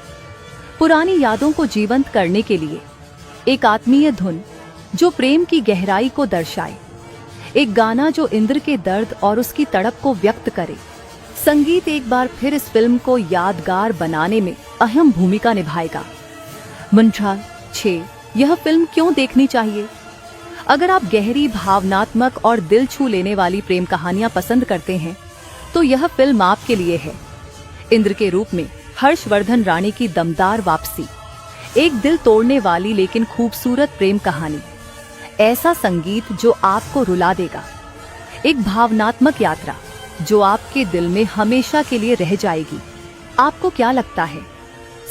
पुरानी यादों को जीवंत करने के लिए एक आत्मीय धुन जो प्रेम की गहराई को दर्शाए, एक गाना जो इंद्र के दर्द और उसकी तड़प को व्यक्त करे। संगीत एक बार फिर इस फिल्म को यादगार बनाने में अहम भूमिका निभाएगा। मंत्राल 6, यह फिल्म क्यों देखनी चाहिए? अगर आप गहरी, भावनात्मक और दिल छू लेने वाली प्रेम कहानियां पसंद करते हैं तो यह फिल्म आपके लिए है। इंद्र के रूप में हर्षवर्धन राणे की दमदार वापसी, एक दिल तोड़ने वाली लेकिन खूबसूरत प्रेम कहानी, ऐसा संगीत जो आपको रुला देगा, एक भावनात्मक यात्रा जो आपके दिल में हमेशा के लिए रह जाएगी। आपको क्या लगता है,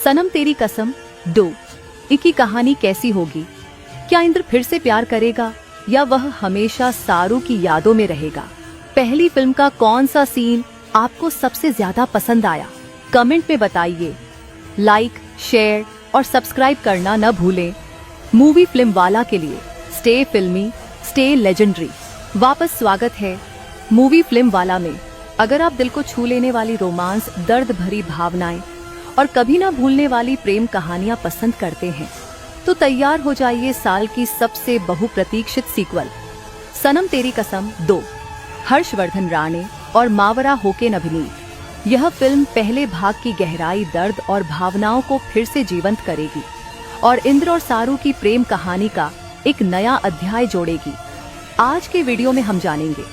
सनम तेरी कसम 2 की कहानी कैसी होगी? क्या इंद्र फिर से प्यार करेगा या वह हमेशा सारू की यादों में रहेगा? पहली फिल्म का कौन सा सीन आपको सबसे ज्यादा पसंद आया? कमेंट में बताइए। लाइक, शेयर और सब्सक्राइब करना न भूलें। मूवी फिल्म वाला के लिए स्टे फिल्मी, स्टे लेजेंडरी वापस स्वागत है मूवी फिल्म वाला में। अगर आप दिल को छू लेने वाली रोमांस, दर्द भरी भावनाएं और कभी ना भूलने वाली प्रेम कहानियां पसंद करते हैं तो तैयार हो जाइए साल की सबसे बहुप्रतीक्षित सीक्वल सनम तेरी कसम 2, हर्षवर्धन राणे और मावरा होकेन अभिनीत। यह फिल्म पहले भाग की गहराई, दर्द और भावनाओं को फिर से जीवंत करेगी और इंद्र और सारू की प्रेम कहानी का एक नया अध्याय जोड़ेगी। आज के वीडियो में हम जानेंगे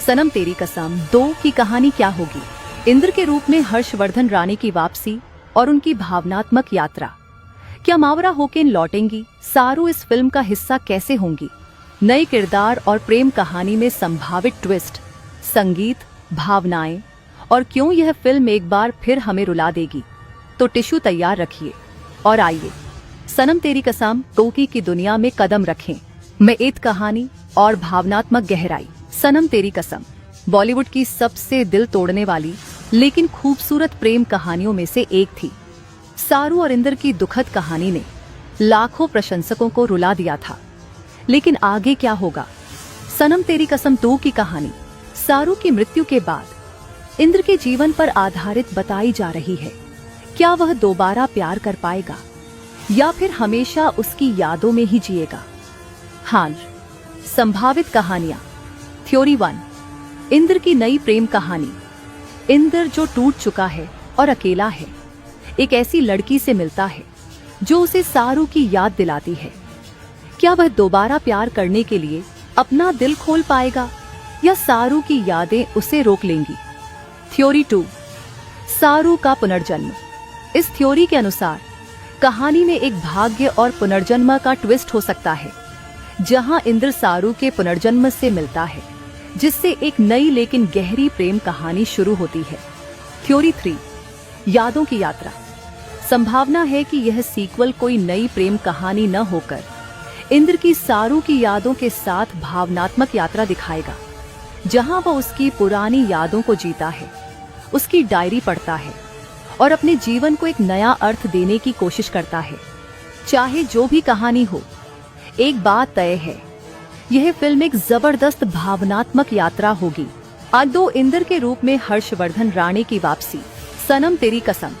सनम तेरी कसम 2 की कहानी क्या होगी, इंद्र के रूप में हर्षवर्धन राणे की वापसी और उनकी भावनात्मक यात्रा। क्या मावरा होकेन लौटेंगी? सारू इस फिल्म का हिस्सा कैसे होंगी? नए किरदार और प्रेम कहानी में संभावित ट्विस्ट, संगीत, भावनाएं और क्यों यह फिल्म एक बार फिर हमें रुला देगी। तो टिश्यू तैयार रखिए और आइए सनम तेरी कसम 2 की दुनिया में कदम रखें। में एक कहानी और भावनात्मक गहराई। सनम तेरी कसम बॉलीवुड की सबसे दिल तोड़ने वाली लेकिन खूबसूरत प्रेम कहानियों में से एक थी। सारू और इंद्र की दुखद कहानी ने लाखों प्रशंसकों को रुला दिया था। लेकिन आगे क्या होगा? सनम तेरी कसम 2 की कहानी सारू की मृत्यु के बाद इंद्र के जीवन पर आधारित बताई जा रही है। क्या वह दोबारा प्यार कर पाएगा या फिर हमेशा उसकी यादों में ही जिएगा? हाँ, संभावित कहानियां। थ्योरी 1, इंद्र की नई प्रेम कहानी। इंद्र जो टूट चुका है और अकेला है, एक ऐसी लड़की से मिलता है जो उसे सारू की याद दिलाती है। क्या वह दोबारा प्यार करने के लिए अपना दिल खोल पाएगा या सारू की यादें उसे रोक लेंगी? थ्योरी 2, सारू का पुनर्जन्म। इस थ्योरी के अनुसार कहानी में एक भाग्य और पुनर्जन्म का ट्विस्ट हो सकता है, जहां इंद्र सारू के पुनर्जन्म से मिलता है, जिससे एक नई लेकिन गहरी प्रेम कहानी शुरू होती है। थ्योरी 3, यादों की यात्रा। संभावना है कि यह सीक्वल कोई नई प्रेम कहानी न होकर इंद्र की सारू की यादों के साथ भावनात्मक यात्रा दिखाएगा, जहां वह उसकी पुरानी यादों को जीता है, उसकी डायरी पढ़ता है और अपने जीवन को एक नया अर्थ देने की कोशिश करता है। चाहे जो भी कहानी हो, एक बात तय है, यह फिल्म एक जबरदस्त भावनात्मक यात्रा होगी। आज 2 इंद्र के रूप में हर्षवर्धन राणे की वापसी। सनम तेरी कसम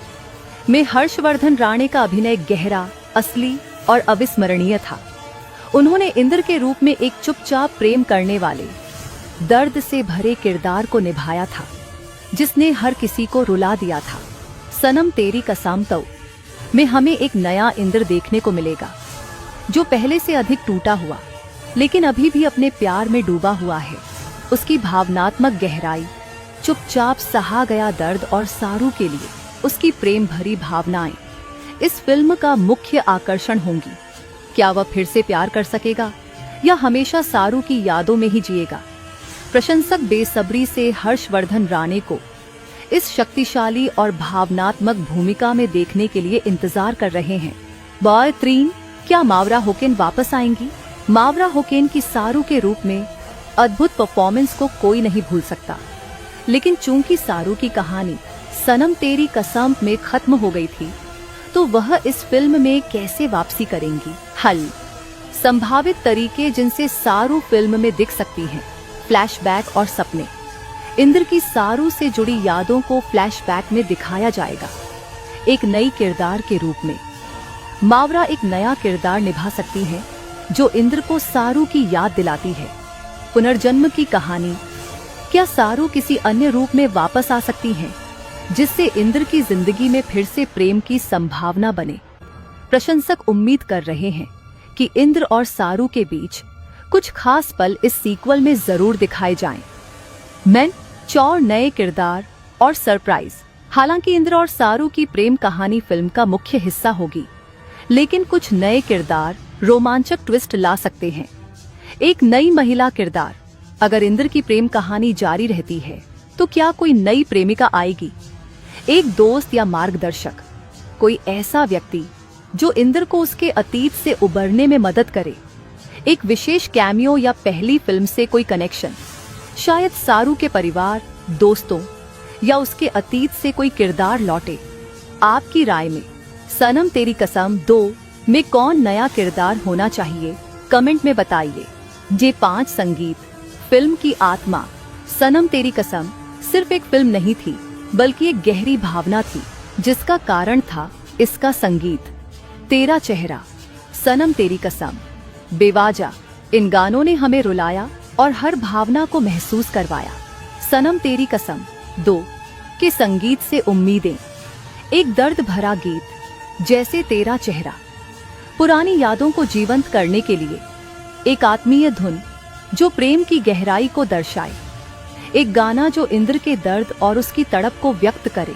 में हर्षवर्धन राणे का अभिनय गहरा, असली और अविस्मरणीय था। उन्होंने इंद्र के रूप में एक चुपचाप प्रेम करने वाले, दर्द से भरे किरदार को निभाया था, जिसने हर किसी को रुला दिया था। सनम तेरी कसम 2 में हमें एक नया इंद्र देखने को मिलेगा, जो पहले से अधिक टूटा हुआ लेकिन अभी भी अपने प्यार में डूबा हुआ है। उसकी भावनात्मक गहराई, चुपचाप सहा गया दर्द और सारू के लिए उसकी प्रेम भरी भावनाएं इस फिल्म का मुख्य आकर्षण होंगी। क्या वह फिर से प्यार कर सकेगा या हमेशा सारू की यादों में ही जिएगा? प्रशंसक बेसब्री से हर्षवर्धन राणे को इस शक्तिशाली और भावनात्मक भूमिका में देखने के लिए इंतजार कर रहे हैं। बॉय 3, क्या मावरा होकेन वापस आएंगी? मावरा होकेन की सारू के रूप में अद्भुत परफॉर्मेंस को कोई नहीं भूल सकता। लेकिन चूंकि सारू की कहानी सनम तेरी कसम में खत्म हो गई थी, तो वह इस फिल्म में कैसे वापसी करेंगी? हल: संभावित तरीके जिनसे सारू फिल्म में दिख सकती हैं। फ्लैशबैक और सपने। इंद्र की सारू से जुड़ी यादों को फ्लैशबैक में दिखाया जाएगा, एक नई किरदार के रूप में। मावरा एक नया किरदार निभा सकती हैं जो इंद्र को सारू की याद दिलाती है। पुनर्जन्म की कहानी। क्या सारू किसी अन्य रूप में वापस आ सकती हैं जिससे इंद्र की जिंदगी में फिर से प्रेम की संभावना बने? प्रशंसक उम्मीद कर रहे हैं कि इंद्र और सारू के बीच कुछ खास पल इस सीक्वल में जरूर दिखाए जाएं। मैन चौर नए किरदार और सरप्राइज। हालांकि इंद्र और सारू की प्रेम कहानी फिल्म का मुख्य हिस्सा होगी, लेकिन कुछ नए किरदार रोमांचक ट्विस्ट ला सकते हैं। एक नई महिला किरदार। अगर इंद्र की प्रेम कहानी जारी रहती है तो क्या कोई नई प्रेमिका आएगी? एक दोस्त या मार्गदर्शक, कोई ऐसा व्यक्ति जो इंद्र को उसके अतीत से उबरने में मदद करे। एक विशेष कैमियो या पहली फिल्म से कोई कनेक्शन। शायद सारू के परिवार, दोस्तों या उसके अतीत से कोई किरदार लौटे। आपकी राय में सनम तेरी कसम 2 में कौन नया किरदार होना चाहिए? कमेंट में बताइए। J5 संगीत। फिल्म की आत्मा। सनम तेरी कसम सिर्फ एक फिल्म नहीं थी, बल्कि एक गहरी भावना थी, जिसका कारण था इसका संगीत। तेरा चेहरा, सनम तेरी कसम, बेवाजा। इन गानों ने हमें रुलाया और हर भावना को महसूस करवाया। सनम तेरी कसम 2 के संगीत से उम्मीदें। एक दर्द भरा गीत जैसे तेरा चेहरा, पुरानी यादों को जीवंत करने के लिए। एक आत्मीय धुन जो प्रेम की गहराई को दर्शाए। एक गाना जो इंद्र के दर्द और उसकी तड़प को व्यक्त करे।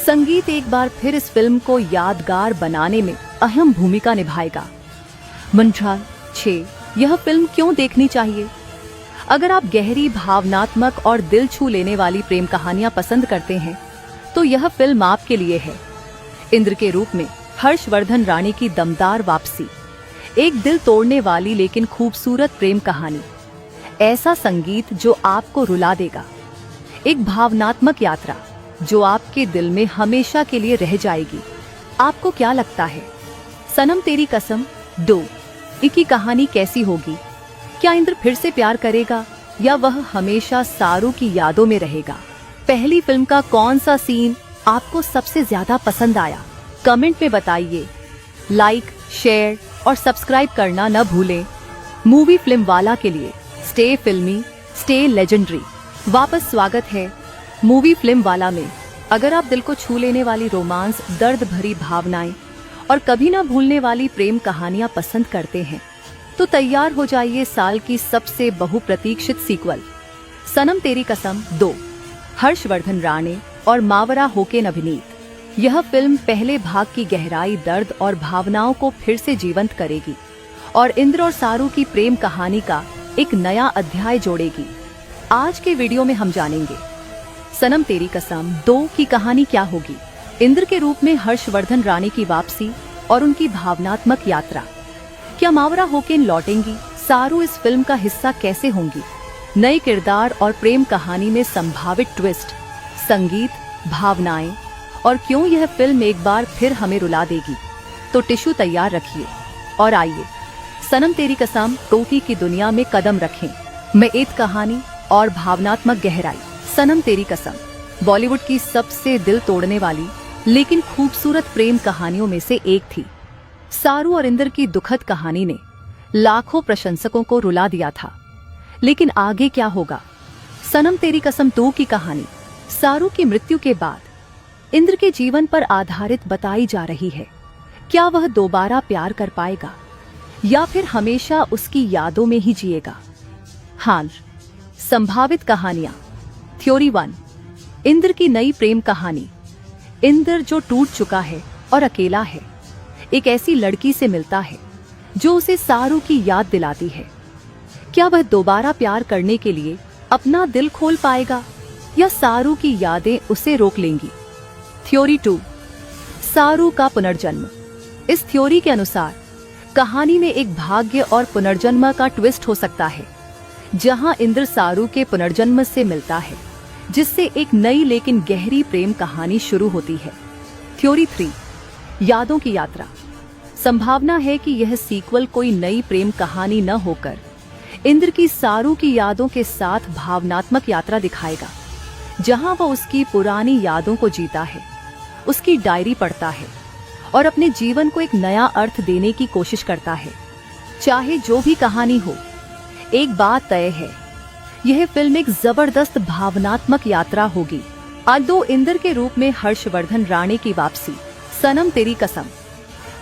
संगीत एक बार फिर इस फिल्म को यादगार बनाने में अहम भूमिका निभाएगा। मंत्राल 6। यह फिल्म क्यों देखनी चाहिए? अगर आप गहरी, भावनात्मक और दिल छू लेने वाली प्रेम कहानियां पसंद करते हैं तो यह फिल्म आपके लिए है। इंद्र के रूप में हर्षवर्धन राणे की दमदार वापसी। एक दिल तोड़ने वाली लेकिन खूबसूरत प्रेम कहानी। ऐसा संगीत जो आपको रुला देगा। एक भावनात्मक यात्रा जो आपके दिल में हमेशा के लिए रह जाएगी। आपको क्या लगता है? सनम तेरी कसम 2 की कहानी कैसी होगी? क्या इंद्र फिर से प्यार करेगा या वह हमेशा सारू की यादों में रहेगा? पहली फिल्म का कौन सा सीन आपको सबसे ज्यादा पसंद आया? कमेंट में बताइए। लाइक, शेयर और सब्सक्राइब करना न भूलें। मूवी फिल्म वाला के लिए स्टे फिल्मी, स्टे लेजेंडरी। वापस स्वागत है मूवी फिल्म वाला में। अगर आप दिल को छू लेने वाली रोमांस, दर्द भरी भावनाएं और कभी ना भूलने वाली प्रेम कहानियां पसंद करते हैं तो तैयार हो जाइए साल की सबसे बहुप्रतीक्षित सीक्वल सनम तेरी कसम 2। हर्षवर्धन राणे और मावरा होकेन अभिनीत यह फिल्म पहले भाग की गहराई, दर्द और भावनाओं को फिर से जीवंत करेगी और इंद्र और सारू की प्रेम कहानी का एक नया अध्याय जोड़ेगी। आज के वीडियो में हम जानेंगे सनम तेरी कसम 2 की कहानी क्या होगी, इंद्र के रूप में हर्षवर्धन राणे की वापसी और उनकी भावनात्मक यात्रा। क्या मावरा होकेन लौटेंगी? सारू इस फिल्म का हिस्सा कैसे होंगी? नए किरदार और प्रेम कहानी में संभावित ट्विस्ट, संगीत, भावनाएं और क्यों यह फिल्म एक बार फिर हमें रुला देगी। तो टिश्यू तैयार रखिए और आइए सनम तेरी कसम 2 की दुनिया में कदम रखें। में एक कहानी और भावनात्मक गहराई। सनम तेरी कसम बॉलीवुड की सबसे दिल तोड़ने वाली लेकिन खूबसूरत प्रेम कहानियों में से एक थी। सारू और इंद्र की दुखद कहानी ने लाखों प्रशंसकों को रुला दिया था। लेकिन आगे क्या होगा? सनम तेरी कसम 2 की कहानी सारू की मृत्यु के बाद इंद्र के जीवन पर आधारित बताई जा रही है। क्या वह दोबारा प्यार कर पाएगा या फिर हमेशा उसकी यादों में ही जिएगा? हाल संभावित कहानियां। थ्योरी 1, इंद्र की नई प्रेम कहानी। इंद्र जो टूट चुका है और अकेला है, एक ऐसी लड़की से मिलता है जो उसे सारू की याद दिलाती है। क्या वह दोबारा प्यार करने के लिए अपना दिल खोल पाएगा या सारू की यादें उसे रोक लेंगी? थ्योरी 2, सारू का पुनर्जन्म। इस थ्योरी के अनुसार कहानी में एक भाग्य और पुनर्जन्म का ट्विस्ट हो सकता है, जहां इंद्र सारू के पुनर्जन्म से मिलता है जिससे एक नई लेकिन गहरी प्रेम कहानी शुरू होती है। थ्योरी 3, यादों की यात्रा। संभावना है कि यह सीक्वल कोई नई प्रेम कहानी न होकर इंद्र की सारू की यादों के साथ भावनात्मक यात्रा दिखाएगा, जहां वह उसकी पुरानी यादों को जीता है, उसकी डायरी पढ़ता है और अपने जीवन को एक नया अर्थ देने की कोशिश करता है। चाहे जो भी कहानी हो, एक बात तय है, यह फिल्म एक जबरदस्त भावनात्मक यात्रा होगी। आदो इंद्र के रूप में हर्षवर्धन राणे की वापसी। सनम तेरी कसम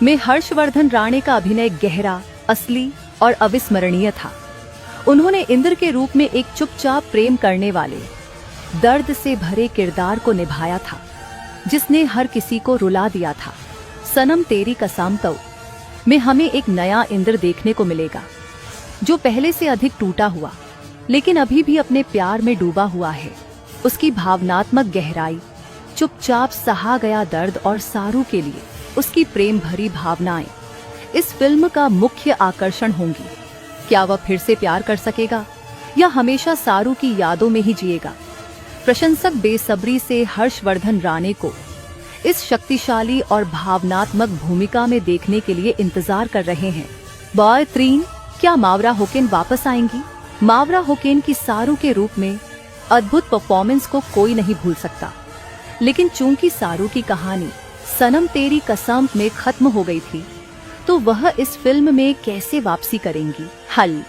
में हर्षवर्धन राणे का अभिनय गहरा, असली और अविस्मरणीय था। उन्होंने इंद्र के रूप में एक चुपचाप प्रेम करने वाले, दर्द से भरे किरदार को निभाया था, जिसने हर किसी को रुला दिया था। सनम तेरी कसम में हमें एक नया इंद्र देखने को मिलेगा, जो पहले से अधिक टूटा हुआ लेकिन अभी भी अपने प्यार में डूबा हुआ है। उसकी भावनात्मक गहराई, चुपचाप सहा गया दर्द और सारू के लिए उसकी प्रेम भरी भावनाएं इस फिल्म का मुख्य आकर्षण होंगी। क्या वह फिर से प्यार कर सकेगा या हमेशा सारू की यादों में ही जिएगा? प्रशंसक बेसब्री से हर्षवर्धन राणे को इस शक्तिशाली और भावनात्मक भूमिका में देखने के लिए इंतजार कर रहे हैं। बॉय 3, क्या मावरा होकेन वापस आएंगी? मावरा होकेन की सारू के रूप में अद्भुत परफॉर्मेंस को कोई नहीं भूल सकता, लेकिन चूंकि सारू की कहानी सनम तेरी कसम में खत्म हो गई थी, तो वह इस फिल्म में कैसे वापसी करेंगी? हल,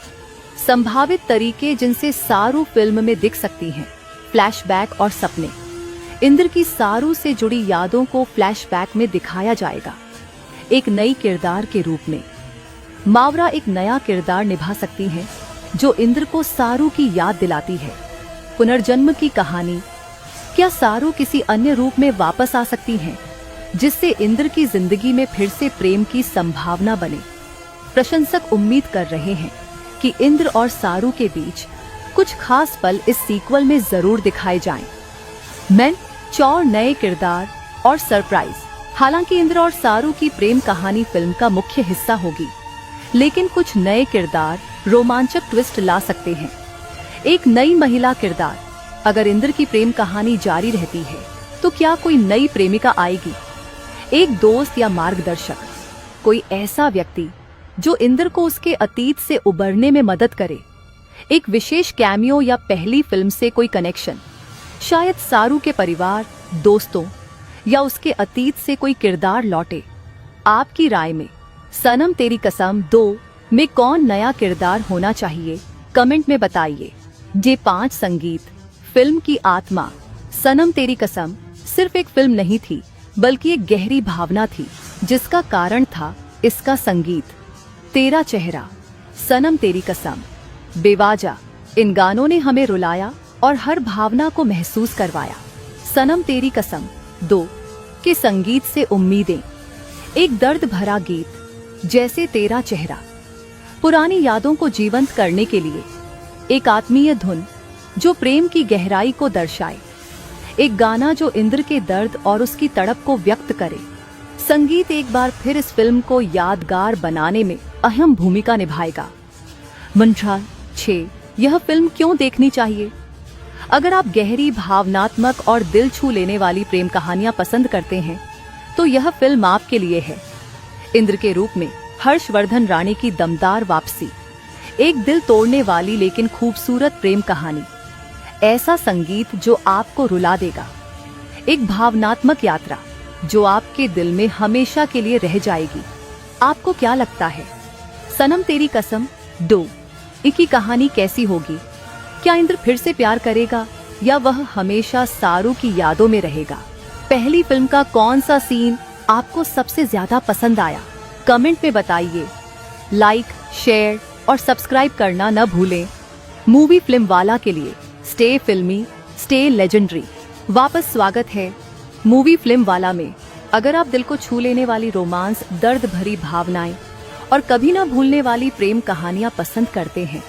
संभावित तरीके जिनसे सारू फिल्म में दिख सकती हैं। फ्लैशबैक और सपने। इंद्र की सारू से जुड़ी यादों को फ्लैशबैक में दिखाया जाएगा, एक नई किरदार के रूप में। मावरा एक नया किरदार निभा सकती हैं, जो इंद्र को सारू की याद दिलाती है। पुनर्जन्म की कहानी। क्या सारू किसी अन्य रूप में वापस आ सकती हैं, जिससे इंद्र की जिंदगी में फिर से प्रेम की संभावना बने? प्रशंसक उम्मीद कर रहे हैं कि इंद्र और सारू के बीच कुछ खास पल इस सीक्वल में जरूर दिखाए जाएं। मैन, चौर नए किरदार और सरप्राइज। हालांकि इंद्र और सारू की प्रेम कहानी फिल्म का मुख्य हिस्सा होगी, लेकिन कुछ नए किरदार रोमांचक ट्विस्ट ला सकते हैं। एक नई महिला किरदार। अगर इंद्र की प्रेम कहानी जारी रहती है, तो क्या कोई नई प्रेमिका आएगी? एक दोस्त या मार्गदर्शक, कोई ऐसा व्यक्ति जो इंद्र को उसके अतीत से उबरने में मदद करे। एक विशेष कैमियो या पहली फिल्म से कोई कनेक्शन, शायद सारू के परिवार, दोस्तों या उसके अतीत से कोई किरदार लौटे। आपकी राय में सनम तेरी कसम 2 में कौन नया किरदार होना चाहिए? कमेंट में बताइए। J5 संगीत। फिल्म की आत्मा। सनम तेरी कसम सिर्फ एक फिल्म नहीं थी, बल्कि एक गहरी भावना थी, जिसका कारण था इसका संगीत। तेरा चेहरा, सनम तेरी कसम, बेवाजा। इन गानों ने हमें रुलाया और हर भावना को महसूस करवाया। सनम तेरी कसम 2 के संगीत से उम्मीदें। एक दर्द भरा गीत, जैसे तेरा चेहरा, पुरानी यादों को जीवंत करने के लिए। एक आत्मीय धुन जो प्रेम की गहराई को दर्शाए। एक गाना जो इंद्र के दर्द और उसकी तड़प को व्यक्त करे। संगीत एक बार फिर इस फिल्म को यादगार बनाने में अहम भूमिका निभाएगा। मंत्रा 6, यह फिल्म क्यों देखनी चाहिए? अगर आप गहरी, भावनात्मक और दिल छू लेने वाली प्रेम कहानियां पसंद करते हैं, तो यह फिल्म आपके लिए है। इंद्र के रूप में हर्षवर्धन राणे की दमदार वापसी। एक दिल तोड़ने वाली लेकिन खूबसूरत प्रेम कहानी। ऐसा संगीत जो आपको रुला देगा। एक भावनात्मक यात्रा जो आपके दिल में हमेशा के लिए रह जाएगी। आपको क्या लगता है? सनम तेरी कसम 2 की कहानी कैसी होगी? क्या इंद्र फिर से प्यार करेगा या वह हमेशा सारू की यादों में रहेगा? पहली फिल्म का कौन सा सीन आपको सबसे ज्यादा पसंद आया? कमेंट में बताइए। लाइक, शेयर और सब्सक्राइब करना न भूलें। मूवी फिल्म वाला के लिए स्टे फिल्मी, स्टे लेजेंडरी। वापस स्वागत है मूवी फिल्म वाला में। अगर आप दिल को छू लेने वाली रोमांस, दर्द भरी भावनाएं और कभी ना भूलने वाली प्रेम कहानियां पसंद करते हैं,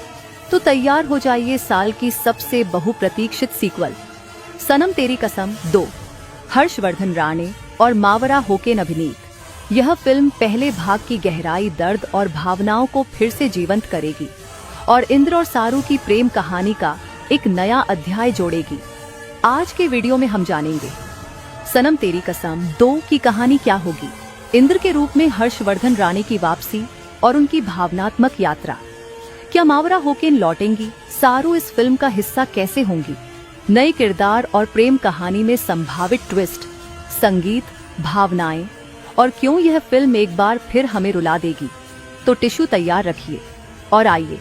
तो तैयार हो जाइए साल की सबसे बहुप्रतीक्षित सीक्वल सनम तेरी कसम 2। हर्षवर्धन राणे और मावरा होकेन अभिनीत यह फिल्म पहले भाग की गहराई, दर्द और भावनाओं को फिर से जीवंत करेगी और इंद्र और सारू की प्रेम कहानी का एक नया अध्याय जोड़ेगी। आज के वीडियो में हम जानेंगे सनम तेरी कसम 2 की कहानी क्या होगी, इंद्र के रूप में हर्षवर्धन राणे की वापसी और उनकी भावनात्मक यात्रा। क्या मावरा होकेन लौटेंगी? सारू इस फिल्म का हिस्सा कैसे होंगी? नए किरदार और प्रेम कहानी में संभावित ट्विस्ट, संगीत, भावनाएं और क्यों यह फिल्म एक बार फिर हमें रुला देगी। तो टिश्यू तैयार रखिए और आइए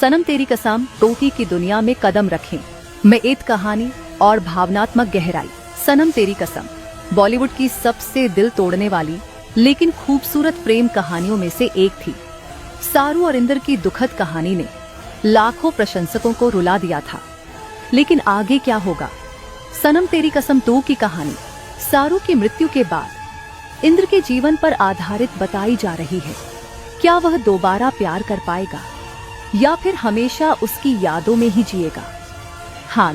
सनम तेरी कसम 2 की दुनिया में कदम रखें। में एक कहानी और भावनात्मक गहराई। सनम तेरी कसम बॉलीवुड की सबसे दिल तोड़ने वाली लेकिन खूबसूरत प्रेम कहानियों में से एक थी। सारू और इंद्र की दुखद कहानी ने लाखों प्रशंसकों को रुला दिया था। लेकिन आगे क्या होगा? सनम तेरी कसम 2 की कहानी सारू की मृत्यु के बाद इंद्र के जीवन पर आधारित बताई जा रही है। क्या वह दोबारा प्यार कर पाएगा या फिर हमेशा उसकी यादों में ही जिएगा? हाँ,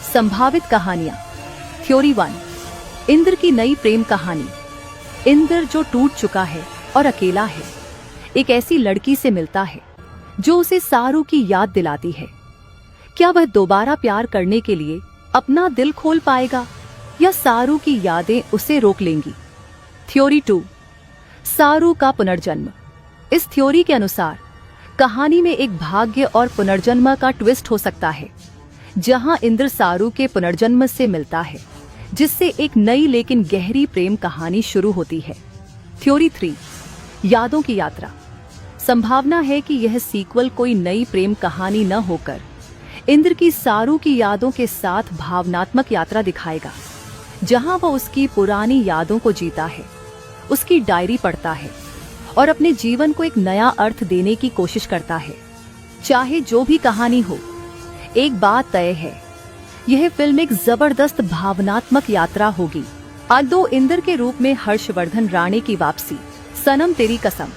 संभावित कहानियां। थ्योरी 1, इंद्र की नई प्रेम कहानी। इंद्र जो टूट चुका है और अकेला है, एक ऐसी लड़की से मिलता है जो उसे सारू की याद दिलाती है। क्या वह दोबारा प्यार करने के लिए अपना दिल खोल पाएगा या सारू की यादें उसे रोक लेंगी? थ्योरी 2, सारू का पुनर्जन्म। इस थ्योरी के अनुसार कहानी में एक भाग्य और पुनर्जन्म का ट्विस्ट हो सकता है, जहां इंद्र सारू के पुनर्जन्म से मिलता है, जिससे एक नई लेकिन गहरी प्रेम कहानी शुरू होती है। थ्योरी 3, यादों की यात्रा। संभावना है कि यह सीक्वल कोई नई प्रेम कहानी न होकर इंद्र की सारू की यादों के साथ भावनात्मक यात्रा दिखाएगा, जहां वह उसकी पुरानी यादों को जीता है, उसकी डायरी पढ़ता है और अपने जीवन को एक नया अर्थ देने की कोशिश करता है। चाहे जो भी कहानी हो, एक बात तय है, यह फिल्म एक जबरदस्त भावनात्मक यात्रा होगी। आदो इंद्र के रूप में हर्षवर्धन राणे की वापसी। सनम तेरी कसम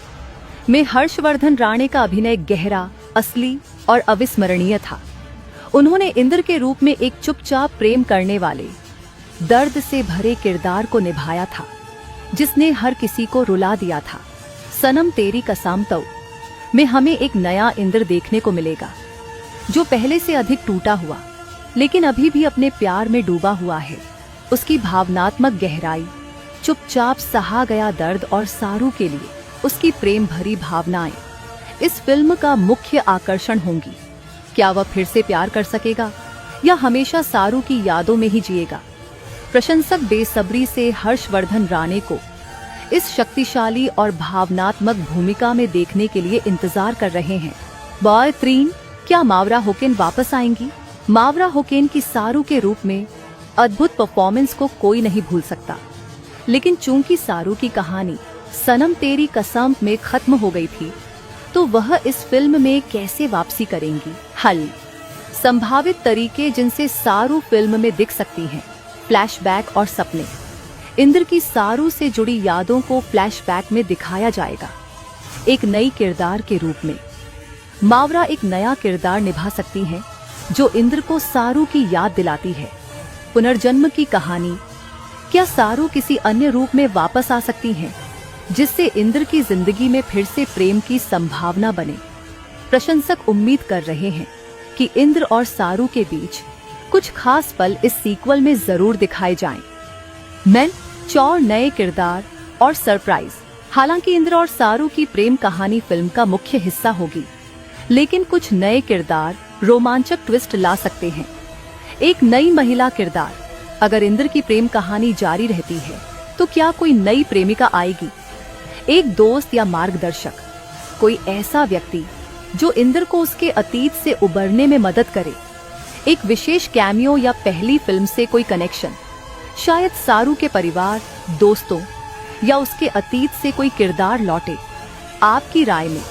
में हर्षवर्धन राणे का अभिनय गहरा, असली और अविस्मरणीय था। उन्होंने इंद्र के रूप में एक चुपचाप प्रेम करने वाले, दर्द से भरे किरदार को निभाया था, जिसने हर किसी को रुला दिया था। सनम तेरी कसम 2 में हमें एक नया इंद्र देखने को मिलेगा, जो पहले से अधिक टूटा हुआ लेकिन अभी भी अपने प्यार में डूबा हुआ है। उसकी भावनात्मक गहराई, चुपचाप सहा गया दर्द और सारू के लिए उसकी प्रेम भरी भावनाएं इस फिल्म का मुख्य आकर्षण होंगी। क्या वह फिर से प्यार कर सकेगा या हमेशा सारू की यादों में ही जिएगा? प्रशंसक बेसब्री से हर्षवर्धन राणे को इस शक्तिशाली और भावनात्मक भूमिका में देखने के लिए इंतजार कर रहे हैं। बॉय 3, क्या मावरा होकेन वापस आएंगी? मावरा होकेन की सारू के रूप में अद्भुत परफॉर्मेंस को कोई नहीं भूल सकता, लेकिन चूंकि सारू की कहानी सनम तेरी कसम में खत्म हो गई थी, तो वह इस फिल्म में कैसे वापसी करेंगी? हल, संभावित तरीके जिनसे सारू फिल्म में दिख सकती हैं। फ्लैशबैक और सपने। इंद्र की सारू से जुड़ी यादों को फ्लैशबैक में दिखाया जाएगा, एक नई किरदार के रूप में। मावरा एक नया किरदार निभा सकती हैं, जो इंद्र को सारू की याद दिलाती है। पुनर्जन्म की कहानी। क्या सारू किसी अन्य रूप में वापस आ सकती हैं, जिससे इंद्र की जिंदगी में फिर से प्रेम की संभावना बने? प्रशंसक उम्मीद कर रहे हैं कि इंद्र और सारू के बीच कुछ खास पल इस सीक्वल में जरूर दिखाए जाएं। मैन, चौर नए किरदार और सरप्राइज। हालांकि इंद्र और सारू की प्रेम कहानी फिल्म का मुख्य हिस्सा होगी, लेकिन कुछ नए किरदार रोमांचक ट्विस्ट ला सकते हैं। एक नई महिला किरदार। अगर इंद्र की प्रेम कहानी जारी रहती है, तो क्या कोई नई प्रेमिका आएगी? एक दोस्त या मार्गदर्शक, कोई ऐसा व्यक्ति जो इंद्र को उसके अतीत से उबरने में मदद करे। एक विशेष कैमियो या पहली फिल्म से कोई कनेक्शन। शायद सारू के परिवार, दोस्तों या उसके अतीत से कोई किरदार लौटे। आपकी राय में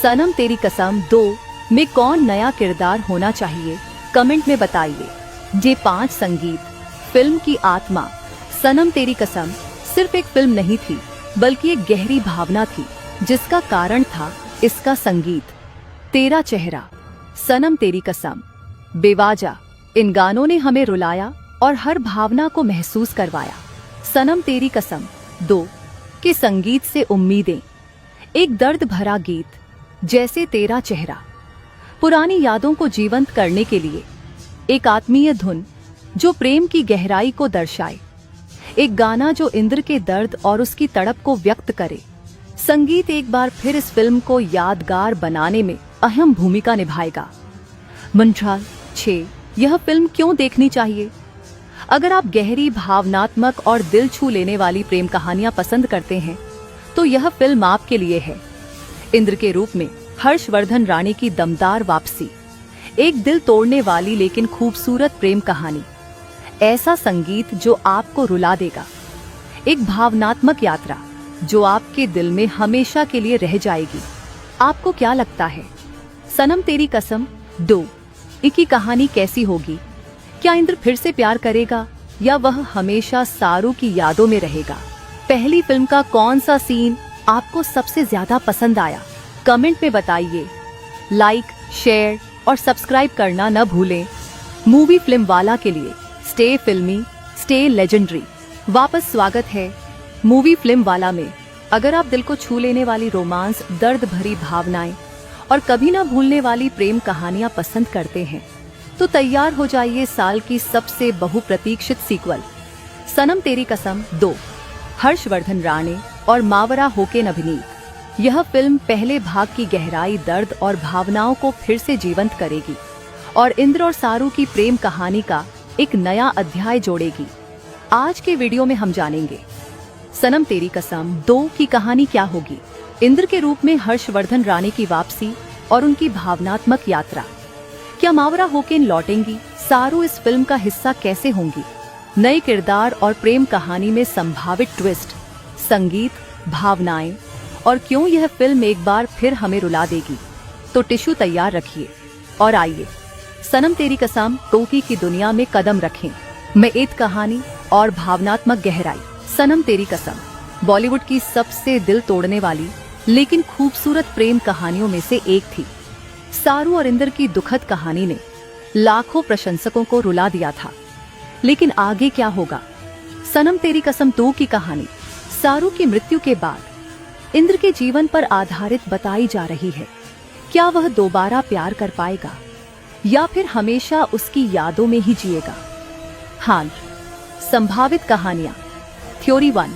सनम तेरी कसम 2 में कौन नया किरदार होना चाहिए? कमेंट में बताइए। जे5 संगीत। फिल्म की आत्मा। सनम तेरी कसम सिर्फ एक फिल्म नहीं थी, बल्कि एक गहरी भावना थी, जिसका कारण था इसका संगीत। तेरा चेहरा, सनम तेरी कसम, बेवाजा। इन गानों ने हमें रुलाया और हर भावना को महसूस करवाया। सनम तेरी कसम 2 के संगीत से उम्मीदें। एक दर्द भरा गीत, जैसे तेरा चेहरा, पुरानी यादों को जीवंत करने के लिए। एक आत्मीय धुन, जो प्रेम की गहराई को दर्शाए, एक गाना जो इंद्र के दर्द और उसकी तड़प को व्यक्त करे। संगीत एक बार फिर इस फिल्म को यादगार बनाने में अहम भूमिका निभाएगा। मंत्राल 6 यह फिल्म क्यों देखनी चाहिए? अगर आप गहरी, भावनात्मक और दिल छू लेने वाली प्रेम कहानियां पसंद करते हैं तो यह फिल्म आपके लिए है। इंद्र के रूप में हर्षवर्धन राणे की दमदार वापसी, एक दिल तोड़ने वाली लेकिन खूबसूरत प्रेम कहानी, ऐसा संगीत जो आपको रुला देगा, एक भावनात्मक यात्रा जो आपके दिल में हमेशा के लिए रह जाएगी। आपको क्या लगता है, सनम तेरी कसम 2 की कहानी कैसी होगी? क्या इंद्र फिर से प्यार करेगा या वह हमेशा सारू की यादों में रहेगा? पहली फिल्म का कौन सा सीन आपको सबसे ज्यादा पसंद आया? कमेंट में बताइए। लाइक, शेयर और सब्सक्राइब करना न भूलें। मूवी फिल्म वाला के लिए स्टे फिल्मी, स्टे लेजेंडरी वापस स्वागत है मूवी फिल्म वाला में। अगर आप दिल को छू लेने वाली रोमांस, दर्द भरी भावनाएं और कभी न भूलने वाली प्रेम कहानियां पसंद करते हैं तो तैयार हो जाइए साल की सबसे बहुप्रतीक्षित सीक्वल सनम तेरी कसम 2, हर्षवर्धन राणे और मावरा होकेन अभिनीत। यह फिल्म पहले भाग की गहराई, दर्द और भावनाओं को फिर से जीवंत करेगी और इंद्र और सारू की प्रेम कहानी का एक नया अध्याय जोड़ेगी। आज के वीडियो में हम जानेंगे सनम तेरी कसम 2 की कहानी क्या होगी, इंद्र के रूप में हर्षवर्धन राणे की वापसी और उनकी भावनात्मक यात्रा। क्या मावरा होकेन लौटेंगी? सारू इस फिल्म का हिस्सा कैसे होंगी? नए किरदार और प्रेम कहानी में संभावित ट्विस्ट, संगीत, भावनाएं और क्यों यह फिल्म एक बार फिर हमें रुला देगी। तो टिश्यू तैयार रखिए और आइए सनम तेरी कसम 2 की दुनिया में कदम रखें। में एक कहानी और भावनात्मक गहराई। सनम तेरी कसम बॉलीवुड की सबसे दिल तोड़ने वाली लेकिन खूबसूरत प्रेम कहानियों में से एक थी। सारू और इंद्र की दुखद कहानी ने लाखों प्रशंसकों को रुला दिया था, लेकिन आगे क्या होगा? सनम तेरी कसम 2 की कहानी सारू की मृत्यु के बाद इंद्र के जीवन पर आधारित बताई जा रही है। क्या वह दोबारा प्यार कर पाएगा या फिर हमेशा उसकी यादों में ही जिएगा? हाँ, संभावित कहानियां। थ्योरी 1,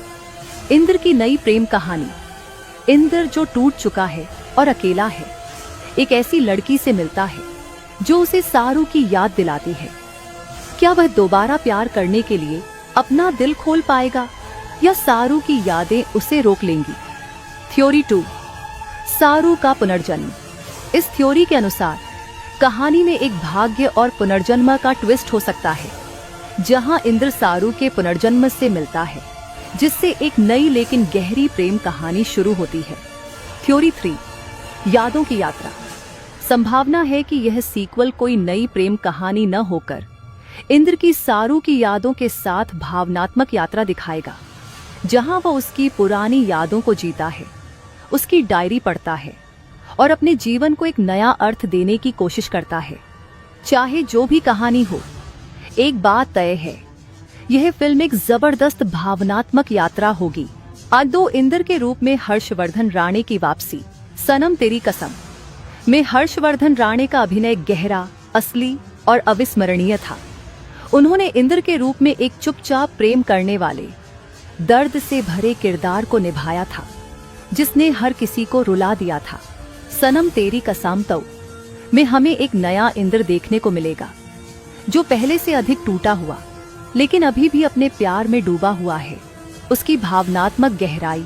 इंद्र की नई प्रेम कहानी। इंद्र जो टूट चुका है और अकेला है, एक ऐसी लड़की से मिलता है जो उसे सारू की याद दिलाती है। क्या वह दोबारा प्यार करने के लिए अपना दिल खोल पाएगा या सारू की यादें उसे रोक लेंगी? थ्योरी 2, सारू का पुनर्जन्म। इस थ्योरी के अनुसार कहानी में एक भाग्य और पुनर्जन्म का ट्विस्ट हो सकता है, जहां इंद्र सारू के पुनर्जन्म से मिलता है, जिससे एक नई लेकिन गहरी प्रेम कहानी शुरू होती है। थ्योरी 3, यादों की यात्रा। संभावना है कि यह सीक्वल कोई नई प्रेम कहानी न होकर इंद्र की सारू की यादों के साथ भावनात्मक यात्रा दिखाएगा, जहां वह उसकी पुरानी यादों को जीता है, उसकी डायरी पढ़ता है और अपने जीवन को एक नया अर्थ देने की कोशिश करता है। चाहे जो भी कहानी हो, एक बात तय है, यह फिल्म एक जबरदस्त भावनात्मक यात्रा होगी। आज 2 इंद्र के रूप में हर्षवर्धन राणे की वापसी। सनम तेरी कसम में हर्षवर्धन राणे का अभिनय गहरा, असली और अविस्मरणीय था। उन्होंने इंद्र के रूप में एक चुपचाप प्रेम करने वाले, दर्द से भरे किरदार को निभाया था, जिसने हर किसी को रुला दिया था। सनम तेरी कसम 2 में हमें एक नया इंद्र देखने को मिलेगा, जो पहले से अधिक टूटा हुआ लेकिन अभी भी अपने प्यार में डूबा हुआ है। उसकी भावनात्मक गहराई,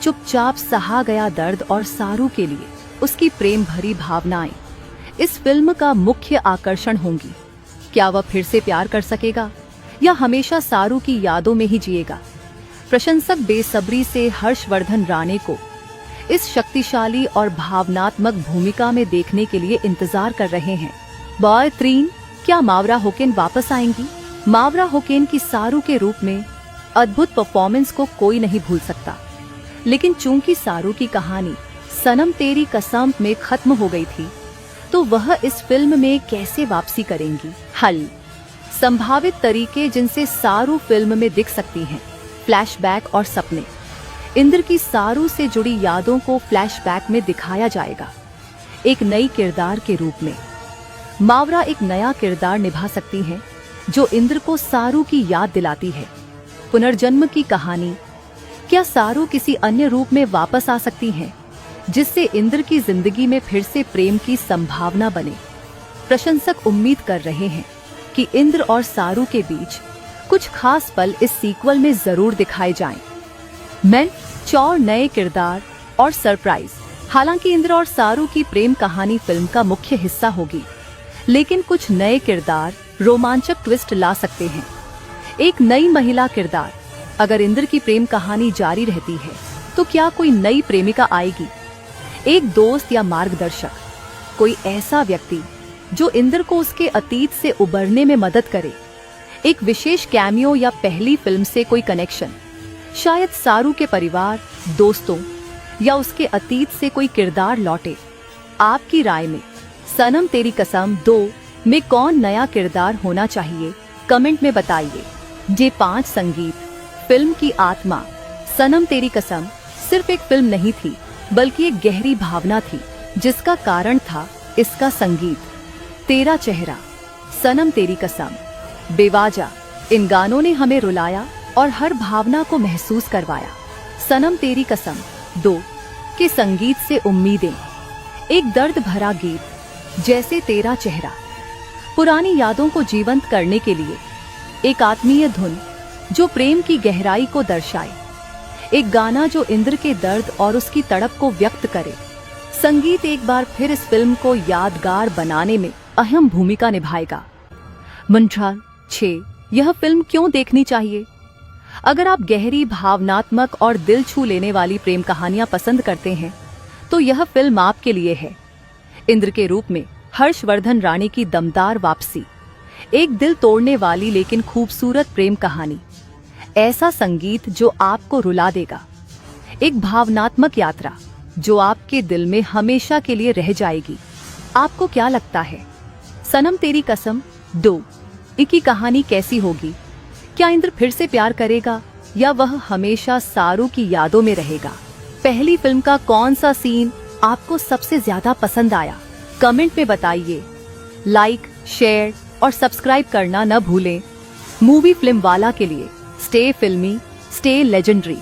चुपचाप सहा गया दर्द और सारू के लिए उसकी प्रेम भरी भावनाएं इस फिल्म का मुख्य आकर्षण होंगी। क्या वह फिर से प्यार कर सकेगा या हमेशा सारू की यादों में ही जिएगा? प्रशंसक बेसब्री से हर्षवर्धन राणे को इस शक्तिशाली और भावनात्मक भूमिका में देखने के लिए इंतजार कर रहे हैं। बॉय 3, क्या मावरा होकेन वापस आएंगी? मावरा होकेन की सारू के रूप में अद्भुत परफॉर्मेंस को कोई नहीं भूल सकता, लेकिन चूंकि सारू की कहानी सनम तेरी कसम में खत्म हो गई थी, तो वह इस फिल्म में कैसे वापसी करेंगी? हल, संभावित तरीके जिनसे सारू फिल्म में दिख सकती हैं। फ्लैशबैक और सपने। इंद्र की सारू से जुड़ी यादों को फ्लैशबैक में दिखाया जाएगा, एक नई किरदार के रूप में। मावरा एक नया किरदार निभा सकती हैं, जो इंद्र को सारू की याद दिलाती है। पुनर्जन्म की कहानी। क्या सारू किसी अन्य रूप में वापस आ सकती हैं, जिससे इंद्र की जिंदगी में फिर से प्रेम की संभावना बने? प्रशंसक उम्मीद कर रहे हैं कि इंद्र और सारू के बीच कुछ खास पल इस सीक्वल में जरूर दिखाए जाएं। मैं चौर नए किरदार और सरप्राइज। हालांकि इंद्र और सारू की प्रेम कहानी फिल्म का मुख्य हिस्सा होगी, लेकिन कुछ नए किरदार रोमांचक ट्विस्ट ला सकते हैं। एक नई महिला किरदार। अगर इंद्र की प्रेम कहानी जारी रहती है तो क्या कोई नई प्रेमिका आएगी? एक दोस्त या मार्गदर्शक, कोई ऐसा व्यक्ति जो इंद्र को उसके अतीत से उबरने में मदद करे। एक विशेष कैमियो या पहली फिल्म से कोई कनेक्शन। शायद सारू के परिवार, दोस्तों या उसके अतीत से कोई किरदार लौटे। आपकी राय में सनम तेरी कसम 2 में कौन नया किरदार होना चाहिए? कमेंट में बताइए। J5 संगीत। फिल्म की आत्मा। सनम तेरी कसम सिर्फ एक फिल्म नहीं थी, बल्कि एक गहरी भावना थी, जिसका कारण था इसका संगीत। तेरा चेहरा, सनम तेरी कसम, बेवाजा। इन गानों ने हमें रुलाया और हर भावना को महसूस करवाया। सनम तेरी कसम 2 के संगीत से उम्मीदें। एक दर्द भरा गीत, जैसे तेरा चेहरा, पुरानी यादों को जीवंत करने के लिए। एक आत्मीय धुन जो प्रेम की गहराई को दर्शाए। एक गाना जो इंद्र के दर्द और उसकी तड़प को व्यक्त करे। संगीत एक बार फिर इस फिल्म को यादगार बनाने में अहम भूमिका निभाएगा। मंत्राल 6। यह फिल्म क्यों देखनी चाहिए? अगर आप गहरी, भावनात्मक और दिल छू लेने वाली प्रेम कहानियां पसंद करते हैं तो यह फिल्म आपके लिए है। इंद्र के रूप में हर्षवर्धन राणे की दमदार वापसी। एक दिल तोड़ने वाली लेकिन खूबसूरत प्रेम कहानी। ऐसा संगीत जो आपको रुला देगा। एक भावनात्मक यात्रा जो आपके दिल में हमेशा के लिए रह जाएगी। आपको क्या लगता है? सनम तेरी कसम 2 की कहानी कैसी होगी? क्या इंद्र फिर से प्यार करेगा या वह हमेशा सारू की यादों में रहेगा? पहली फिल्म का कौन सा सीन आपको सबसे ज्यादा पसंद आया? कमेंट में बताइए। लाइक, शेयर और सब्सक्राइब करना न भूलें। मूवी फिल्म वाला के लिए स्टे फिल्मी, स्टे लेजेंडरी।